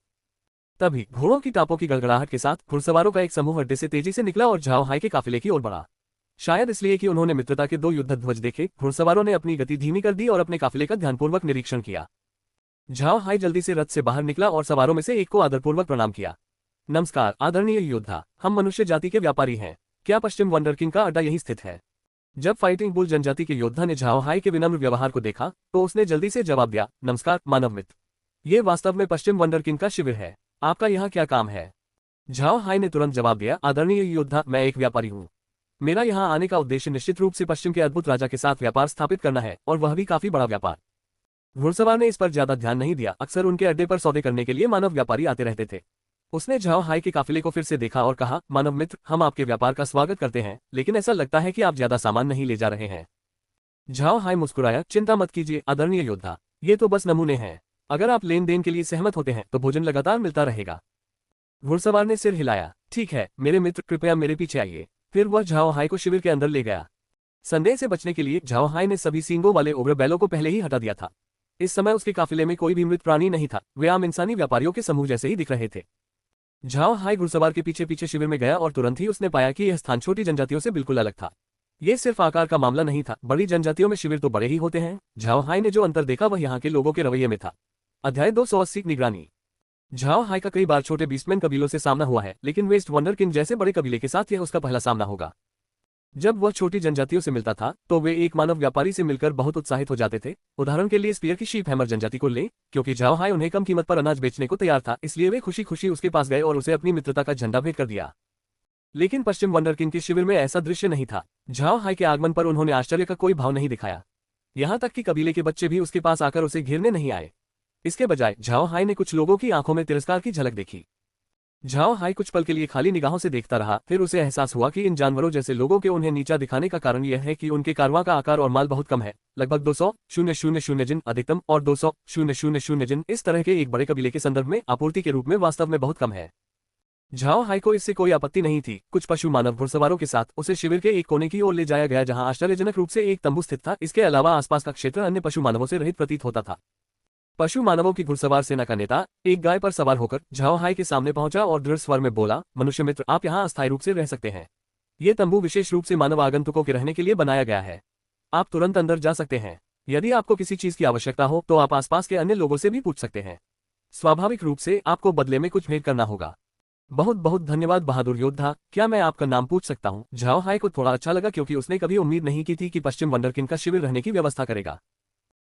तभी घोड़ों की टापों की गड़गड़ाहट के साथ घुड़सवारों का एक समूह अड्डे से तेजी से निकला और झाओ हाई के काफिले की ओर बढ़ा। शायद इसलिए कि उन्होंने मित्रता के 2 युद्ध ध्वज देखे, घुड़सवारों ने अपनी गति धीमी कर दी और अपने काफिले का ध्यानपूर्वक निरीक्षण किया। झाओ हाई जल्दी से रथ से बाहर निकला और सवारों में से एक को आदरपूर्वक प्रणाम किया। नमस्कार आदरणीय योद्धा, हम मनुष्य जाति के व्यापारी हैं। क्या पश्चिम वंडरकिन का अड्डा यहीं स्थित है? जब फाइटिंग बुल जनजाति के योद्धा ने झाओ हाई के विनम्र व्यवहार को देखा तो उसने जल्दी से जवाब दिया, नमस्कार मानव मित्र, ये वास्तव में पश्चिम वंडरकिन का शिविर है। आपका यहाँ क्या काम है? झाओ हाई ने तुरंत जवाब दिया, आदरणीय योद्धा, मैं एक व्यापारी हूँ। मेरा यहाँ आने का उद्देश्य निश्चित रूप से पश्चिम के अद्भुत राजा के साथ व्यापार स्थापित करना है, और वह भी काफी बड़ा व्यापार। घुड़सवार ने इस पर ज्यादा ध्यान नहीं दिया। अक्सर उनके अड्डे पर सौदे करने के लिए मानव व्यापारी आते रहते थे। उसने झाओ हाई के काफिले को फिर से देखा और कहा, मानव मित्र, हम आपके व्यापार का स्वागत करते हैं, लेकिन ऐसा लगता है कि आप ज्यादा सामान नहीं ले जा रहे हैं। झाओ हाई मुस्कुराया, चिंता मत कीजिए आदरणीय योद्धा, ये तो बस नमूने हैं। अगर आप लेन देन के लिए सहमत होते हैं तो भोजन लगातार मिलता रहेगा। घुड़सवार ने सिर हिलाया, ठीक है मेरे मित्र, कृपया मेरे पीछे आइए। फिर वह झाओ हाई को शिविर के अंदर ले गया। संदेह से बचने के लिए झाओ हाई ने सभी सींगों वाले उग्र बैलों को पहले ही हटा दिया था। इस समय उसके काफिले में कोई भी मृत प्राणी नहीं था, वे आम इंसानी व्यापारियों के समूह जैसे ही दिख रहे थे। झाओ हाई घुड़सवार के पीछे पीछे शिविर में गया और तुरंत ही उसने पाया कि यह स्थान छोटी जनजातियों से बिल्कुल अलग था। यह सिर्फ आकार का मामला नहीं था, बड़ी जनजातियों में शिविर तो बड़े ही होते हैं। झाओ हाई ने जो अंतर देखा वह यहाँ के लोगों के रवैये में था। अध्याय 280 निगरानी। झाओ हाई का कई बार छोटे बीस्टमैन कबीलों से सामना हुआ है, लेकिन वेस्ट वंडरकिन जैसे बड़े कबीले के साथ यह उसका पहला सामना होगा। जब वह छोटी जनजातियों से मिलता था तो वे एक मानव व्यापारी से मिलकर बहुत उत्साहित हो जाते थे। उदाहरण के लिए स्पीयर की शीप हैमर जनजाति को ले, क्योंकि झाओ हाई उन्हें कम कीमत पर अनाज बेचने को तैयार था, इसलिए वे खुशी खुशी उसके पास गए और उसे अपनी मित्रता का झंडा भेंट कर दिया। लेकिन पश्चिम वंडरकिन के शिविर में ऐसा दृश्य नहीं था। झाओ हाई के आगमन पर उन्होंने आश्चर्य का कोई भाव नहीं दिखाया। यहाँ तक कि कबीले के बच्चे भी उसके पास आकर उसे घेरने नहीं आए। इसके बजाय झाओ हाई ने कुछ लोगों की आंखों में तिरस्कार की झलक देखी। झाओ हाई कुछ पल के लिए खाली निगाहों से देखता रहा, फिर उसे एहसास हुआ कि इन जानवरों जैसे लोगों के उन्हें नीचा दिखाने का कारण यह है कि उनके कारवां का आकार और माल बहुत कम है, लगभग 200,000 जिन अधिकतम और 200,000 जिन इस तरह के एक बड़े कबीले के संदर्भ में आपूर्ति के रूप में वास्तव में बहुत कम है। झाओ हाई को इससे कोई आपत्ति नहीं थी। कुछ पशु मानव घुड़सवारों के साथ उसे शिविर के एक कोने की ओर ले जाया गया जहां आश्चर्यजनक रूप से एक तंबू स्थित था। इसके अलावा आसपास का क्षेत्र अन्य पशु मानवों से रहित प्रतीत होता था। पशु मानवों की घुड़सवार सेना का नेता एक गाय पर सवार होकर झाओ हाई के सामने पहुंचा और दृढ़ स्वर में बोला, मनुष्य मित्र, आप यहाँ अस्थायी रूप से रह सकते हैं। ये तंबू विशेष रूप से मानव आगंतुकों के रहने के लिए बनाया गया है। आप तुरंत अंदर जा सकते हैं। यदि आपको किसी चीज की आवश्यकता हो तो आप आसपास के अन्य लोगों से भी पूछ सकते हैं। स्वाभाविक रूप से आपको बदले में कुछ भेंट करना होगा। बहुत बहुत धन्यवाद बहादुर योद्धा, क्या मैं आपका नाम पूछ सकता हूँ? झाओ हाई को थोड़ा अच्छा लगा क्योंकि उसने कभी उम्मीद नहीं की थी कि पश्चिम वंडरकिन का शिविर रहने की व्यवस्था करेगा।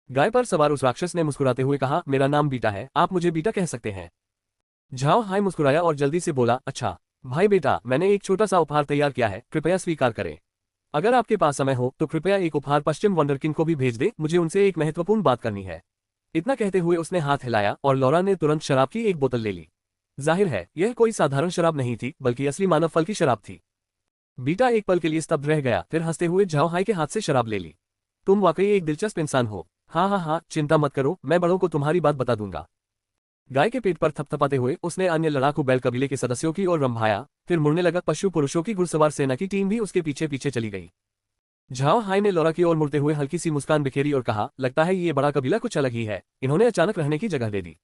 गाय पर सवार उस राक्षस ने मुस्कुराते हुए कहा, मेरा नाम बीटा है, आप मुझे बीटा कह सकते हैं। झाओ हाई मुस्कुराया और जल्दी से बोला, अच्छा भाई बेटा, मैंने एक छोटा सा उपहार तैयार किया है, कृपया स्वीकार करें। अगर आपके पास समय हो तो कृपया एक उपहार पश्चिम वंडरकिन को भी भेज दे, मुझे उनसे एक महत्वपूर्ण बात करनी है। इतना कहते हुए उसने हाथ हिलाया और लौरा ने तुरंत शराब की एक बोतल ले ली। जाहिर है यह कोई साधारण शराब नहीं थी, बल्कि असली मानव फल की शराब थी। बीटा एक पल के लिए स्तब्ध रह गया, फिर हंसते हुए झाओ हाई के हाथ से शराब ले ली। तुम वाकई एक दिलचस्प इंसान हो। हाँ, चिंता मत करो, मैं बड़ों को तुम्हारी बात बता दूंगा। गाय के पेट पर थपथपाते हुए उसने अन्य लड़ाकू बैल कबीले के सदस्यों की ओर रंभाया, फिर मुड़ने लगा। पशु पुरुषों की घुड़सवार सेना की टीम भी उसके पीछे पीछे चली गई। झाओ हाई ने लौरा की ओर मुड़ते हुए हल्की सी मुस्कान बिखेरी और कहा, लगता है ये बड़ा कबीला कुछ अलग ही है, इन्होंने अचानक रहने की जगह दे दी।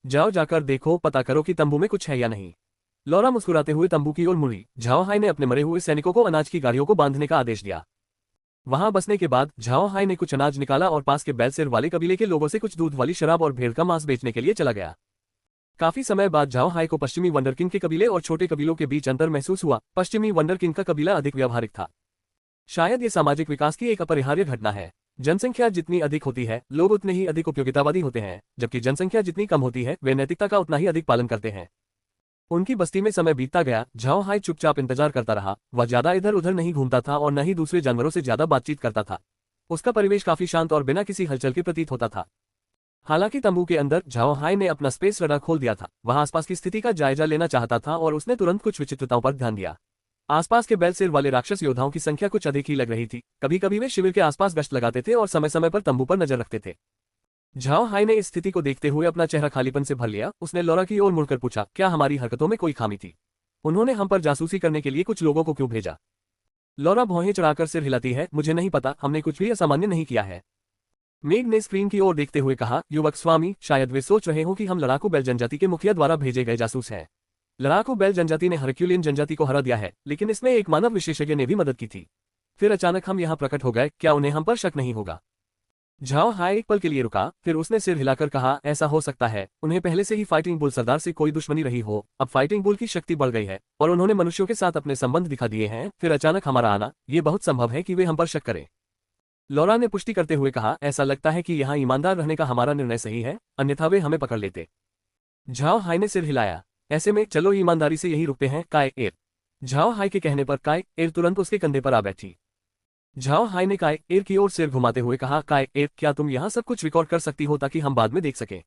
जाओ जाकर देखो, पता करो कि तंबू में कुछ है या नहीं। लौरा मुस्कुराते हुए तंबू की ओर मुड़ी। झाओ हाई ने अपने मरे हुए सैनिकों को अनाज की गाड़ियों को बांधने का आदेश दिया। वहां बसने के बाद झाओ हाई ने कुछ अनाज निकाला और पास के बैल सिर वाले कबीले के लोगों से कुछ दूध वाली शराब और भेड़ का मांस बेचने के लिए चला गया। काफी समय बाद झाओ हाई को पश्चिमी वंडरकिन के कबीले और छोटे कबीलों के बीच अंतर महसूस हुआ। पश्चिमी वंडरकिन का कबीला अधिक व्यावहारिक था। शायद ये सामाजिक विकास की एक अपरिहार्य घटना है। जनसंख्या जितनी अधिक होती है, लोग उतने ही अधिक उपयोगितावादी होते हैं, जबकि जनसंख्या जितनी कम होती है, वे नैतिकता का उतना ही अधिक पालन करते हैं। उनकी बस्ती में समय बीतता गया। झाओ हाई चुपचाप इंतजार करता रहा। वह ज्यादा इधर उधर नहीं घूमता था और न ही दूसरे जानवरों से ज्यादा बातचीत करता था। उसका परिवेश काफी शांत और बिना किसी हलचल के प्रतीत होता था। हालांकि तंबू के अंदर झाओ हाई ने अपना स्पेस रडार खोल दिया था। वह आसपास की स्थिति का जायजा लेना चाहता था और उसने तुरंत कुछ विचित्रताओं पर ध्यान दिया। आसपास के बैल सिर वाले राक्षस योद्धाओं की संख्या कुछ अधिक ही लग रही थी। कभी कभी वे शिविर के आसपास गश्त लगाते थे और समय समय पर तंबू पर नजर रखते थे। झाओ हाई ने इस स्थिति को देखते हुए अपना चेहरा खालीपन से भर लिया। उसने लौरा की ओर मुड़कर पूछा, क्या हमारी हरकतों में कोई खामी थी? उन्होंने हम पर जासूसी करने के लिए कुछ लोगों को क्यों भेजा? लौरा भौहें चढ़ाकर सिर हिलाती है, मुझे नहीं पता, हमने कुछ भी असामान्य नहीं किया है। मेघ ने स्क्रीन की ओर देखते हुए कहा, युवक स्वामी, शायद वे सोच रहे हो कि हम लड़ाकू बैल जनजाति के मुखिया द्वारा भेजे गए जासूस हैं। लड़ाकू बैल जनजाति ने हरक्यूलियन जनजाति को हरा दिया है, लेकिन इसमें एक मानव विशेषज्ञ ने भी मदद की थी। फिर अचानक हम यहाँ प्रकट हो गए, क्या उन्हें हम पर शक नहीं होगा? झाओ हाई एक पल के लिए रुका, फिर उसने सिर हिलाकर कहा, ऐसा हो सकता है उन्हें पहले से ही फाइटिंग बुल सरदार से कोई दुश्मनी रही हो। अब फाइटिंग बुल की शक्ति बढ़ गई है और उन्होंने मनुष्यों के साथ अपने संबंध दिखा दिए हैं। फिर अचानक हमारा आना, ये बहुत संभव है कि वे हम पर शक करें। लौरा ने पुष्टि करते हुए कहा, ऐसा लगता है कि यहाँ ईमानदार रहने का हमारा निर्णय सही है, अन्यथा वे हमें पकड़ लेते। झाओ हाई ने सिर हिलाया, ऐसे में चलो ईमानदारी से यही रुकते हैं काय एर। झाओ हाई के कहने पर काय एर तुरंत उसके कंधे पर आ बैठी। झाओ हाई ने काय एर की ओर सिर घुमाते हुए कहा, काय एर, क्या तुम यहाँ सब कुछ रिकॉर्ड कर सकती हो ताकि हम बाद में देख सकें?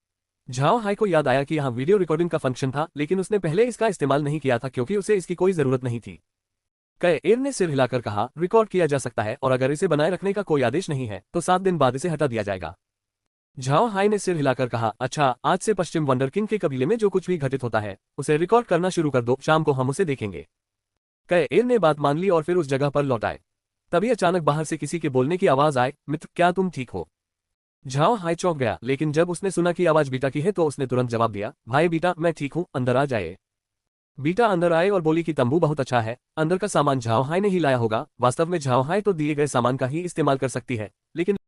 झाओ हाई को याद आया कि यहाँ वीडियो रिकॉर्डिंग का फंक्शन था, लेकिन उसने पहले इसका इस्तेमाल नहीं किया था क्योंकि उसे इसकी कोई जरूरत नहीं थी। काय एर ने सिर हिलाकर कहा, रिकॉर्ड किया जा सकता है और अगर इसे बनाए रखने का कोई आदेश नहीं है तो 7 दिन बाद इसे हटा दिया जाएगा। झाओ हाई ने सिर हिलाकर कहा, अच्छा, आज से पश्चिम वंडरकिन के कबीले में जो कुछ भी घटित होता है उसे रिकॉर्ड करना शुरू कर दो, शाम को हम उसे देखेंगे। काय एर ने बात मान ली और फिर उस जगह पर लौट आए। तभी अचानक बाहर से किसी के बोलने की आवाज आए, मित्र, क्या तुम ठीक हो? झाओ हाई चौंक गया, लेकिन जब उसने सुना कि आवाज बीटा की है तो उसने तुरंत जवाब दिया, भाई बीटा, मैं ठीक हूँ, अंदर आ जाए। बीटा अंदर आए और बोली कि तंबू बहुत अच्छा है, अंदर का सामान झाओ हाई ने ही लाया होगा। वास्तव में झाओ हाई तो दिए गए सामान का ही इस्तेमाल कर सकती है, लेकिन